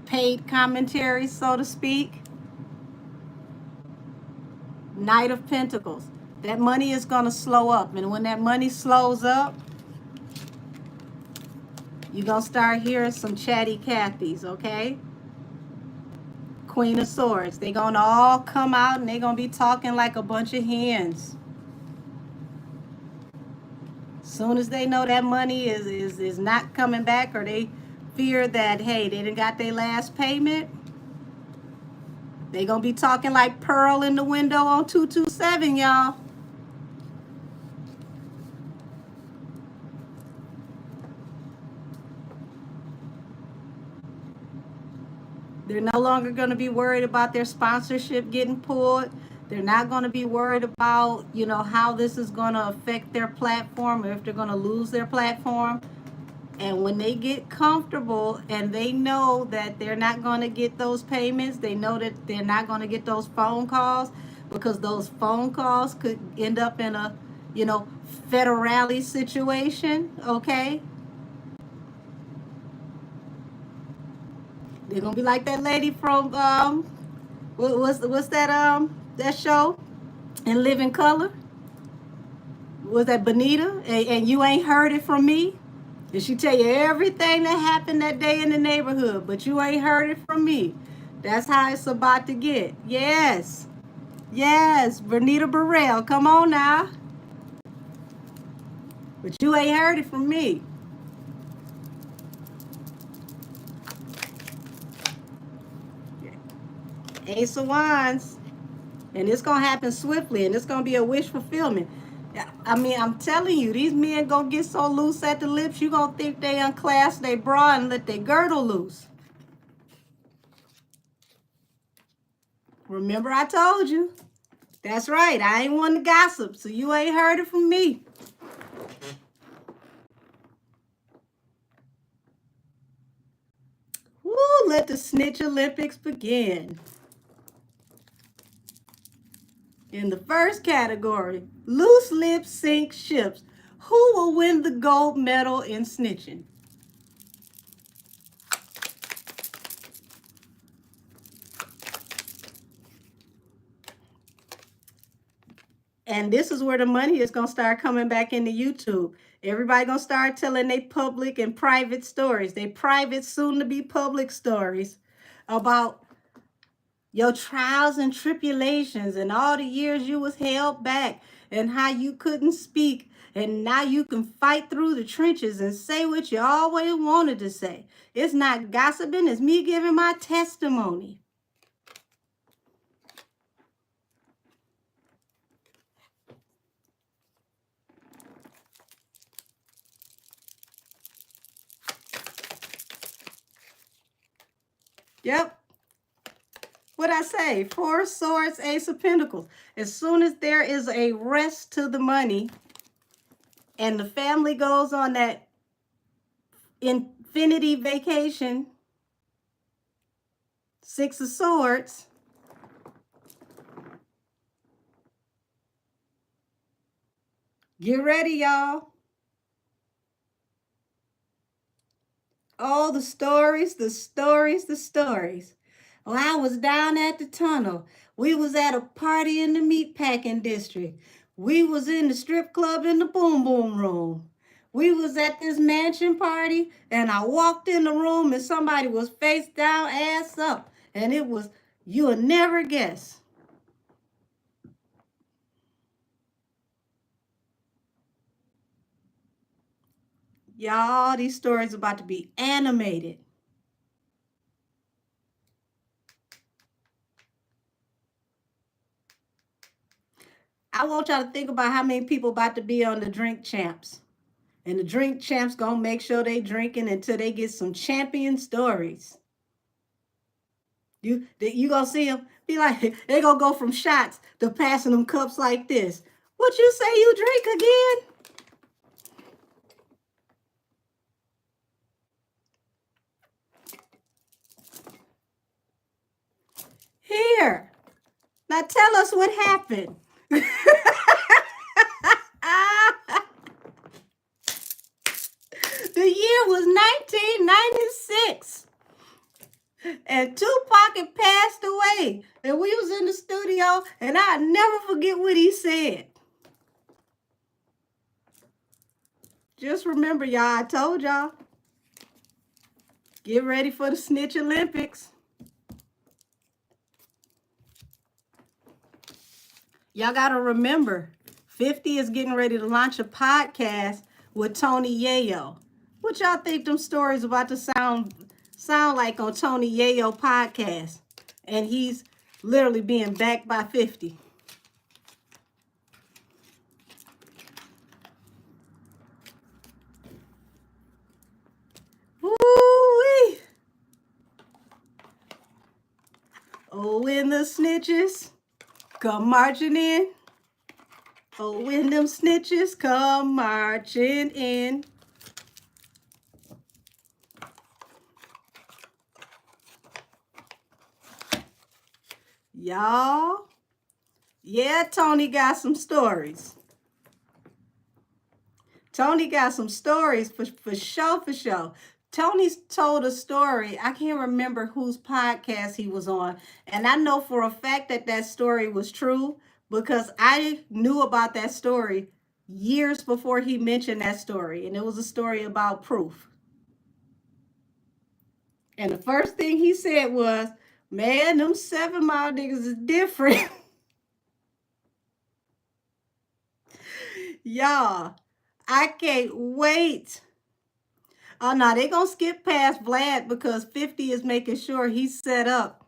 paid commentaries, so to speak. Knight of Pentacles. That money is going to slow up. And when that money slows up, you're going to start hearing some chatty Cathys, okay? Queen of Swords. They're going to all come out and they're going to be talking like a bunch of hens. Soon as they know that money is not coming back, or they fear that, hey, they didn't got their last payment, they going to be talking like Pearl in the window on 227, y'all. They're no longer going to be worried about their sponsorship getting pulled. They're not going to be worried about, you know, how this is going to affect their platform, or if they're going to lose their platform. And when they get comfortable and they know that they're not going to get those payments, they know that they're not going to get those phone calls, because those phone calls could end up in a, you know, federale situation, okay? They're going to be like that lady from, what's that show? In Living Color? Was that Bonita? And you ain't heard it from me? Did she tell you everything that happened that day in the neighborhood, but you ain't heard it from me? That's how it's about to get. Yes. Yes, Bernita Burrell, come on now. But you ain't heard it from me. Ace of Wands. And it's going to happen swiftly, and it's going to be a wish fulfillment. I mean, I'm telling you, these men going to get so loose at the lips, you going to think they unclasp their bra and let their girdle loose. Remember I told you. That's right. I ain't one to gossip, so you ain't heard it from me. Woo, let the Snitch Olympics begin. In the first category, loose lips sink ships. Who will win the gold medal in snitching? And this is where the money is going to start coming back into YouTube. Everybody going to start telling their public and private stories. They private, soon to be public stories about your trials and tribulations and all the years you was held back and how you couldn't speak. And now you can fight through the trenches and say what you always wanted to say. It's not gossiping. It's me giving my testimony. Yep. What'd I say? Four of Swords, Ace of Pentacles. As soon as there is a rest to the money and the family goes on that infinity vacation, Six of Swords, get ready, y'all. Oh, the stories, the stories, the stories. Oh, I was down at the tunnel. We was at a party in the meatpacking district. We was in the strip club in the boom boom room. We was at this mansion party, and I walked in the room and somebody was face down, ass up. And it was, you'll never guess. Y'all, these stories about to be animated. I want y'all to think about how many people about to be on the Drink Champs. And the Drink Champs gonna make sure they drinking until they get some champion stories. You gonna see them be like, they gonna go from shots to passing them cups like this. What you say you drink again? Here. Now tell us what happened. The year was 1996. And Tupac had passed away. And we was in the studio, and I'll never forget what he said. Just remember, y'all, I told y'all, get ready for the Snitch Olympics. Y'all got to remember, 50 is getting ready to launch a podcast with Tony Yayo. What y'all think them stories about to sound like on Tony Yayo podcast? And he's literally being backed by 50. Woo-wee. Oh, when the snitches come marching in. Oh, when them snitches come marching in. Y'all, yeah, Tony got some stories. Tony got some stories for sure. Tony's told a story. I can't remember whose podcast he was on. And I know for a fact that that story was true because I knew about that story years before he mentioned that story. And it was a story about proof. And the first thing he said was, man, them 7 Mile niggas is different. Y'all, I can't wait. Oh, no, they're going to skip past Vlad because 50 is making sure he set up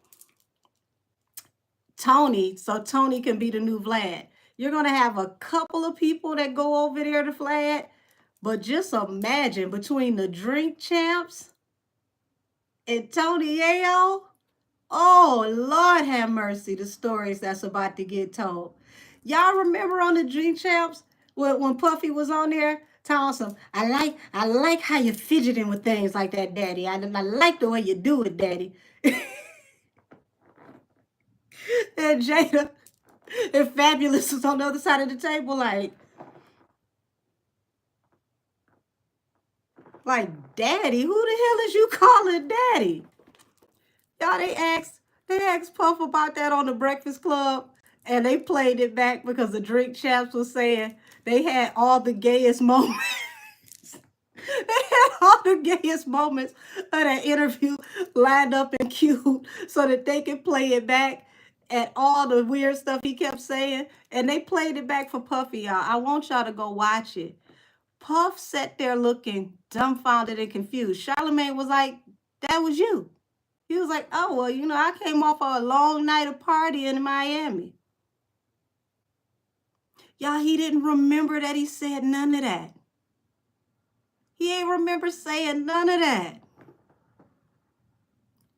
Tony so Tony can be the new Vlad. You're going to have a couple of people that go over there to Vlad, but just imagine between the Drink Champs and Tony Yayo, oh, Lord have mercy, the stories that's about to get told. Y'all remember on the Drink Champs when Puffy was on there? Thompson, I like how you're fidgeting with things like that, Daddy. I like the way you do it, Daddy. And Jada and Fabulous was on the other side of the table, like, Daddy, who the hell is you calling Daddy? Y'all, they asked Puff about that on the Breakfast Club, and they played it back because the Drink Champs was saying they had all the gayest moments. They had all the gayest moments of that interview lined up and queued so that they could play it back and all the weird stuff he kept saying. And they played it back for Puffy, y'all. I want y'all to go watch it. Puff sat there looking dumbfounded and confused. Charlamagne was like, that was you. He was like, oh, well, I came off a long night of partying in Miami. Y'all, he didn't remember that he said none of that. He ain't remember saying none of that.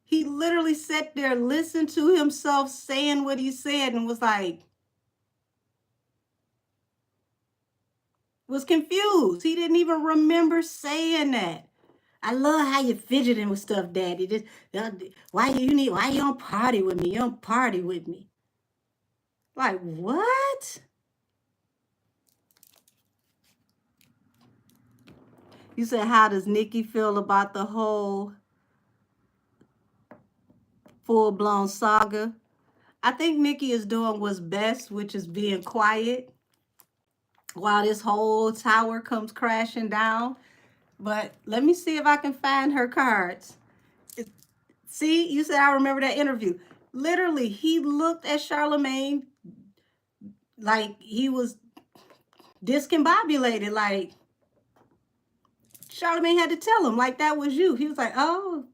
He literally sat there, listened to himself saying what he said and was confused. He didn't even remember saying that. I love how you're fidgeting with stuff, Daddy. Why you don't party with me? You don't party with me. Like, what? You said, how does Nikki feel about the whole full-blown saga? I think Nikki is doing what's best, which is being quiet while this whole tower comes crashing down. But let me see if I can find her cards. See, you said I remember that interview. Literally, he looked at Charlamagne like he was discombobulated. Like, Charlamagne had to tell him, like, that was you. He was like, oh,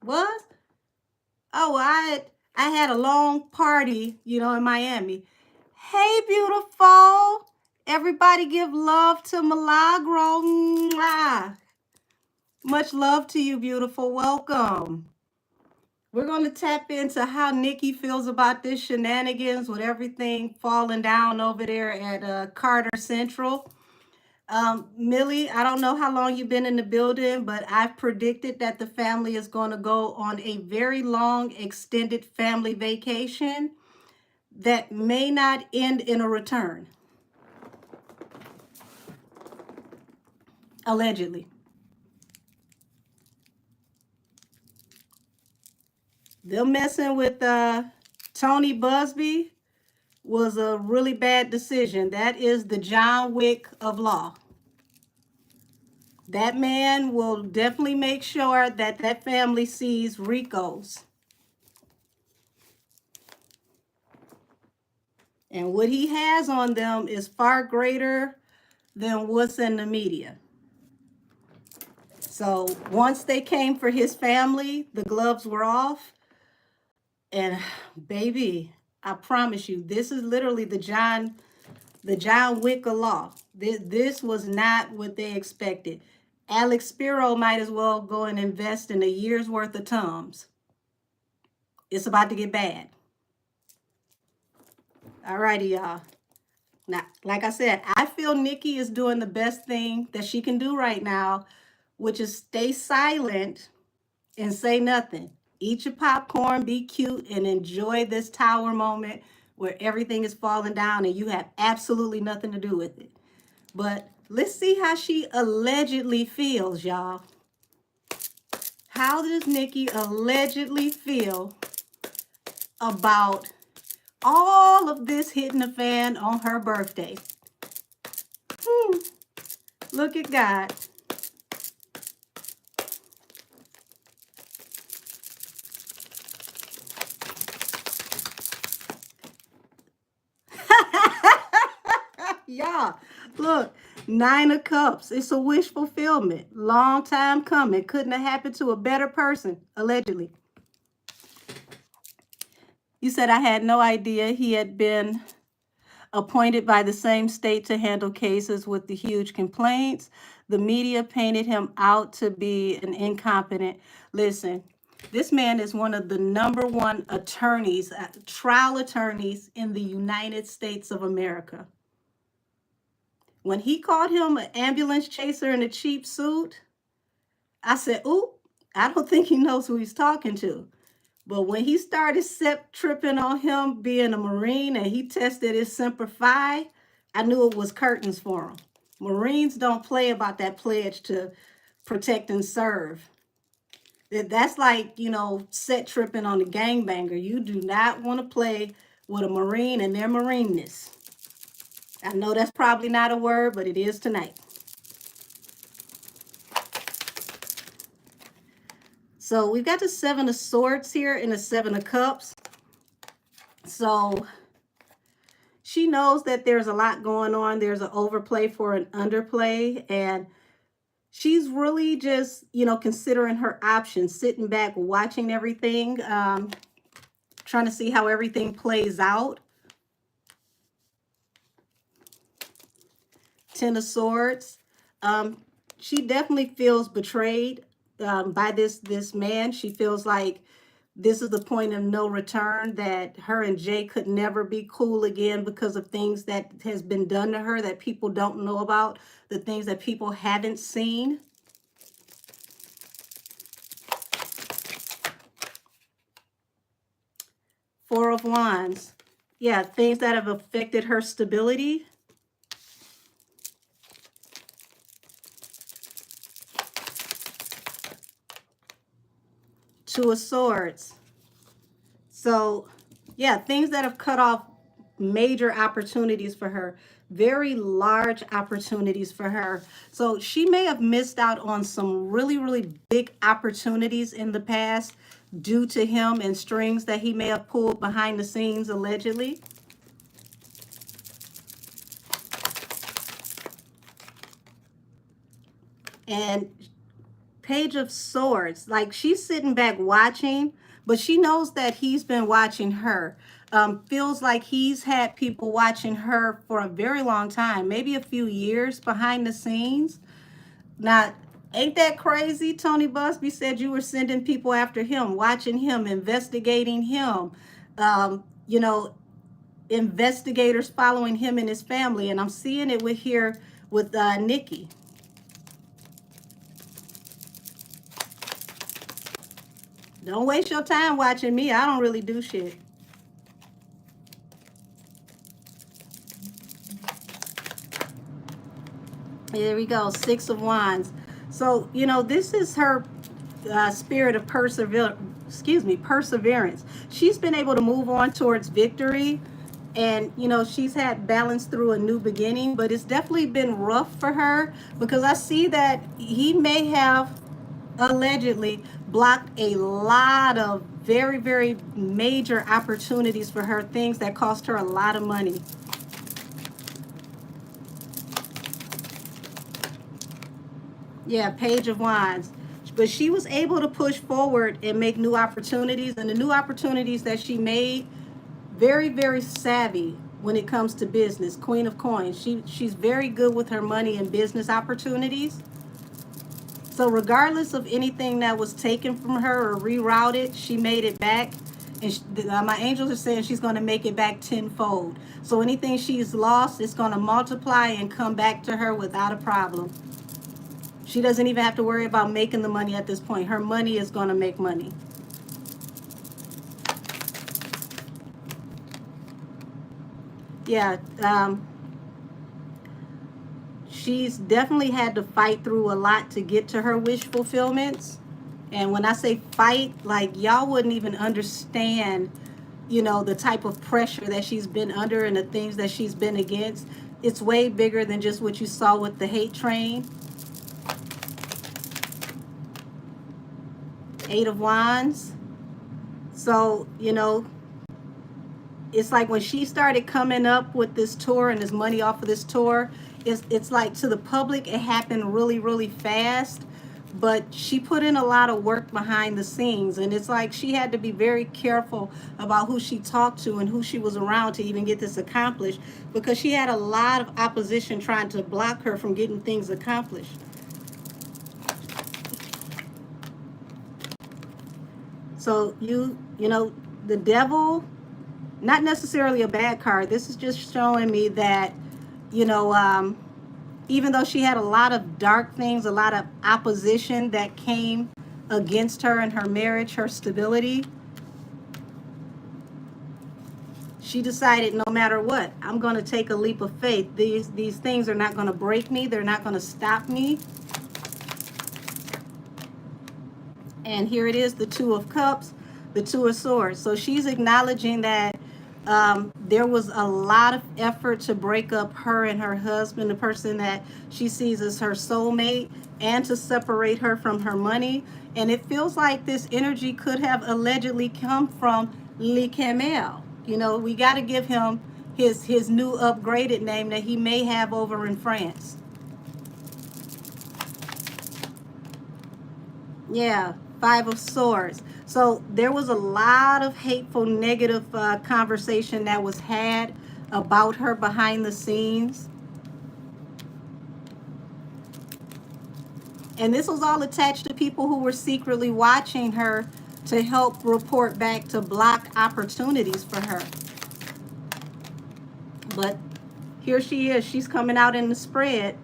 was? Oh, I had a long party, in Miami. Hey, beautiful. Everybody give love to Milagro. Mwah. Much love to you, beautiful. Welcome. We're going to tap into how Nikki feels about this shenanigans with everything falling down over there at Carter Central. Millie, I don't know how long you've been in the building, but I've predicted that the family is going to go on a very long, extended family vacation that may not end in a return. Allegedly. Them messing with Tony Buzby was a really bad decision. That is the John Wick of law. That man will definitely make sure that that family sees RICOs. And what he has on them is far greater than what's in the media. So once they came for his family, the gloves were off. And baby, I promise you, this is literally the John Wick of law. This was not what they expected. Alex Spiro might as well go and invest in a year's worth of Tums. It's about to get bad. All righty, y'all. Now, like I said, I feel Nikki is doing the best thing that she can do right now, which is stay silent and say nothing. Eat your popcorn, be cute, and enjoy this tower moment where everything is falling down and you have absolutely nothing to do with it. But let's see how she allegedly feels, y'all. How does Nikki allegedly feel about all of this hitting the fan on her birthday? Look at God. Y'all, look, 9 of Cups. It's a wish fulfillment. Long time coming. Couldn't have happened to a better person, allegedly. You said I had no idea he had been appointed by the same state to handle cases with the huge complaints. The media painted him out to be an incompetent. Listen, this man is one of the #1 attorneys, trial attorneys in the United States of America. When he called him an ambulance chaser in a cheap suit, I said, ooh, I don't think he knows who he's talking to. But when he started tripping on him being a Marine and he tested his Semper Fi, I knew it was curtains for him. Marines don't play about that pledge to protect and serve. That's like, set tripping on a gangbanger. You do not want to play with a Marine and their Marineness. I know that's probably not a word, but it is tonight. So we've got the 7 of Swords here and the 7 of Cups. So she knows that there's a lot going on. There's an overplay for an underplay. And she's really just, considering her options, sitting back, watching everything, trying to see how everything plays out. 10 of Swords. She definitely feels betrayed by this man. She feels like this is the point of no return, that her and Jay could never be cool again because of things that has been done to her that people don't know about, the things that people haven't seen. Four of Wands. Yeah, things that have affected her stability. Two of Swords. So, yeah, things that have cut off major opportunities for her, very large opportunities for her. So she may have missed out on some really, really big opportunities in the past due to him and strings that he may have pulled behind the scenes, allegedly. And Page of Swords, like she's sitting back watching, but she knows that he's been watching her. Feels like he's had people watching her for a very long time, maybe a few years behind the scenes. Now, ain't that crazy? Tony Buzby said you were sending people after him, watching him, investigating him, investigators following him and his family. And I'm seeing it with with Nikki. Don't waste your time watching me. I don't really do shit. There we go, Six of Wands. So, you know, this is her spirit of perseverance. She's been able to move on towards victory. And, you know, she's had balance through a new beginning. But it's definitely been rough for her, because I see that he may have allegedly blocked a lot of very, very major opportunities for her, things that cost her a lot of money. Yeah, Page of Wands. But she was able to push forward and make new opportunities. And the new opportunities that she made, very, very savvy when it comes to business. Queen of Coins. She's very good with her money and business opportunities. So regardless of anything that was taken from her or rerouted, she made it back. And my angels are saying she's going to make it back tenfold. So anything she's lost, it's going to multiply and come back to her without a problem. She doesn't even have to worry about making the money at this point. Her money is going to make money. Yeah, she's definitely had to fight through a lot to get to her wish fulfillments. And when I say fight, like, y'all wouldn't even understand, you know, the type of pressure that she's been under and the things that she's been against. It's way bigger than just what you saw with the hate train. Eight of Wands. So, you know, it's like when she started coming up with this tour and this money off of this tour, it's like, to the public, it happened really, really fast. But she put in a lot of work behind the scenes. And it's like she had to be very careful about who she talked to and who she was around to even get this accomplished, because she had a lot of opposition trying to block her from getting things accomplished. So you know, the Devil, not necessarily a bad card. This is just showing me that, you know, even though she had a lot of dark things, a lot of opposition that came against her and her marriage, her stability, she decided, no matter what, I'm going to take a leap of faith. These things are not going to break me. They're not going to stop me. And here it is, the Two of Cups, the Two of Swords. So she's acknowledging that there was a lot of effort to break up her and her husband, the person that she sees as her soulmate, and to separate her from her money. And it feels like this energy could have allegedly come from Lee Camel. You know, we got to give him his new upgraded name that he may have over in France. Yeah, Five of Swords. So there was a lot of hateful, negative conversation that was had about her behind the scenes. And this was all attached to people who were secretly watching her to help report back, to block opportunities for her. But here she is. She's coming out in the spread.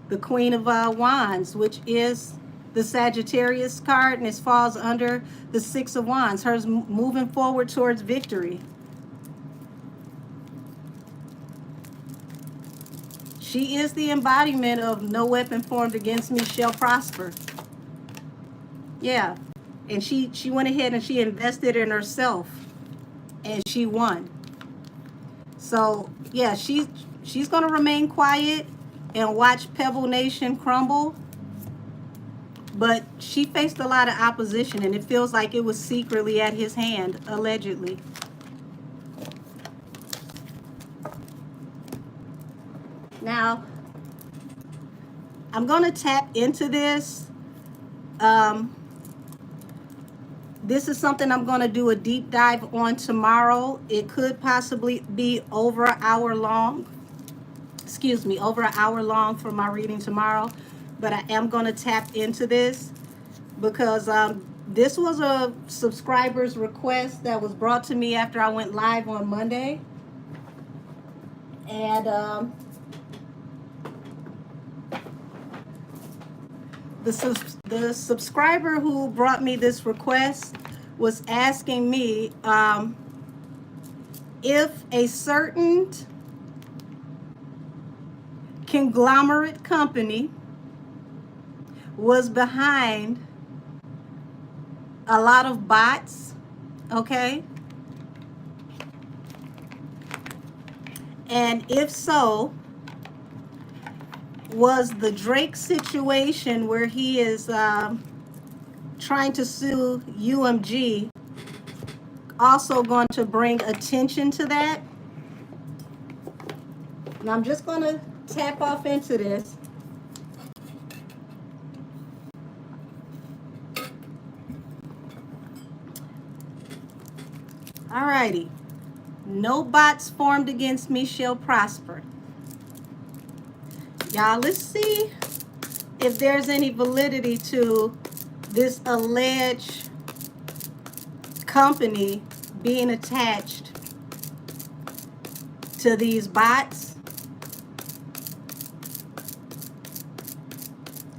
The Queen of Wands, which is the Sagittarius card, and it falls under the Six of Wands. Hers moving forward towards victory. She is the embodiment of no weapon formed against me shall prosper. Yeah. And she went ahead and she invested in herself, and she won. So yeah, she's going to remain quiet and watch Pebble Nation crumble. But she faced a lot of opposition, and it feels like it was secretly at his hand, allegedly. Now, I'm going to tap into this. This is something I'm going to do a deep dive on tomorrow. It could possibly be over an hour long. Excuse me, over an hour long for my reading tomorrow. But I am going to tap into this because this was a subscriber's request that was brought to me after I went live on Monday. And the subscriber who brought me this request was asking me if a certain conglomerate company was behind a lot of bots, okay? And if so, was the Drake situation where he is trying to sue UMG also going to bring attention to that? Now I'm just going to tap off into this. Alrighty. No bots formed against me shall prosper. Y'all, let's see if there's any validity to this alleged company being attached to these bots.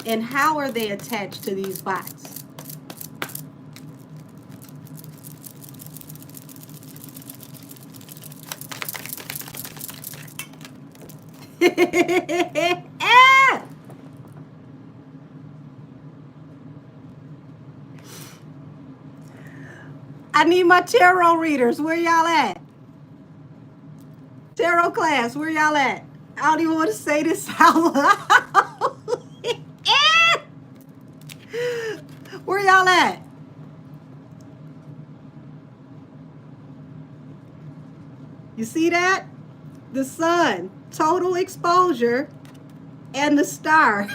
And how are they attached to these bots? I need my tarot readers. Where y'all at? Tarot class, where y'all at? I don't even want to say this out loud. Where y'all at? You see that? The sun, total exposure, and the star.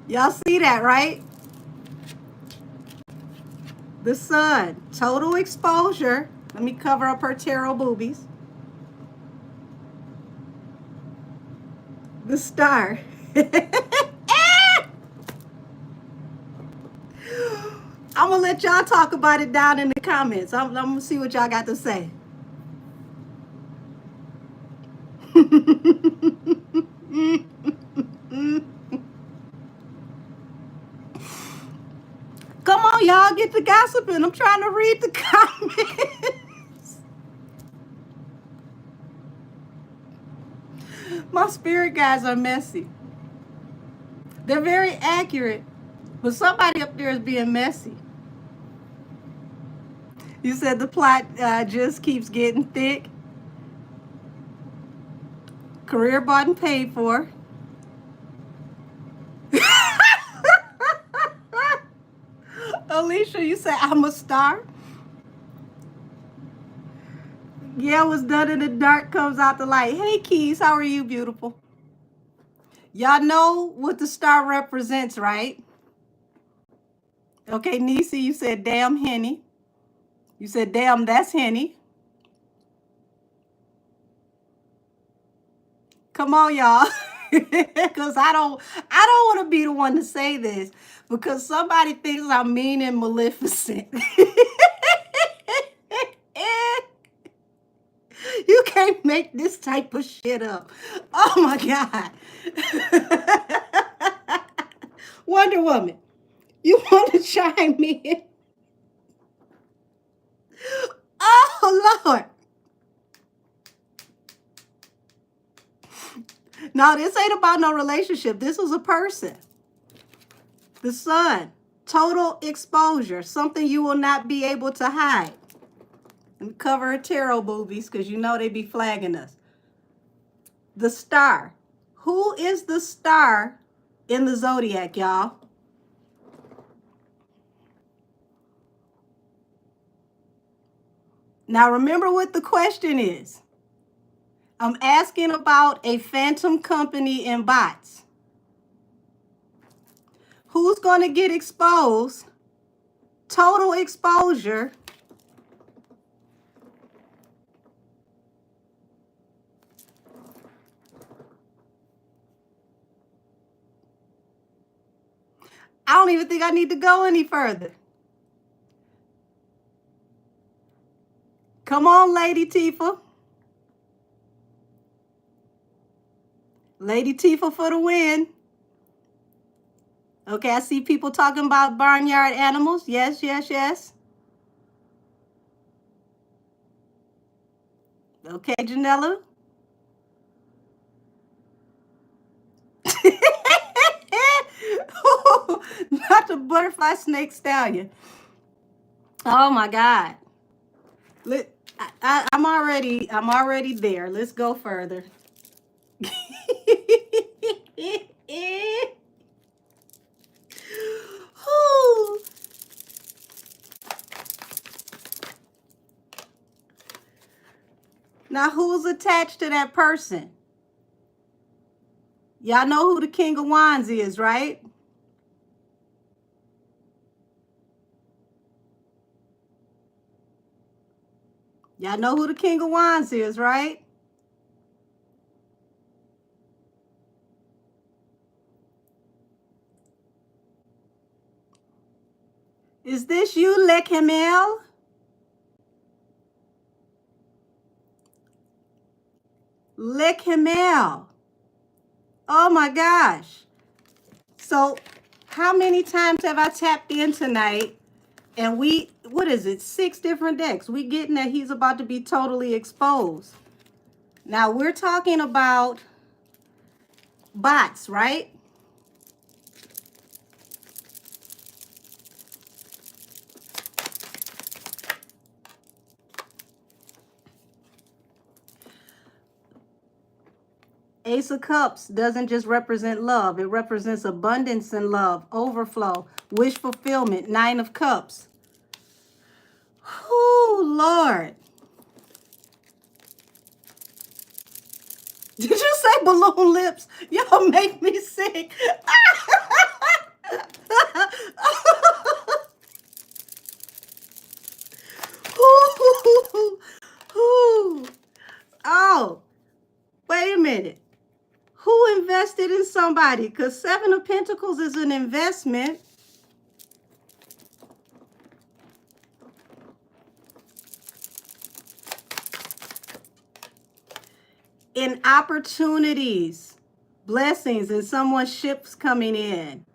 Y'all see that, right? The sun, total exposure. Let me cover up her tarot boobies. The star. I'm going to let y'all talk about it down in the comments. I'm going to see what y'all got to say. Come on, y'all, get the gossiping. I'm trying to read the comments. My spirit guides are messy. They're very accurate, but somebody up there is being messy. You said the plot just keeps getting thick. Career bought and paid for. Alicia, you said I'm a star? Yeah, what's done in the dark comes out the light. Hey, Keys, how are you, beautiful? Y'all know what the star represents, right? Okay, Nisi, you said damn Henny. You said damn, that's Henny. Come on, y'all. Because I don't want to be the one to say this because somebody thinks I'm mean and maleficent. You can't make this type of shit up. Oh my God. Wonder Woman, you want to chime in? Oh Lord. No, this ain't about no relationship. This was a person. The sun, total exposure, something you will not be able to hide. And cover her tarot boobies because you know they be flagging us. The star. Who is the star in the zodiac, y'all? Now remember what the question is. I'm asking about a phantom company in bots. Who's going to get exposed? Total exposure. I don't even think I need to go any further. Come on, Lady Tifa. Lady Tifa for the win. Okay, I see people talking about barnyard animals. Yes, yes, yes. Okay, Janella. Not the butterfly snake stallion. Oh my God. I'm already there. Let's go further. Now, who's attached to that person? Y'all know who the King of Wands is, right? Y'all know who the King of Wands is, right? Is this you, Le Camel? Le Camel. Oh my gosh. So, how many times have I tapped in tonight? And what is it? 6 different decks. We getting that he's about to be totally exposed. Now, we're talking about bots, right? Ace of Cups doesn't just represent love. It represents abundance and love, overflow, wish fulfillment. 9 of Cups. Oh, Lord. Did you say balloon lips? Y'all make me sick. Oh, wait a minute. Who invested in somebody? Because 7 of Pentacles is an investment. In opportunities, blessings, and someone's ships coming in.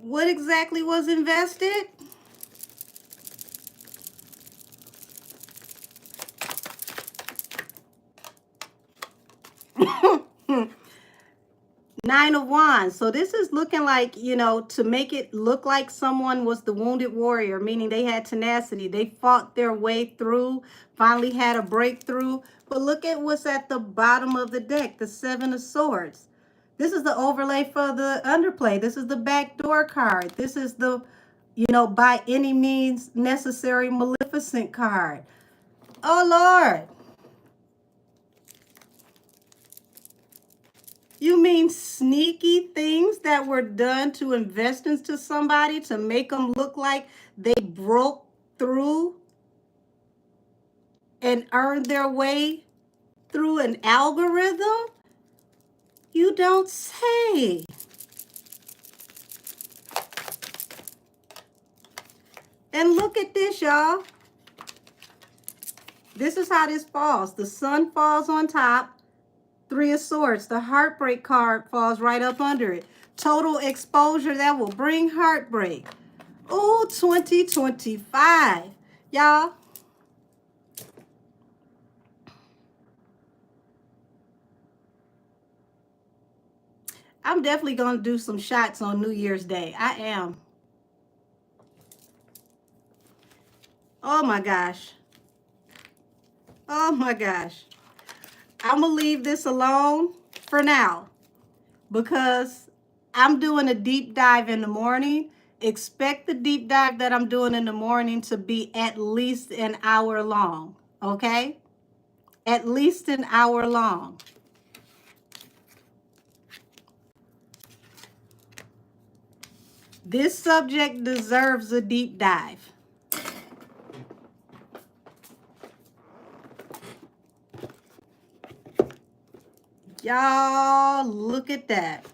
What exactly was invested? Nine of Wands. So this is looking like, to make it look like someone was the wounded warrior, meaning they had tenacity. They fought their way through, finally had a breakthrough. But look at what's at the bottom of the deck, the 7 of Swords. This is the overlay for the underplay. This is the backdoor card. This is the, by any means necessary Maleficent card. Oh, Lord. You mean sneaky things that were done to invest into somebody to make them look like they broke through and earned their way through an algorithm? You don't say. And look at this, y'all. This is how this falls. The sun falls on top. 3 of Swords. The heartbreak card falls right up under it. Total exposure that will bring heartbreak. Oh, 2025. Y'all. I'm definitely going to do some shots on New Year's Day. I am. Oh, my gosh. Oh, my gosh. I'm going to leave this alone for now because I'm doing a deep dive in the morning. Expect the deep dive that I'm doing in the morning to be at least an hour long, okay? At least an hour long. This subject deserves a deep dive. Y'all, look at that.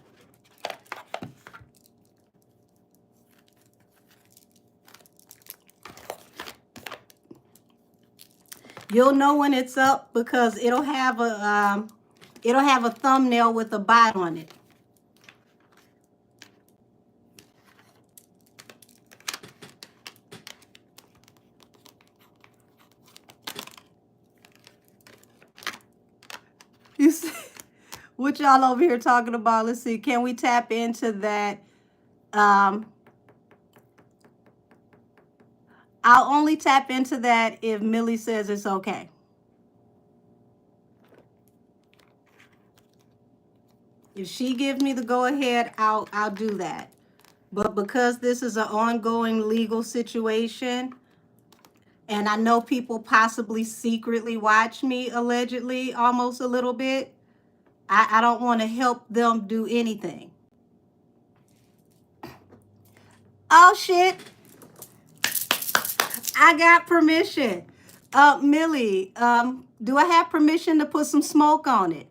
You'll know when it's up because it'll have a thumbnail with a bot on it. You see what y'all over here talking about? Let's see. Can we tap into that? I'll only tap into that if Millie says it's okay. If she gives me the go ahead, I'll do that. But because this is an ongoing legal situation, and I know people possibly secretly watch me, allegedly, almost a little bit, I don't want to help them do anything. Oh, shit. I got permission. Millie, do I have permission to put some smoke on it?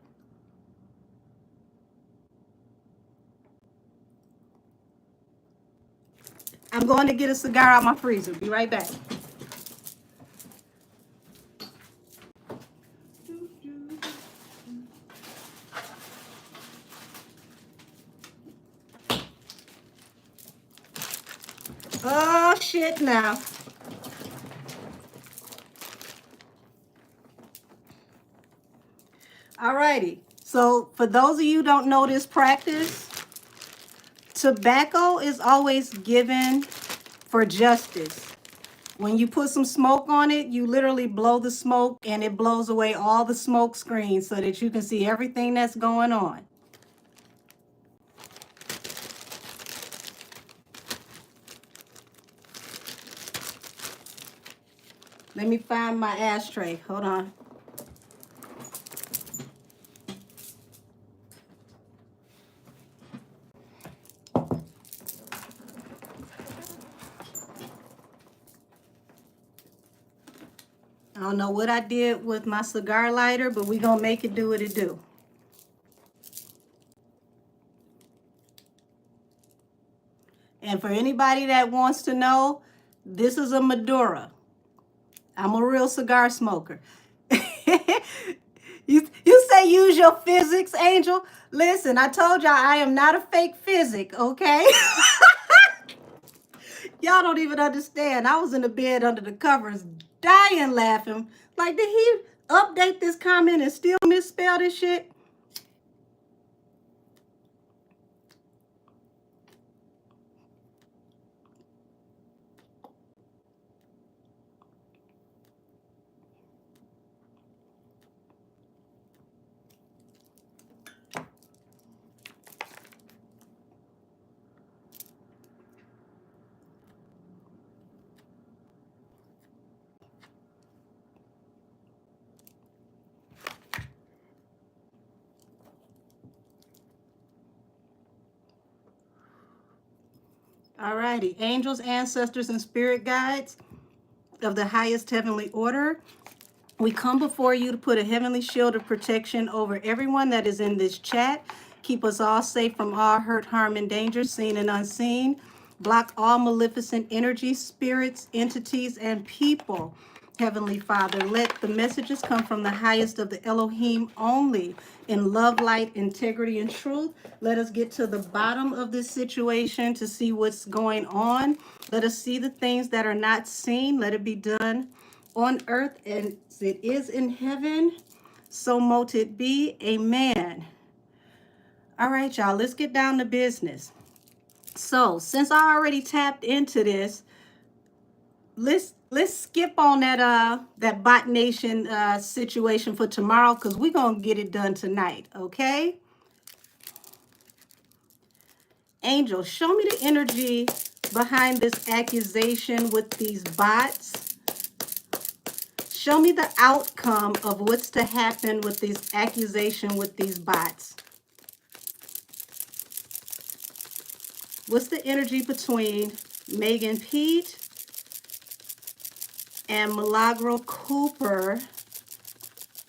I'm going to get a cigar out my freezer. Be right back. Oh, shit now. Alrighty. So for those of you who don't know this practice, tobacco is always given for justice. When you put some smoke on it, you literally blow the smoke and it blows away all the smoke screens so that you can see everything that's going on. Let me find my ashtray. Hold on. I don't know what I did with my cigar lighter, but we're going to make it do what it do. And for anybody that wants to know, this is a Madura. I'm a real cigar smoker. You say use your physics, Angel? Listen, I told y'all I am not a fake physic, okay? Y'all don't even understand. I was in the bed under the covers dying laughing. Like, did he update this comment and still misspell this shit? Alrighty, angels, ancestors, and spirit guides of the highest heavenly order, we come before you to put a heavenly shield of protection over everyone that is in this chat. Keep us all safe from all hurt, harm, and danger, seen and unseen. Block all maleficent energies, spirits, entities, and people. Heavenly Father, let the messages come from the highest of the Elohim only in love, light, integrity, and truth. Let us get to the bottom of this situation to see what's going on. Let us see the things that are not seen. Let it be done on earth as it is in heaven. So mote it be. Amen. All right, y'all, let's get down to business. So since I already tapped into this, let's skip on that Bot Nation situation for tomorrow, because we're gonna get it done tonight, okay? Angel, show me the energy behind this accusation with these bots. Show me the outcome of what's to happen with this accusation with these bots. What's the energy between Megan Pete and Milagro Cooper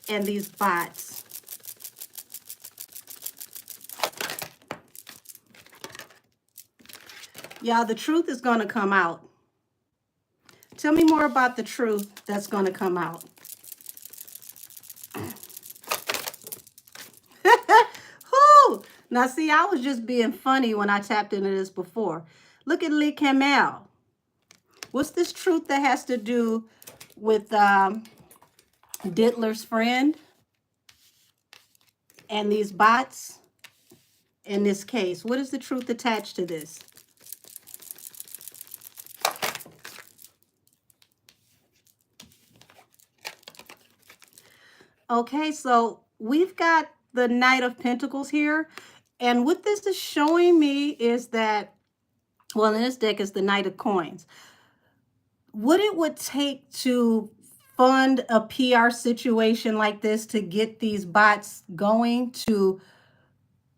and these bots? Y'all, the truth is going to come out. Tell me more about the truth that's going to come out. Whew. Now, see, I was just being funny when I tapped into this before. Look at Lee Kamel. What's this truth that has to do with Diddler's friend and these bots in this case? What is the truth attached to this? Okay, so we've got the Knight of Pentacles here. And what this is showing me is that, well, in this deck is the Knight of Coins. What it would take to fund a PR situation like this, to get these bots going, to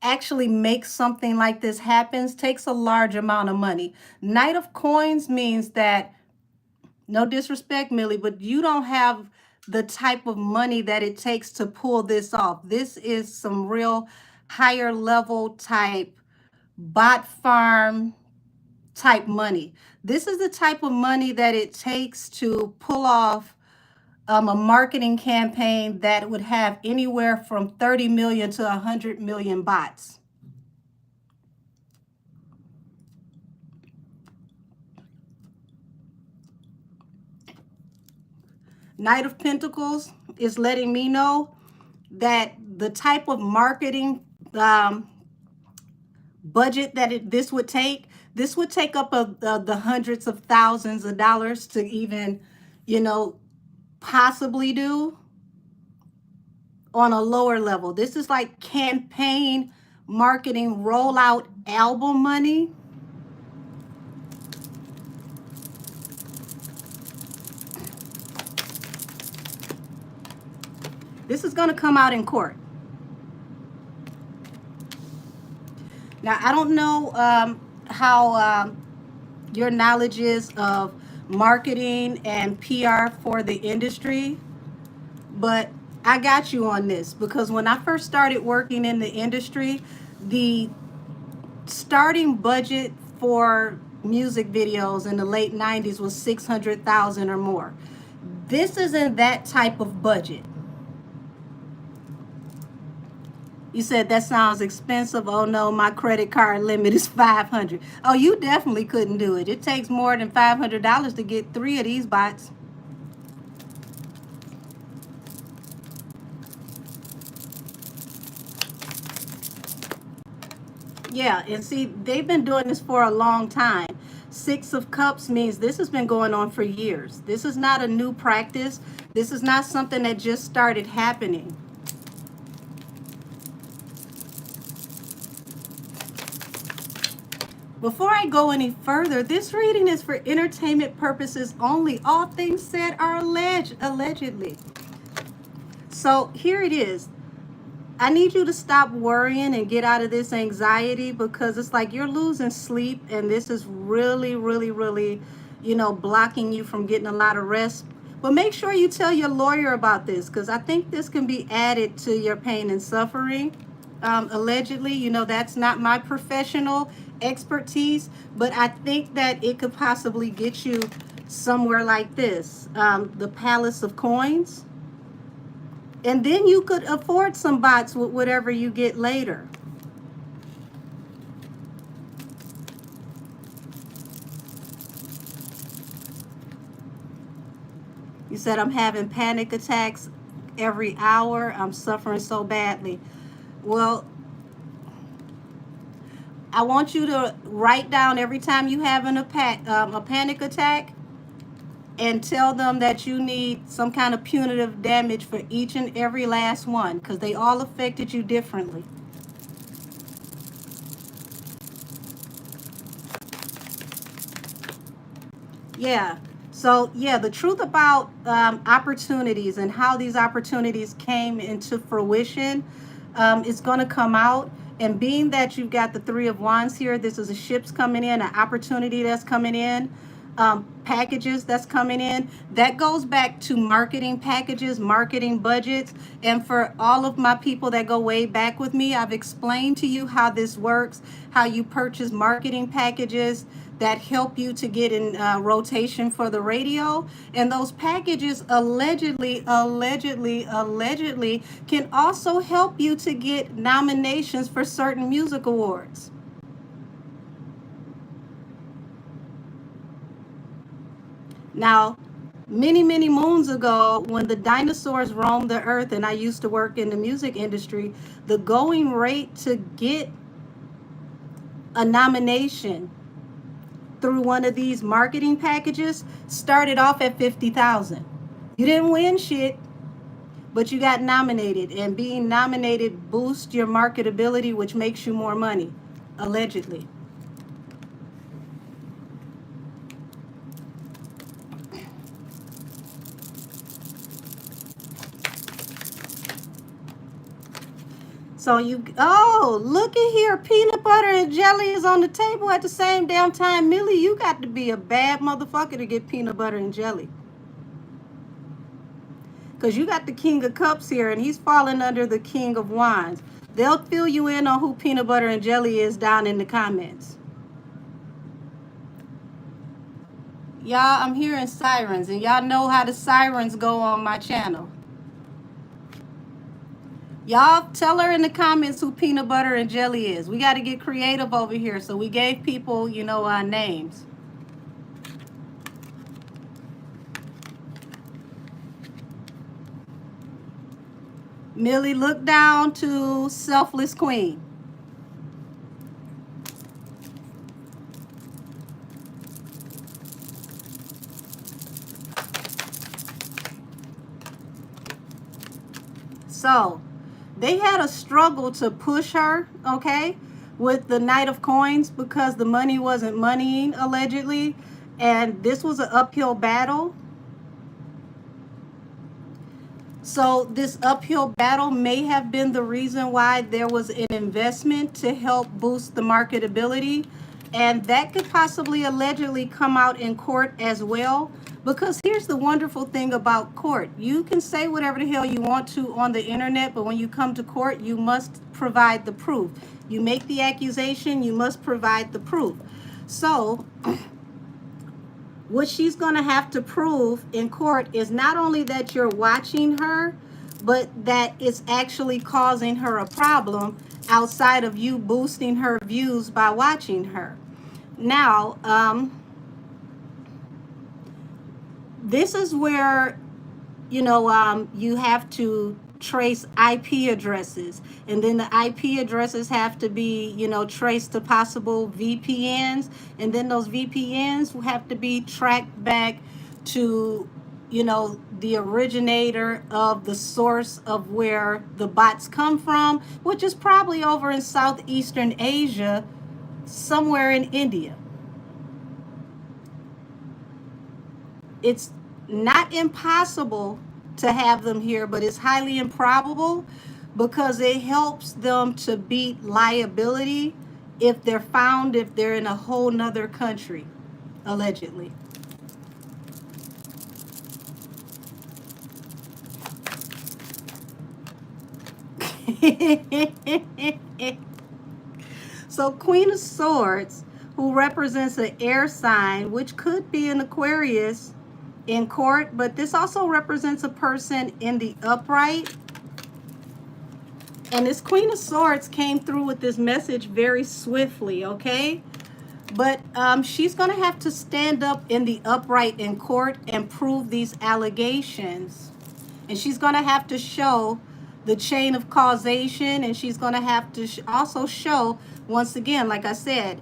actually make something like this happen, takes a large amount of money. Knight of Coins means that, no disrespect, Millie, but you don't have the type of money that it takes to pull this off. This is some real higher level type bot farm type money. This is the type of money that it takes to pull off a marketing campaign that would have anywhere from 30 million to 100 million bots. Knight of Pentacles is letting me know that the type of marketing budget that this would take up the hundreds of thousands of dollars to even, you know, possibly do on a lower level. This is like campaign marketing rollout album money. This is going to come out in court. Now, I don't know how your knowledge is of marketing and PR for the industry, but I got you on this, because when I first started working in the industry, the starting budget for music videos in the late 90s was $600,000 or more. This isn't that type of budget. You said that sounds expensive. Oh no, my credit card limit is $500. Oh, you definitely couldn't do it. It takes more than $500 to get 3 of these bots. Yeah, and see, they've been doing this for a long time. 6 of Cups means this has been going on for years. This is not a new practice. This is not something that just started happening. Before I go any further, this reading is for entertainment purposes only. All things said are allegedly. So here it is. I need you to stop worrying and get out of this anxiety, because it's like you're losing sleep, and this is really, really, really, you know, blocking you from getting a lot of rest. But make sure you tell your lawyer about this, because I think this can be added to your pain and suffering. Allegedly, you know, that's not my professional expertise, but I think that it could possibly get you somewhere like this, the Palace of Coins. And then you could afford some bots with whatever you get later. You said, I'm having panic attacks every hour. I'm suffering so badly. Well, I want you to write down every time you have a panic attack, and tell them that you need some kind of punitive damage for each and every last one, because they all affected you differently. Yeah. So, yeah, the truth about opportunities and how these opportunities came into fruition is going to come out. And being that you've got the Three of Wands here, this is a ships coming in, an opportunity that's coming in, packages that's coming in. That goes back to marketing packages, marketing budgets. And for all of my people that go way back with me, I've explained to you how this works, how you purchase marketing packages that help you to get in rotation for the radio. And those packages allegedly can also help you to get nominations for certain music awards. Now, many moons ago, when the dinosaurs roamed the earth and I used to work in the music industry, the going rate to get a nomination through one of these marketing packages started off at $50,000. You didn't win shit, but you got nominated, and being nominated boosts your marketability, which makes you more money, allegedly. So you, oh, look at here. Peanut butter and jelly is on the table at the same damn time. Millie, you got to be a bad motherfucker to get peanut butter and jelly. Because you got the King of Cups here, and he's falling under the King of Wands. They'll fill you in on who peanut butter and jelly is down in the comments. Y'all, I'm hearing sirens, and y'all know how the sirens go on my channel. Y'all tell her in the comments who peanut butter and jelly is. We got to get creative over here. So we gave people, you know, our names. Millie, look down to Selfless Queen. So they had a struggle to push her, okay, with the Knight of Coins because the money wasn't moneying, allegedly. And this was an uphill battle. So this uphill battle may have been the reason why there was an investment to help boost the marketability. And that could possibly allegedly come out in court as well. Because here's the wonderful thing about court. You can say whatever the hell you want to on the internet, but when you come to court, you must provide the proof. You make the accusation, you must provide the proof. So what she's going to have to prove in court is not only that you're watching her, but that it's actually causing her a problem outside of you boosting her views by watching her. Now, this is where, you know, you have to trace IP addresses, and then the IP addresses have to be, you know, traced to possible VPNs, and then those VPNs have to be tracked back to, you know, the originator of the source of where the bots come from, which is probably over in Southeastern Asia, somewhere in India. It's not impossible to have them here, but it's highly improbable because it helps them to beat liability if they're found, if they're in a whole nother country, allegedly. So Queen of Swords, who represents an air sign, which could be an Aquarius, in court, but this also represents a person in the upright. And this Queen of Swords came through with this message very swiftly, okay? But she's going to have to stand up in the upright in court and prove these allegations. And she's going to have to show the chain of causation, and she's going to have to also show, once again, like I said,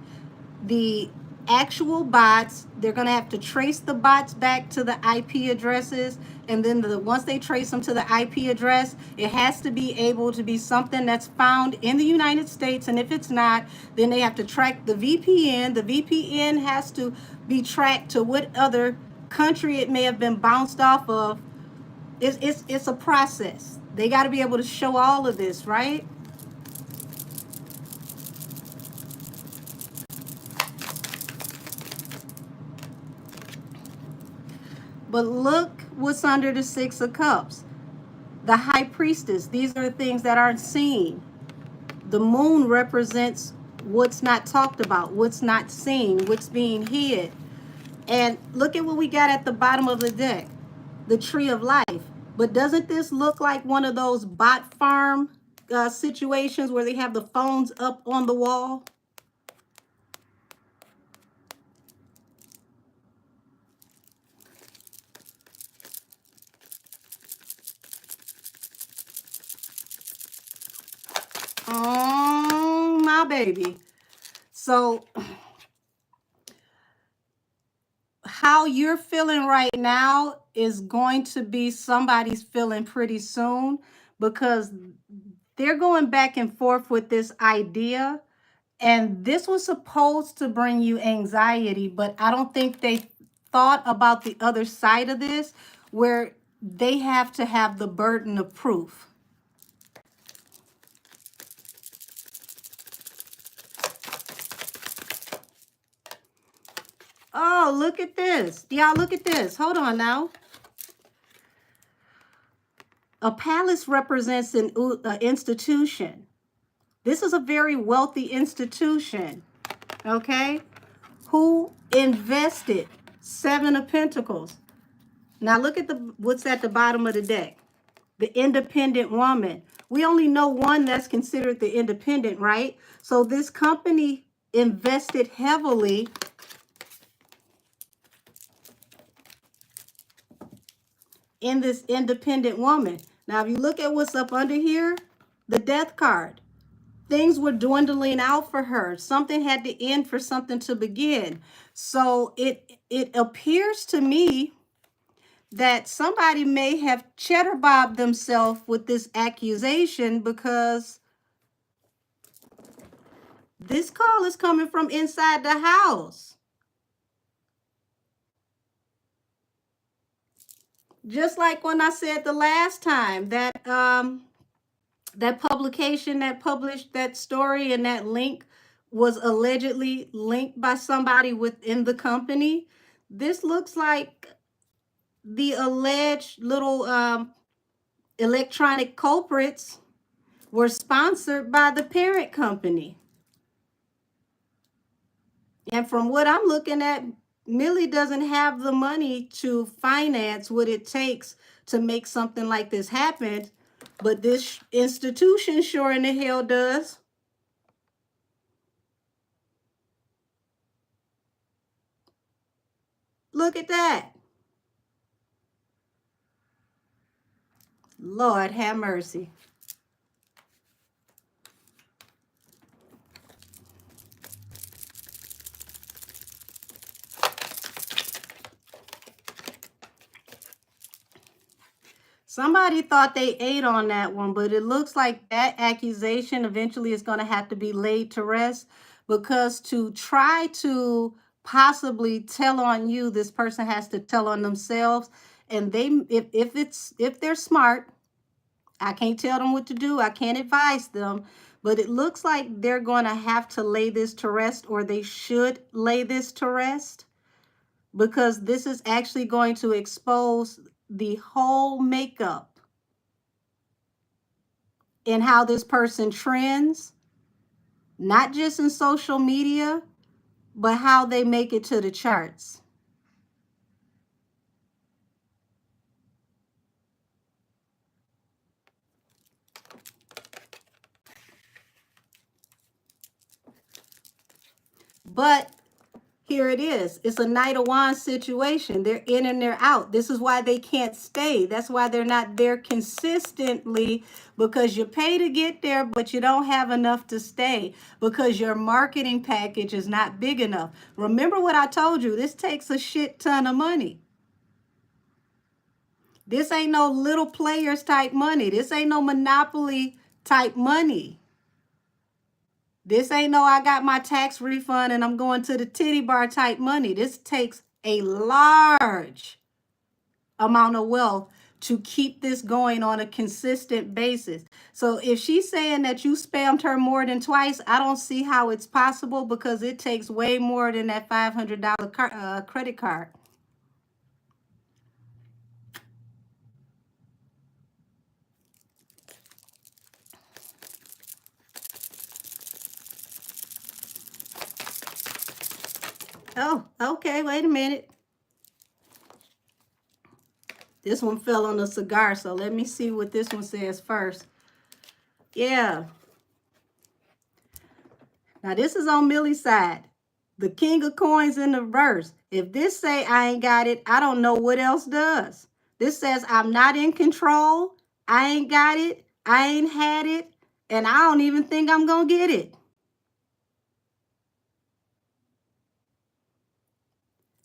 the actual bots. They're going to have to trace the bots back to the IP addresses, and then once they trace them to the IP address, it has to be able to be something that's found in the United States, and if it's not, then they have to track the VPN. The VPN has to be tracked to what other country it may have been bounced off of. It's a process. They got to be able to show all of this, right? But look what's under the Six of Cups. The High Priestess. These are things that aren't seen. The moon represents what's not talked about, what's not seen, what's being hid. And look at what we got at the bottom of the deck. The Tree of Life. But doesn't this look like one of those bot farm situations where they have the phones up on the wall? Oh, my baby. So how you're feeling right now is going to be somebody's feeling pretty soon, because they're going back and forth with this idea. And this was supposed to bring you anxiety, but I don't think they thought about the other side of this, where they have to have the burden of proof. Oh, look at this. Y'all, look at this. Hold on now. A palace represents an institution. This is a very wealthy institution, okay? Who invested? Seven of Pentacles. Now look at what's at the bottom of the deck. The independent woman. We only know one that's considered the independent, right? So this company invested heavily in this independent woman. Now, if you look at what's up under here, the death card. Things were dwindling out for her. Something had to end for something to begin. So it appears to me that somebody may have cheddar bobbed themselves with this accusation, because this call is coming from inside the house. Just like when I said the last time that that publication that published that story and that link was allegedly linked by somebody within the company. This looks like the alleged little electronic culprits were sponsored by the parent company. And from what I'm looking at, Millie doesn't have the money to finance what it takes to make something like this happen. But this institution sure in the hell does. Look at that. Lord have mercy. Somebody thought they ate on that one, but it looks like that accusation eventually is going to have to be laid to rest, because to try to possibly tell on you, this person has to tell on themselves. And they, if they're smart, I can't tell them what to do. I can't advise them, but it looks like they're going to have to lay this to rest, or they should lay this to rest, because this is actually going to expose the whole makeup in how this person trends, not just in social media, but how they make it to the charts. But here it is. It's a Knight of Wands situation. They're in and they're out. This is why they can't stay. That's why they're not there consistently, because you pay to get there, but you don't have enough to stay, because your marketing package is not big enough. Remember what I told you. This takes a shit ton of money. This ain't no little players type money. This ain't no Monopoly type money. This ain't no I got my tax refund and I'm going to the titty bar type money. This takes a large amount of wealth to keep this going on a consistent basis. So if she's saying that you spammed her more than twice, I don't see how it's possible, because it takes way more than that $500 credit card. Oh, okay, wait a minute. This one fell on the cigar, so let me see what this one says first. Yeah. Now, this is on Millie's side. The king of coins in the verse. If this say I ain't got it, I don't know what else does. This says I'm not in control. I ain't got it. I ain't had it. And I don't even think I'm going to get it.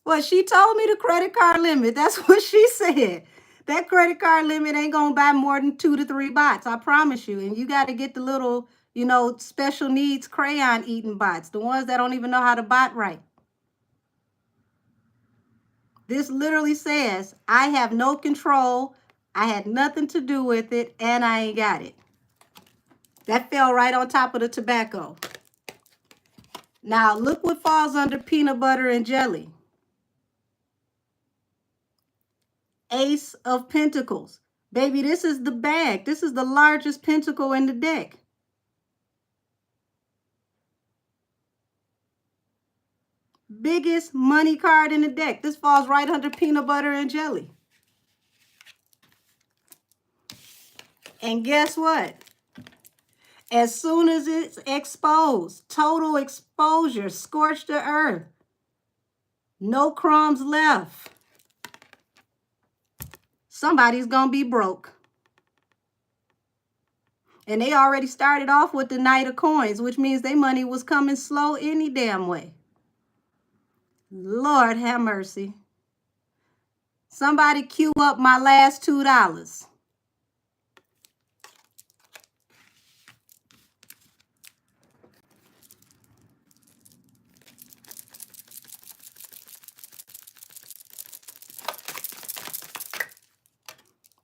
Well, she told me the credit card limit. That's what she said. That credit card limit ain't going to buy more than 2 to 3 bots. I promise you. And you got to get the little, you know, special needs crayon eating bots. The ones that don't even know how to bot right. This literally says, I have no control. I had nothing to do with it. And I ain't got it. That fell right on top of the tobacco. Now, look what falls under peanut butter and jelly. Ace of Pentacles. Baby, this is the bag. This is the largest pentacle in the deck. Biggest money card in the deck. This falls right under peanut butter and jelly. And guess what? As soon as it's exposed, total exposure, scorched the earth. No crumbs left. Somebody's going to be broke. And they already started off with the Knight of Coins, which means their money was coming slow any damn way. Lord have mercy. Somebody cue up my last $2.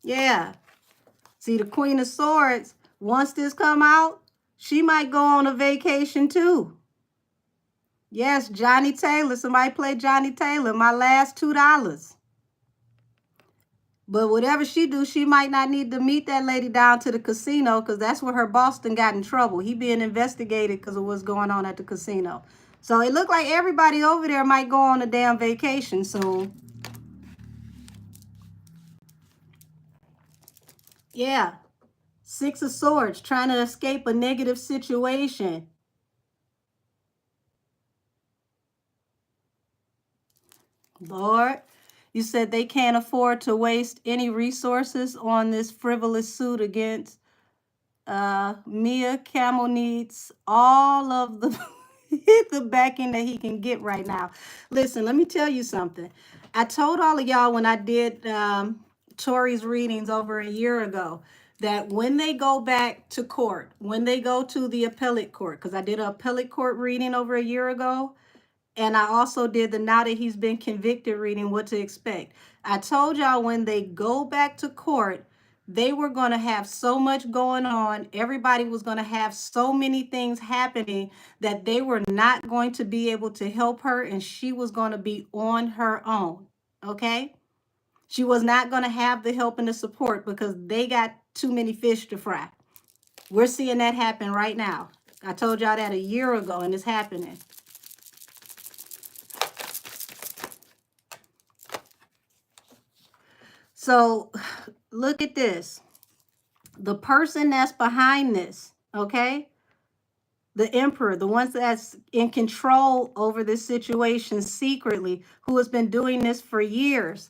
Yeah. See, the Queen of Swords, once this come out, she might go on a vacation too. Yes, Johnny Taylor. Somebody play Johnny Taylor. My last $2. But whatever she do, she might not need to meet that lady down to the casino because that's where her boss done got in trouble. He being investigated because of what's going on at the casino. So it looked like everybody over there might go on a damn vacation soon. Yeah. Six of Swords, trying to escape a negative situation. Lord, you said they can't afford to waste any resources on this frivolous suit against Mia. Camel needs all of the the backing that he can get right now. Listen, let me tell you something. I told all of y'all when I did Tori's readings over a year ago that when they go back to court, when they go to the appellate court, because I did an appellate court reading over a year ago, and I also did the now that he's been convicted reading, what to expect. I told y'all when they go back to court, they were going to have so much going on. Everybody was going to have so many things happening that they were not going to be able to help her, and she was going to be on her own. Okay? She was not going to have the help and the support because they got too many fish to fry. We're seeing that happen right now. I told y'all that a year ago, and it's happening. So look at this. The person that's behind this, okay? The emperor, the ones that's in control over this situation secretly, who has been doing this for years.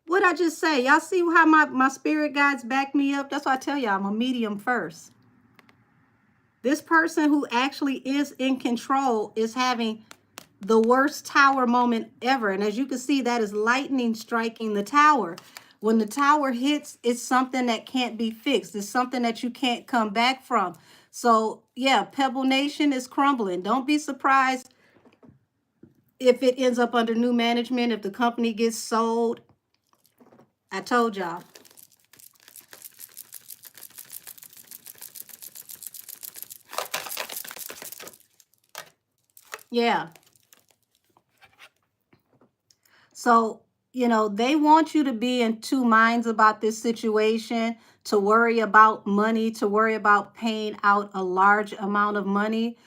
What'd I just say? Y'all see how my spirit guides back me up? That's why I tell y'all I'm a medium first. This person who actually is in control is having the worst tower moment ever. And as you can see, that is lightning striking the tower. When the tower hits, it's something that can't be fixed. It's something that you can't come back from. So, yeah, Pebble Nation is crumbling. Don't be surprised if it ends up under new management, if the company gets sold. I told y'all. Yeah. So, you know, they want you to be in two minds about this situation, to worry about money, to worry about paying out a large amount of money.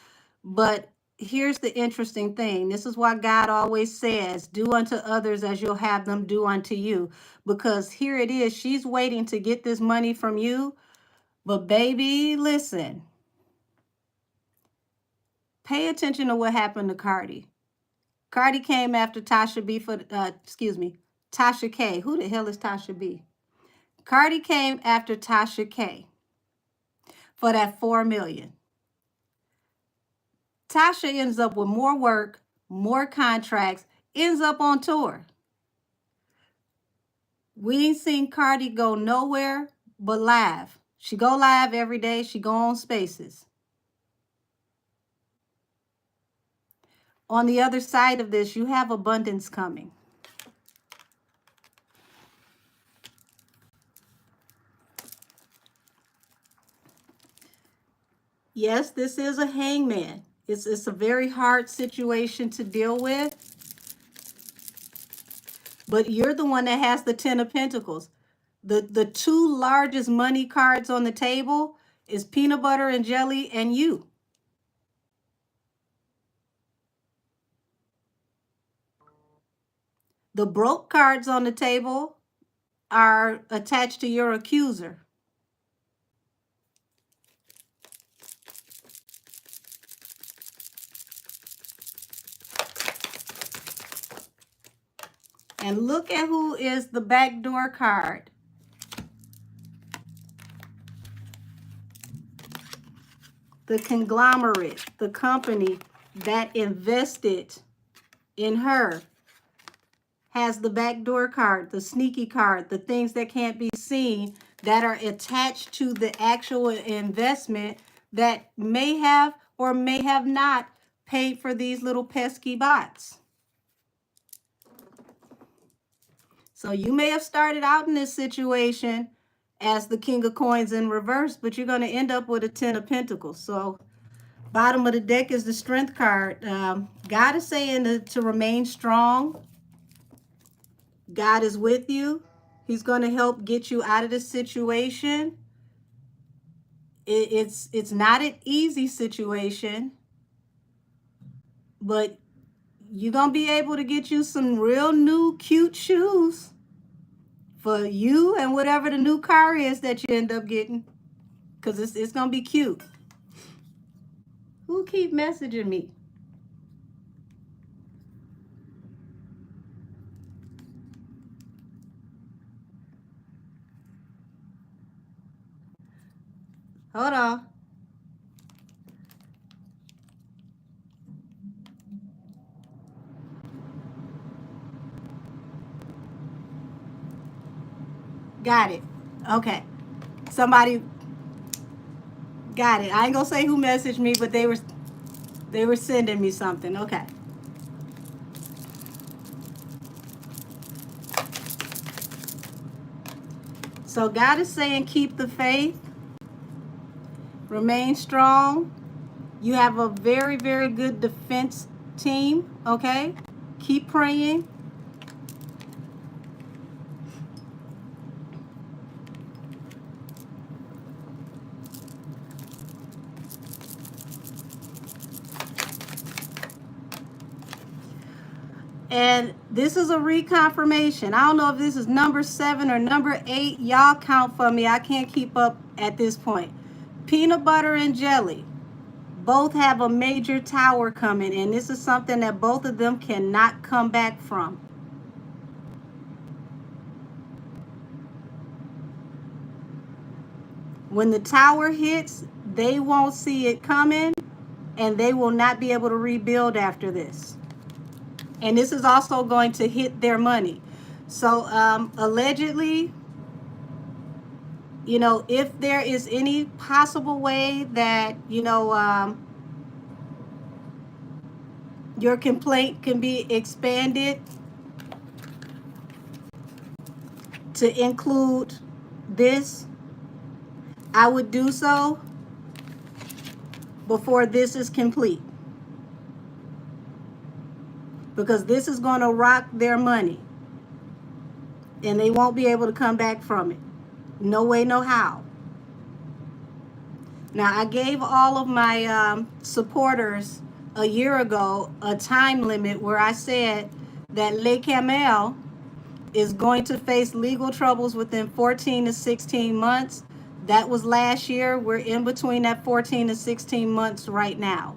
But here's the interesting thing. This is why God always says, do unto others as you'll have them do unto you. Because here it is. She's waiting to get this money from you. But baby, listen. Pay attention to what happened to Cardi. Cardi came after Tasha B for, Tasha K. Who the hell is Tasha B? Cardi came after Tasha K for that $4 million. Tasha ends up with more work, more contracts, ends up on tour. We ain't seen Cardi go nowhere but live. She go live every day. She go on Spaces. On the other side of this, you have abundance coming. Yes, this is a hangman. It's a very hard situation to deal with. But you're the one that has the 10 of Pentacles. The two largest money cards on the table is peanut butter and jelly and you. The broke cards on the table are attached to your accuser. And look at who is the backdoor card. The conglomerate, the company that invested in her has the backdoor card, the sneaky card, the things that can't be seen that are attached to the actual investment that may have or may have not paid for these little pesky bots. So you may have started out in this situation as the King of Coins in reverse, but you're going to end up with a 10 of Pentacles. So bottom of the deck is the Strength card. God is saying to remain strong. God is with you. He's going to help get you out of this situation. It's not an easy situation, but you're going to be able to get you some real new cute shoes for you and whatever the new car is that you end up getting, because it's going to be cute. Who keep messaging me? Hold on. Got it. Okay. Somebody got it. I ain't gonna say who messaged me, but they were sending me something. Okay. So God is saying keep the faith. Remain strong. You have a very, very good defense team, okay? Keep praying. And this is a reconfirmation. I don't know if this is number 7 or number 8. Y'all count for me. I can't keep up at this point. Peanut butter and jelly both have a major tower coming, and this is something that both of them cannot come back from. When the tower hits, they won't see it coming, and they will not be able to rebuild after this. And this is also going to hit their money. So allegedly, you know, if there is any possible way that, you know, your complaint can be expanded to include this, I would do so before this is complete. Because this is going to rock their money. And they won't be able to come back from it. No way, no how. Now, I gave all of my supporters a year ago a time limit where I said that Le Camel is going to face legal troubles within 14 to 16 months. That was last year. We're in between that 14 to 16 months right now.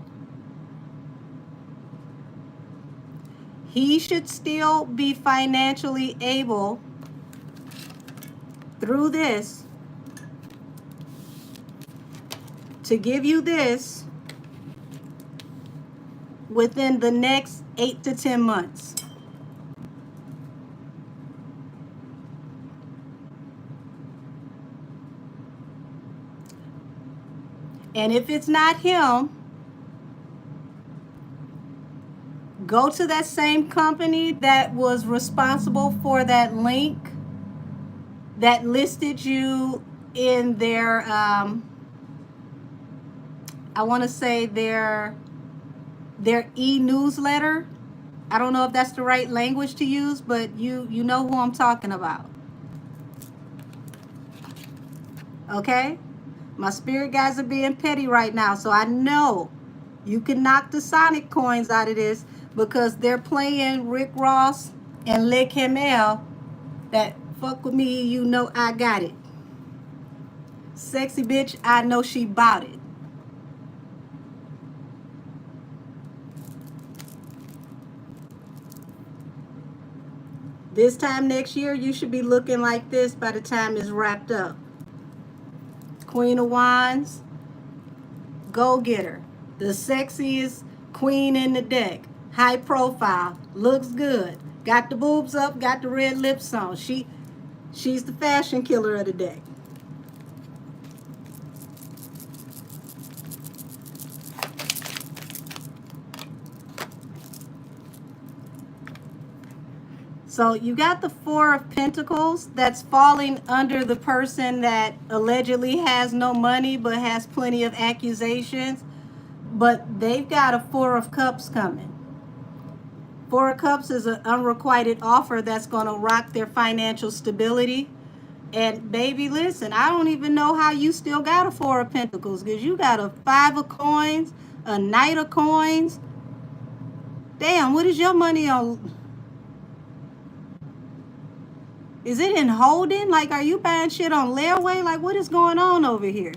He should still be financially able through this to give you this within the next 8 to 10 months. And if it's not him, go to that same company that was responsible for that link that listed you in their, I want to say their e-newsletter. I don't know if that's the right language to use, but you know who I'm talking about. Okay? My spirit guys are being petty right now, so I know you can knock the Sonic coins out of this because they're playing Rick Ross and Le Camel. That fuck with me, you know I got it. Sexy bitch, I know she bought it. This time next year, you should be looking like this by the time it's wrapped up. Queen of Wands, go getter. The sexiest queen in the deck. High profile, looks good. Got the boobs up, got the red lips on. She's the fashion killer of the deck. So you got the Four of Pentacles that's falling under the person that allegedly has no money but has plenty of accusations. But they've got a Four of Cups coming. Four of Cups is an unrequited offer that's going to rock their financial stability. And baby, listen, I don't even know how you still got a Four of Pentacles because you got a Five of Coins, a Knight of Coins. Damn, what is your money on? Is it in holding? Like, are you buying shit on layaway? Like, what is going on over here?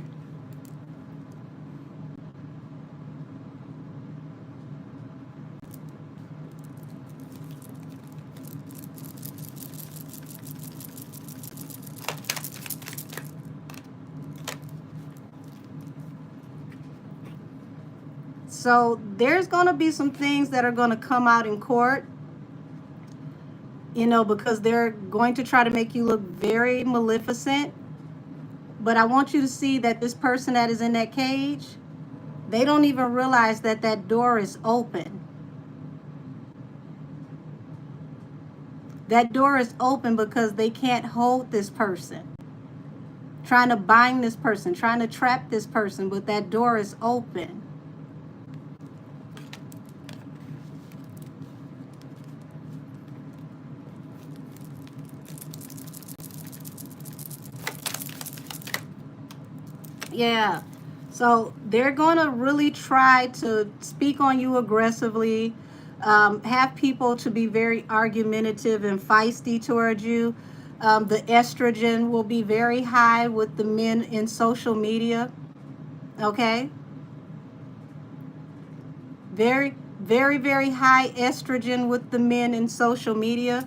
So there's going to be some things that are going to come out in court, you know, because they're going to try to make you look very maleficent. But I want you to see that this person that is in that cage, they don't even realize that that door is open. That door is open because they can't hold this person. Trying to bind this person, trying to trap this person, but that door is open. Yeah. So they're going to really try to speak on you aggressively, have people to be very argumentative and feisty towards you. The estrogen will be very high with the men in social media. Okay? Very, very, very high estrogen with the men in social media.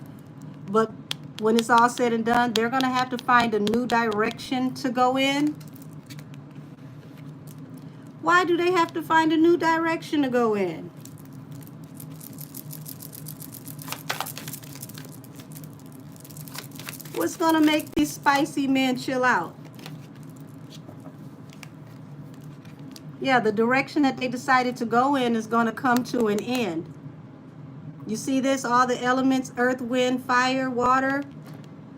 But when it's all said and done, they're going to have to find a new direction to go in. Why do they have to find a new direction to go in? What's going to make these spicy men chill out? Yeah, the direction that they decided to go in is going to come to an end. You see this? All the elements, earth, wind, fire, water.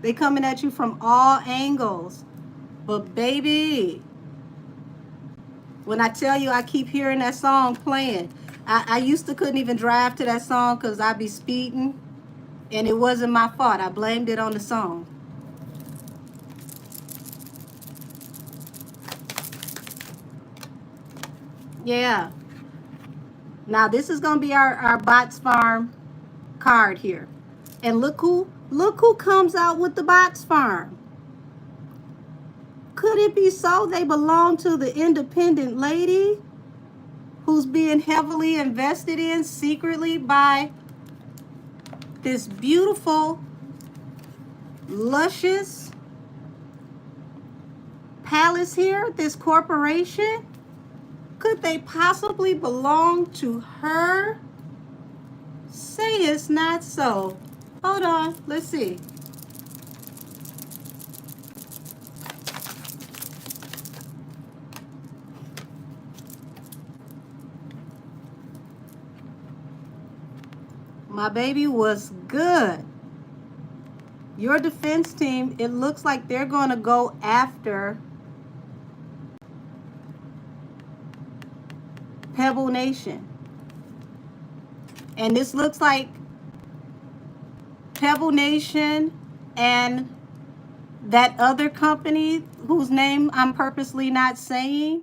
They coming at you from all angles. But baby, when I tell you I keep hearing that song playing, I used to couldn't even drive to that song because I'd be speeding. And it wasn't my fault. I blamed it on the song. Yeah. Now this is gonna be our Bots Farm card here. And look who comes out with the Bots Farm. Could it be so they belong to the independent lady who's being heavily invested in secretly by this beautiful, luscious palace here, this corporation? Could they possibly belong to her? Say it's not so. Hold on, let's see. My baby was good. Your defense team, it looks like they're going to go after Pebble Nation. And this looks like Pebble Nation and that other company whose name I'm purposely not saying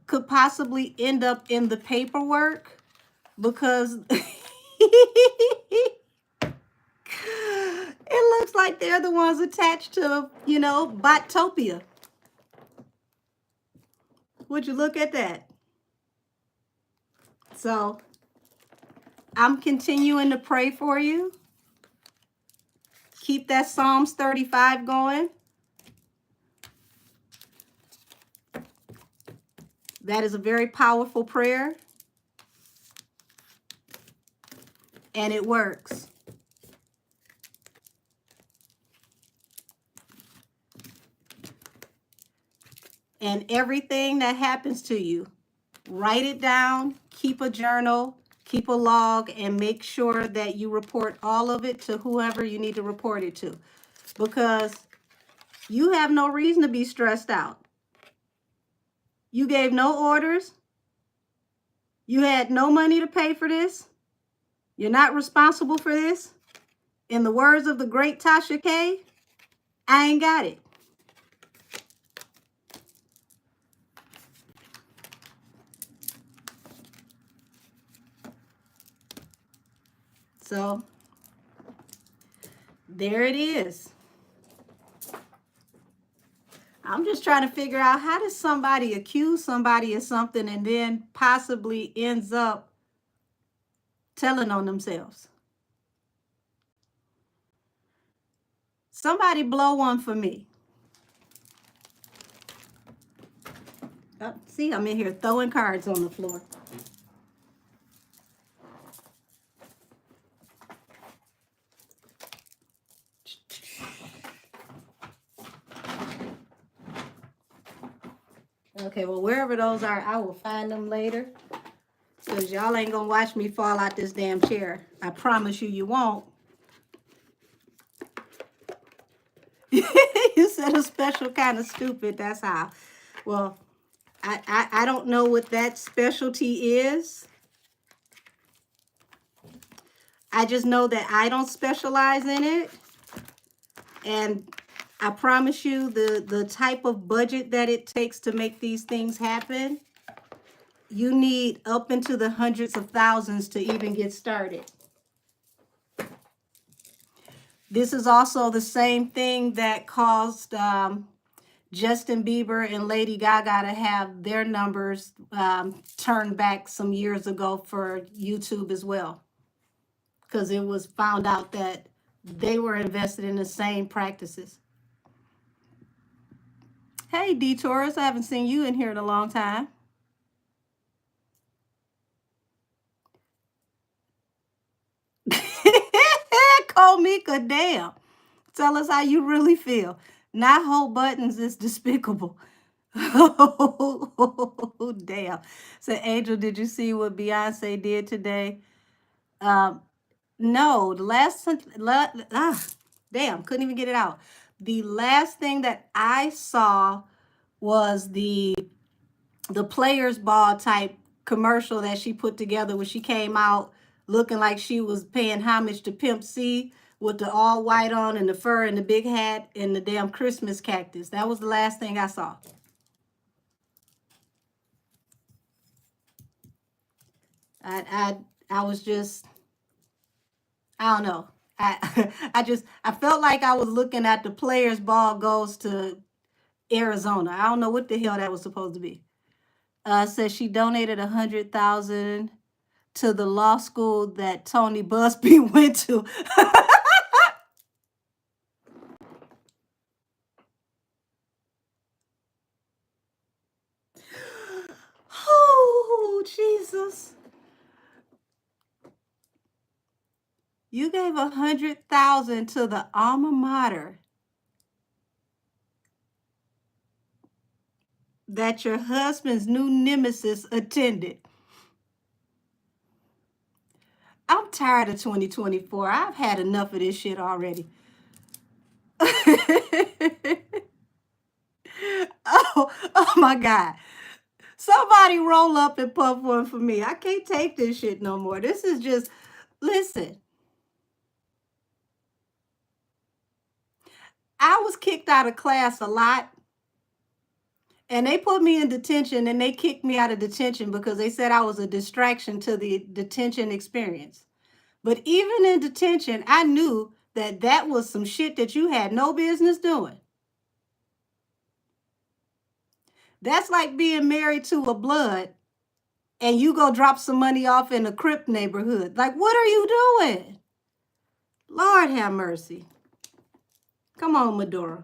could possibly end up in the paperwork because it looks like they're the ones attached to, you know, Botopia. Would you look at that? So I'm continuing to pray for you. Keep that Psalms 35 going. That is a very powerful prayer. And it works. And everything that happens to you, write it down, keep a journal, keep a log, and make sure that you report all of it to whoever you need to report it to. Because you have no reason to be stressed out. You gave no orders. You had no money to pay for this. You're not responsible for this. In the words of the great Tasha K, I ain't got it. So there it is. I'm just trying to figure out, how does somebody accuse somebody of something and then possibly ends up telling on themselves? Somebody blow one for me. Oh, see, I'm in here throwing cards on the floor. Okay, well, wherever those are, I will find them later. Because y'all ain't going to watch me fall out this damn chair. I promise you, you won't. You said a special kind of stupid. That's how. Well, I don't know what that specialty is. I just know that I don't specialize in it. And I promise you, the type of budget that it takes to make these things happen, you need up into the hundreds of thousands to even get started. This is also the same thing that caused Justin Bieber and Lady Gaga to have their numbers turned back some years ago for YouTube as well. Because it was found out that they were invested in the same practices. Hey, D-Taurus, I haven't seen you in here in a long time. Komika, damn. Tell us how you really feel. Not whole buttons is despicable. Oh, damn. So, Angel, did you see what Beyonce did today? No, the damn, couldn't even get it out. The last thing that I saw was the Players Ball type commercial that she put together when she came out looking like she was paying homage to Pimp C with the all white on and the fur and the big hat and the damn Christmas cactus. That was the last thing I saw. I was just, I don't know. I felt like I was looking at the players' ball goes to Arizona. I don't know what the hell that was supposed to be. Says she donated 100,000 to the law school that Tony Buzby went to. Oh, Jesus. You gave 100,000 to the alma mater that your husband's new nemesis attended. I'm tired of 2024. I've had enough of this shit already. Oh my God. Somebody roll up and puff one for me. I can't take this shit no more. This is just, listen. I was kicked out of class a lot. And they put me in detention and they kicked me out of detention because they said I was a distraction to the detention experience. But even in detention, I knew that that was some shit that you had no business doing. That's like being married to a blood and you go drop some money off in a Crip neighborhood. Like, what are you doing? Lord have mercy. Come on, Medora.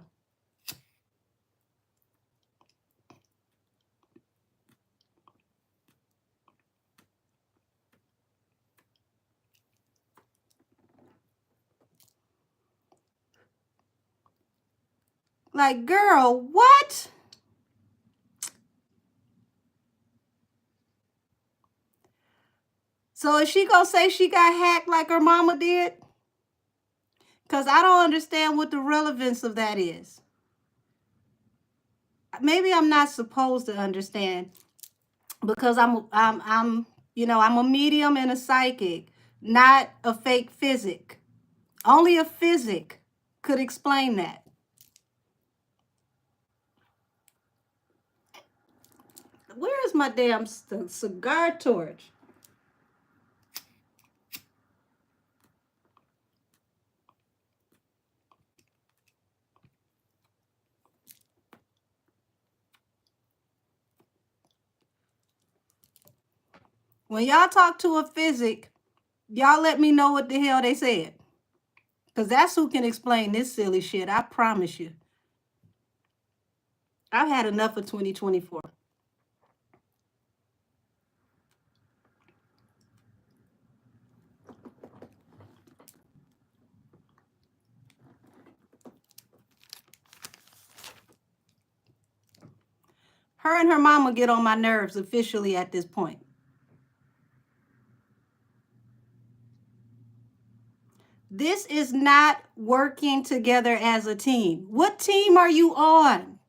Like, girl, what? So is she gonna say she got hacked like her mama did? Because I don't understand what the relevance of that is. Maybe I'm not supposed to understand because I'm a medium and a psychic, not a fake physic. Only a physic could explain that. Where is my damn cigar torch? When y'all talk to a physic, y'all let me know what the hell they said. Because that's who can explain this silly shit. I promise you. I've had enough of 2024. Her and her mama get on my nerves officially at this point. This is not working together as a team. What team are you on?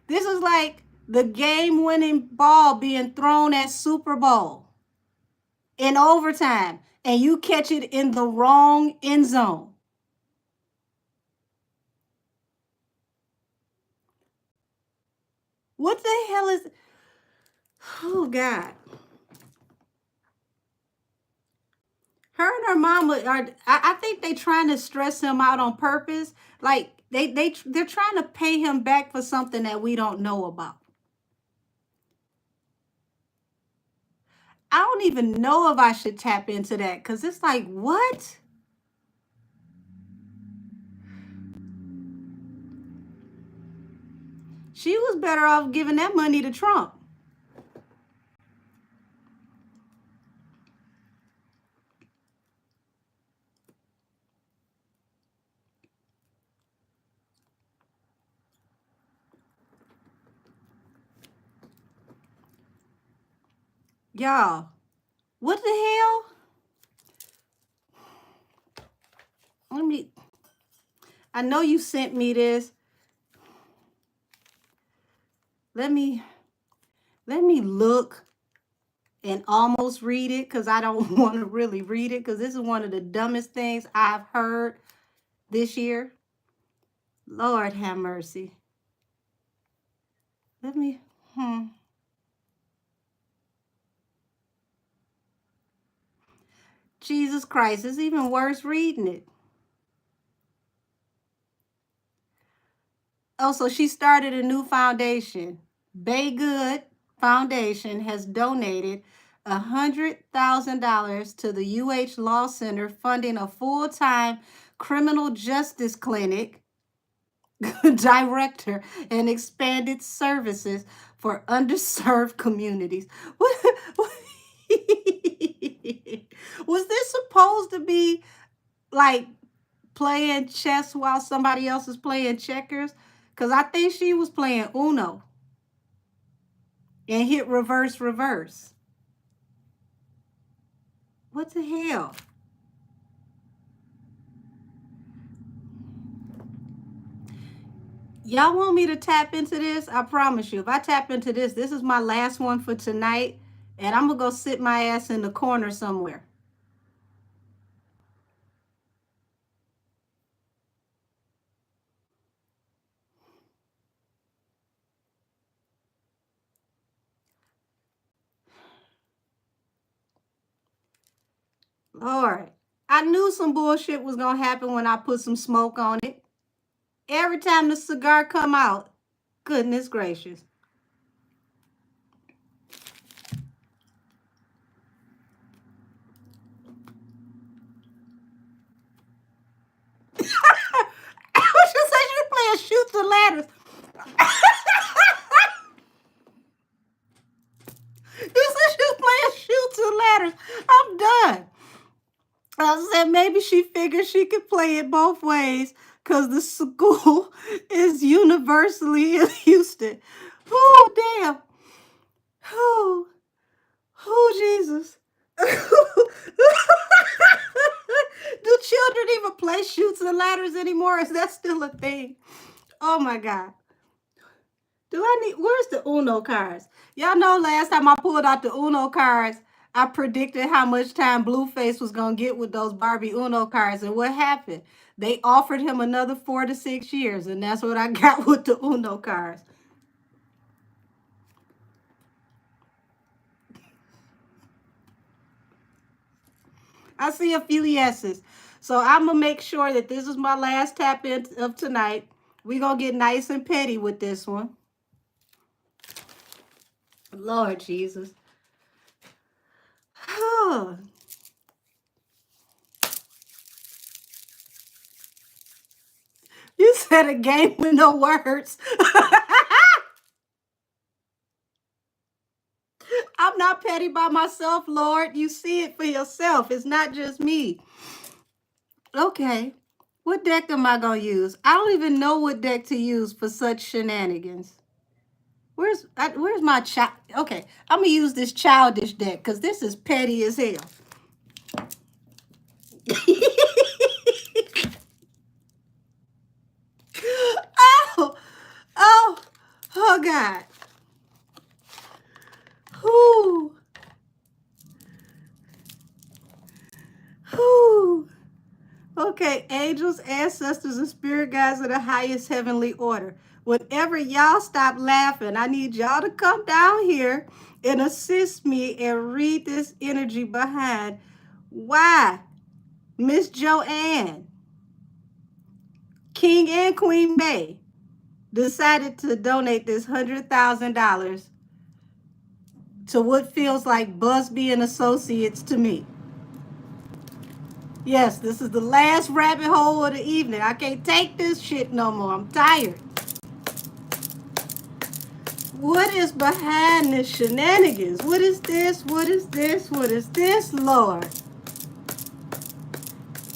This is like the game-winning ball being thrown at Super Bowl in overtime, and you catch it in the wrong end zone. What the hell is... Oh, God. Her and her mama are... I think they trying to stress him out on purpose. Like, they're trying to pay him back for something that we don't know about. I don't even know if I should tap into that because it's like, what? She was better off giving that money to Trump. Y'all, what the hell? I know you sent me this. Let me look and almost read it because I don't want to really read it because this is one of the dumbest things I've heard this year. Lord have mercy. Let me... Jesus Christ, it's even worse reading it. Oh, so she started a new foundation. Bay Good Foundation has donated $100,000 to the UH Law Center, funding a full-time criminal justice clinic director and expanded services for underserved communities. Was this supposed to be like playing chess while somebody else is playing checkers? Because I think she was playing Uno and hit reverse, reverse. What the hell? Y'all want me to tap into this? I promise you, if I tap into this, this is my last one for tonight, and I'm going to go sit my ass in the corner somewhere. Lord, I knew some bullshit was going to happen when I put some smoke on it. Every time the cigar come out, goodness gracious. She said she was playing Chutes and Ladders. You said she was playing Chutes and Ladders. I'm done. I said maybe she figured she could play it both ways because the school is universally in Houston. Oh, damn. Oh, Jesus. Do children even play Chutes and Ladders anymore? Is that still a thing? Oh, my God. Where's the Uno cards? Y'all know last time I pulled out the Uno cards, I predicted how much time Blueface was going to get with those Barbie Uno cards. And what happened? They offered him another 4 to 6 years. And that's what I got with the Uno cards. I see a few yeses. So I'm going to make sure that this is my last tap in of tonight. We're going to get nice and petty with this one. Lord Jesus. You said a game with no words. I'm not petty by myself, Lord. You see it for yourself. It's not just me. Okay. What deck am I going to use? I don't even know what deck to use for such shenanigans. Where's my child? Okay. I'm going to use this childish deck because this is petty as hell. Oh, God. Whoo. Whoo. Okay, angels, ancestors, and spirit guides of the highest heavenly order. Whenever y'all stop laughing, I need y'all to come down here and assist me and read this energy behind why Miss Joanne, King and Queen May, decided to donate this $100,000 to what feels like Buzby and Associates to me. Yes, this is the last rabbit hole of the evening. I can't take this shit no more. I'm tired. What is behind this shenanigans? What is this? What is this? What is this, Lord?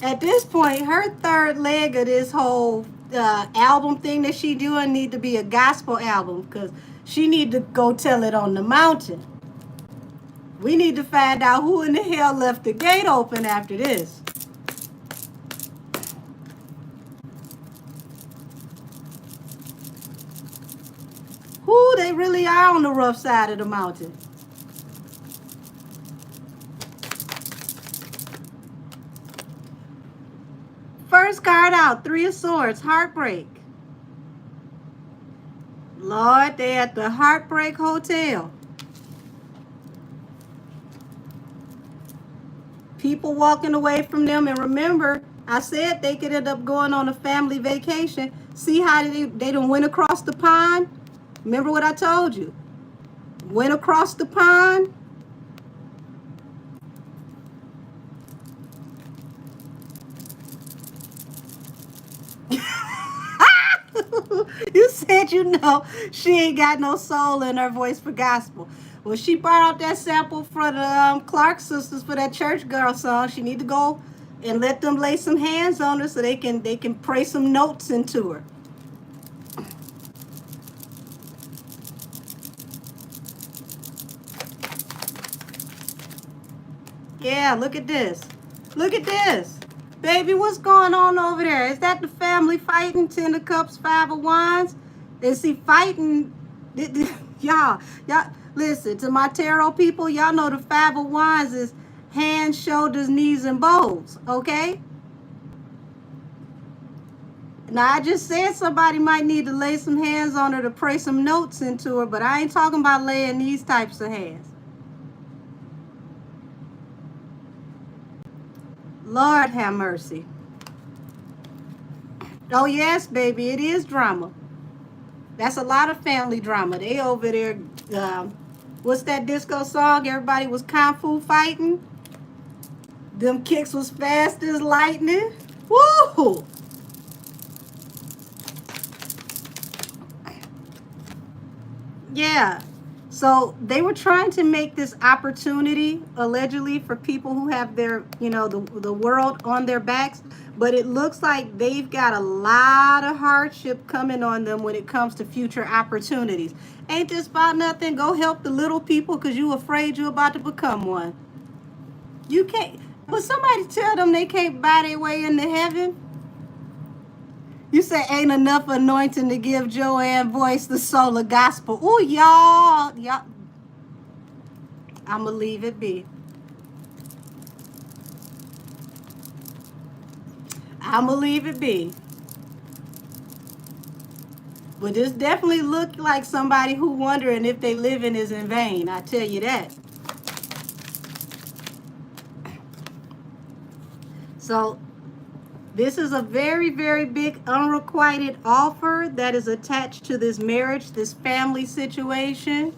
At this point, her third leg of this whole album thing that she doing need to be a gospel album because she need to go tell it on the mountain. We need to find out who in the hell left the gate open after this. Who they really are on the rough side of the mountain. First card out, 3 of Swords, heartbreak. Lord, they at the Heartbreak Hotel. People walking away from them. And remember, I said they could end up going on a family vacation. See how they done went across the pond? Remember what I told you? Went across the pond. You said you know she ain't got no soul in her voice for gospel. Well, she brought out that sample for the Clark sisters for that church girl song. She need to go and let them lay some hands on her so they can pray some notes into her. Yeah, look at this. Look at this. Baby, what's going on over there? Is that the family fighting? 10 of cups, 5 of wands? Is he fighting? Y'all, listen, to my tarot people, y'all know the 5 of wands is hands, shoulders, knees, and bows, okay? Now, I just said somebody might need to lay some hands on her to pray some notes into her, but I ain't talking about laying these types of hands. Lord have mercy. Oh, yes, baby, it is drama. That's a lot of family drama. They over there, what's that disco song? Everybody was kung fu fighting. Them kicks was fast as lightning. Woo! Yeah. So they were trying to make this opportunity, allegedly, for people who have their, the world on their backs. But it looks like they've got a lot of hardship coming on them when it comes to future opportunities. Ain't this about nothing? Go help the little people because you afraid you're about to become one. You can't. But somebody tell them they can't buy their way into heaven. You say ain't enough anointing to give Joanne voice the soul of gospel. Ooh, y'all. I'ma leave it be. I'ma leave it be. But this definitely looked like somebody who wondering if they living is in vain. I tell you that. So this is a very, very big unrequited offer that is attached to this marriage, this family situation.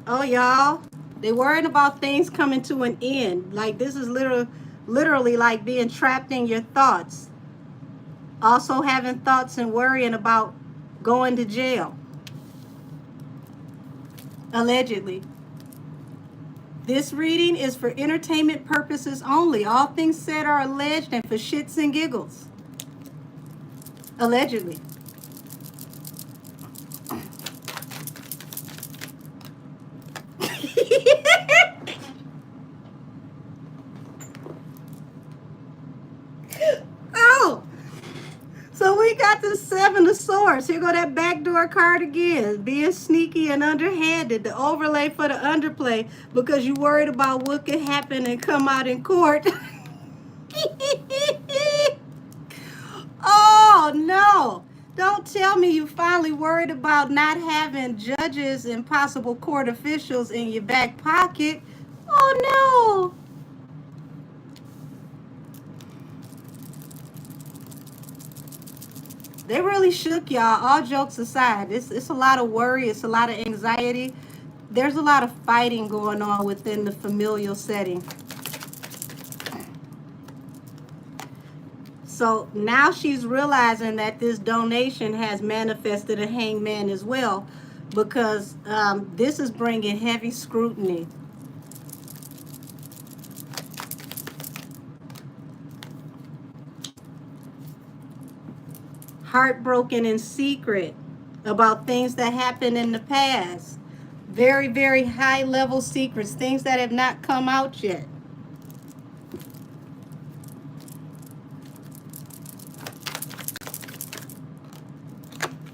Oh, y'all, they worrying about things coming to an end. Like this is literally like being trapped in your thoughts. Also having thoughts and worrying about going to jail. Allegedly. This reading is for entertainment purposes only. All things said are alleged and for shits and giggles. Allegedly. Oh, so we got the 7 of Swords. Here go that backdoor card again. Being sneaky and underhanded. The overlay for the underplay because you worried about what could happen and come out in court. Oh, no. Don't tell me you finally worried about not having judges and possible court officials in your back pocket. Oh, no. They really shook y'all, all jokes aside. It's a lot of worry. It's a lot of anxiety. There's a lot of fighting going on within the familial setting. So now she's realizing that this donation has manifested a hangman as well because this is bringing heavy scrutiny. Heartbroken in secret about things that happened in the past. Very, very high level secrets, things that have not come out yet.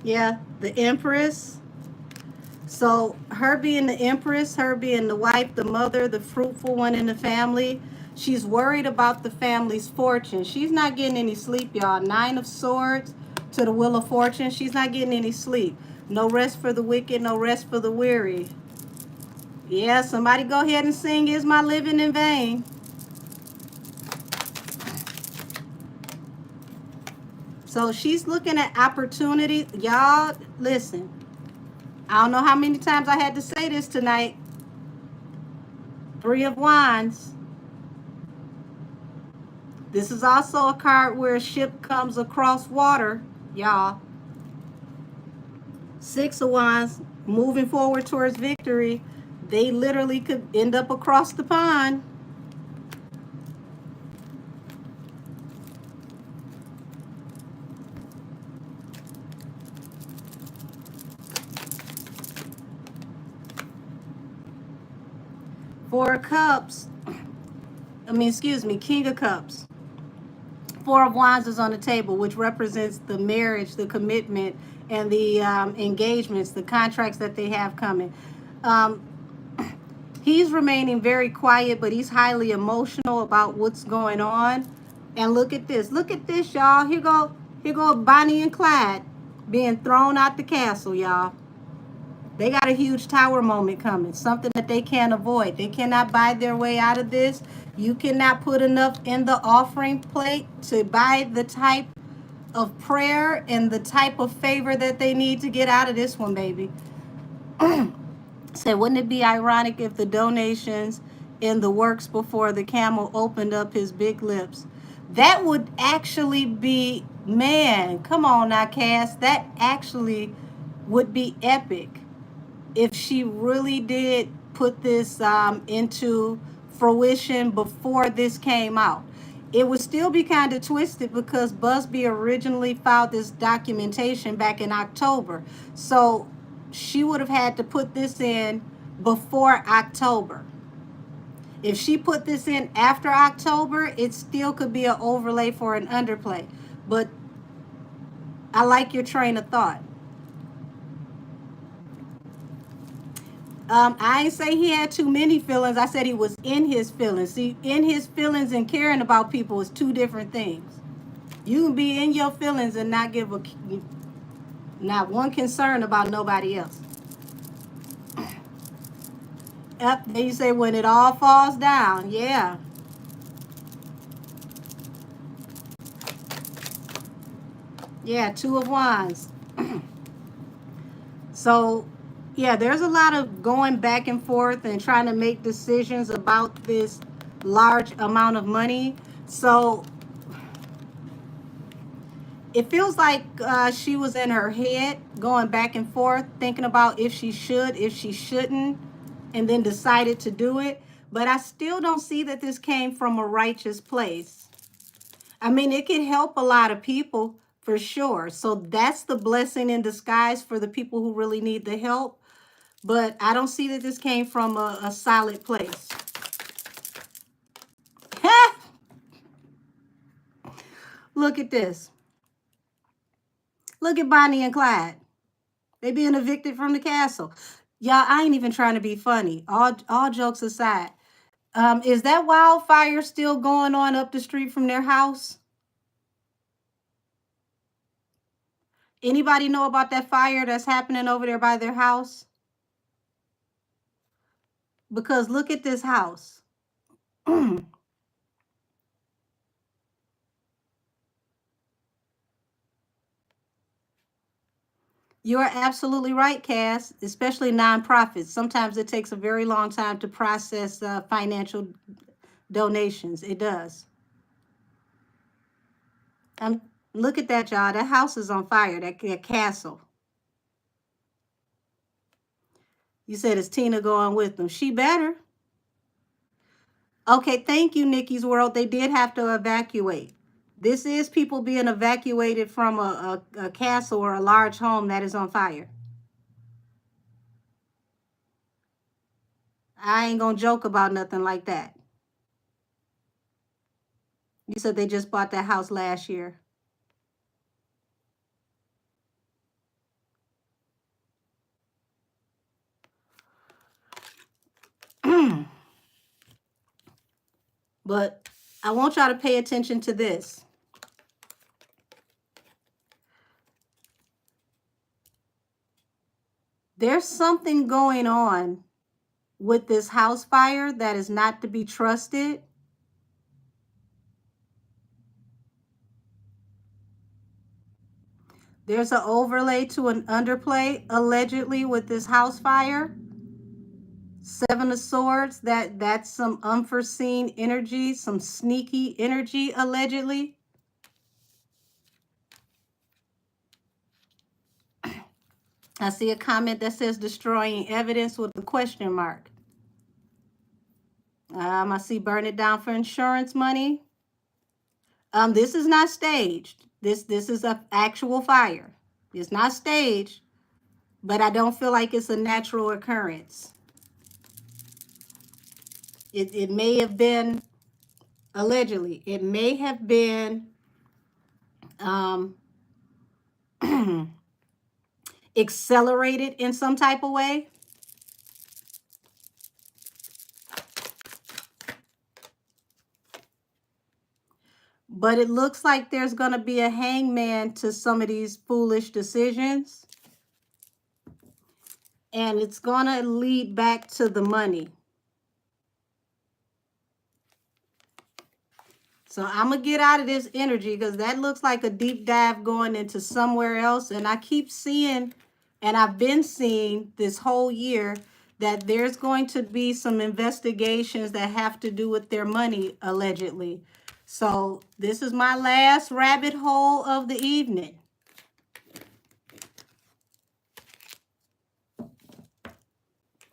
Yeah, the Empress. So her being the empress, her being the wife, the mother, the fruitful one in the family, she's worried about the family's fortune. She's not getting any sleep, y'all. 9 of Swords to the Wheel of Fortune. She's not getting any sleep. No rest for the wicked, no rest for the weary. Yeah, somebody go ahead and sing Is My Living in Vain? So she's looking at opportunity. Y'all, listen. I don't know how many times I had to say this tonight. 3 of Wands. This is also a card where a ship comes across water, y'all. 6 of Wands, moving forward towards victory. They literally could end up across the pond. Four of Cups. King of Cups. 4 of Wands is on the table, which represents the marriage, the commitment, and the engagements, the contracts that they have coming. He's remaining very quiet, but he's highly emotional about what's going on. And look at this. Look at this, y'all. Here go Bonnie and Clyde being thrown out the castle, y'all. They got a huge tower moment coming, something that they can't avoid. They cannot buy their way out of this. You cannot put enough in the offering plate to buy the type of prayer and the type of favor that they need to get out of this one, baby. Said, wouldn't it be ironic if the donations in the works before the camel opened up his big lips? That would actually be, man, come on now, Cass. That actually would be epic if she really did put this into fruition before this came out. It would still be kind of twisted because Buzby originally filed this documentation back in October. So she would have had to put this in before October. If she put this in after October, it still could be an overlay for an underplay. But I like your train of thought. I ain't say he had too many feelings. I said he was in his feelings. See, in his feelings and caring about people is two different things. You can be in your feelings and not give not one concern about nobody else. Up there you say when it all falls down. Yeah. Yeah, 2 of Wands. So, yeah, there's a lot of going back and forth and trying to make decisions about this large amount of money. So it feels like she was in her head going back and forth, thinking about if she should, if she shouldn't, and then decided to do it. But I still don't see that this came from a righteous place. I mean, it could help a lot of people for sure. So that's the blessing in disguise for the people who really need the help. But I don't see that this came from a solid place. Look at this. Look at Bonnie and Clyde. They being evicted from the castle. Y'all, I ain't even trying to be funny. All jokes aside. Is that wildfire still going on up the street from their house? Anybody know about that fire that's happening over there by their house? Because look at this house. You're absolutely right, Cass, especially nonprofits. Sometimes it takes a very long time to process financial donations. It does. Look at that, y'all. That house is on fire, that castle. You said, is Tina going with them? She better. Okay, thank you, Nikki's World. They did have to evacuate. This is people being evacuated from a castle or a large home that is on fire. I ain't gonna joke about nothing like that. You said they just bought that house last year. But I want y'all to pay attention to this. There's something going on with this house fire that is not to be trusted. There's an overlay to an underplay, allegedly, with this house fire. Seven of Swords, that's some unforeseen energy, some sneaky energy, allegedly. I see a comment that says destroying evidence with a question mark. I see burn it down for insurance money. This is not staged. This is an actual fire. It's not staged, but I don't feel like it's a natural occurrence. It may have been, allegedly, it may have been accelerated in some type of way. But it looks like there's going to be a hangman to some of these foolish decisions. And it's going to lead back to the money. So I'm going to get out of this energy because that looks like a deep dive going into somewhere else. And I keep seeing, and I've been seeing this whole year, that there's going to be some investigations that have to do with their money, allegedly. So this is my last rabbit hole of the evening.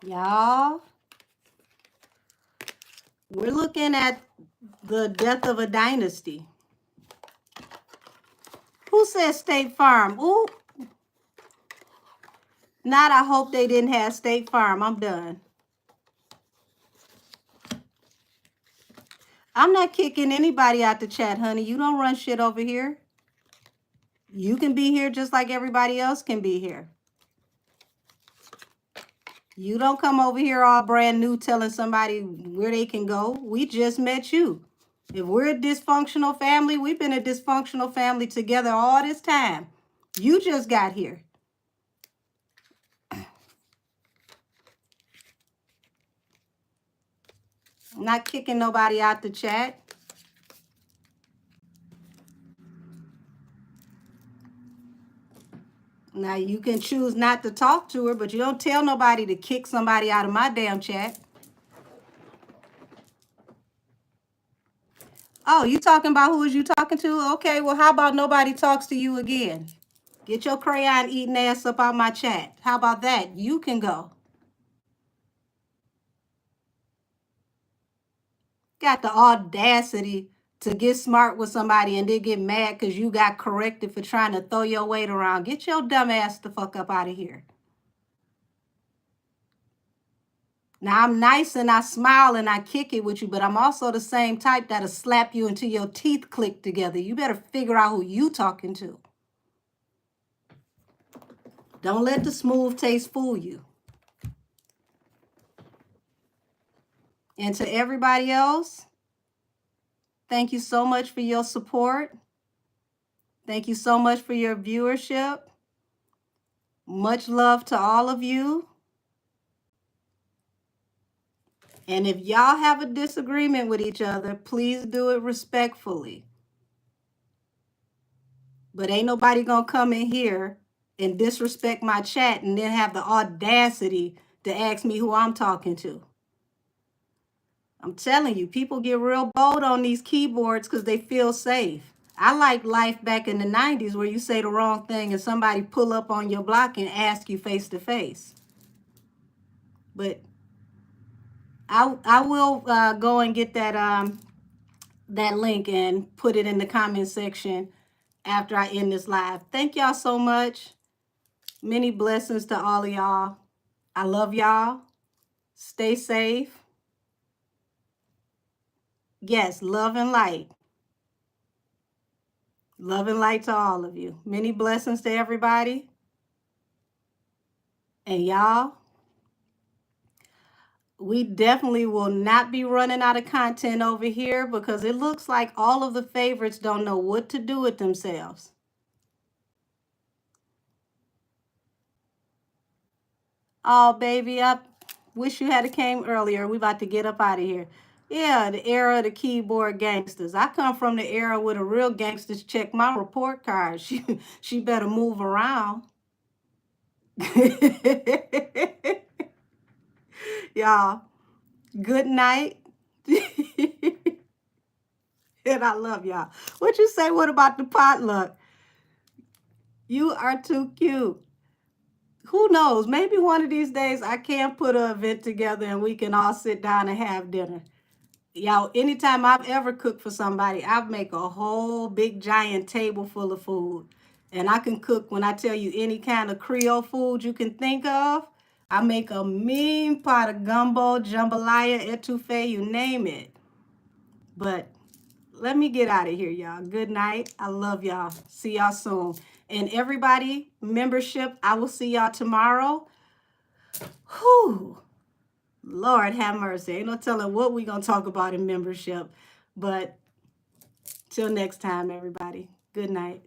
Y'all, we're looking at the death of a dynasty. Who says State Farm? Ooh. Not, I hope they didn't have State Farm. I'm done. I'm not kicking anybody out the chat, honey. You don't run shit over here. You can be here just like everybody else can be here. You don't come over here all brand new telling somebody where they can go. We just met you. If we're a dysfunctional family, we've been a dysfunctional family together all this time. You just got here. I'm not kicking nobody out the chat. Now, you can choose not to talk to her, but you don't tell nobody to kick somebody out of my damn chat. Oh, you talking about who is you talking to? Okay, well, how about nobody talks to you again? Get your crayon eating ass up out my chat. How about that? You can go. Got the audacity to get smart with somebody and then get mad because you got corrected for trying to throw your weight around. Get your dumb ass the fuck up out of here. Now, I'm nice and I smile and I kick it with you, but I'm also the same type that'll slap you until your teeth click together. You better figure out who you talking to. Don't let the smooth taste fool you. And to everybody else, thank you so much for your support. Thank you so much for your viewership. Much love to all of you. And if y'all have a disagreement with each other, please do it respectfully. But ain't nobody gonna come in here and disrespect my chat and then have the audacity to ask me who I'm talking to. I'm telling you, people get real bold on these keyboards because they feel safe. I like life back in the 90s where you say the wrong thing and somebody pull up on your block and ask you face to face. But I will go and get that link and put it in the comment section after I end this live. Thank y'all so much. Many blessings to all of y'all. I love y'all. Stay safe. Yes, love and light. Love and light to all of you. Many blessings to everybody. And y'all, We definitely will not be running out of content over here because it looks like all of the favorites don't know what to do with themselves. Oh, baby, I wish you had came earlier. We about to get up out of here. Yeah, the era of the keyboard gangsters. I come from the era where the real gangsters check my report card. She better move around. Y'all, good night. And I love y'all. What you say? What about the potluck? You are too cute. Who knows? Maybe one of these days I can put an event together and we can all sit down and have dinner. Y'all, anytime I've ever cooked for somebody, I make a whole big giant table full of food. And I can cook, when I tell you, any kind of Creole food you can think of. I make a mean pot of gumbo, jambalaya, etouffee, you name it. But let me get out of here, y'all. Good night. I love y'all. See y'all soon. And everybody, membership, I will see y'all tomorrow. Whew. Lord have mercy. Ain't no telling what we going to talk about in membership. But till next time, everybody. Good night.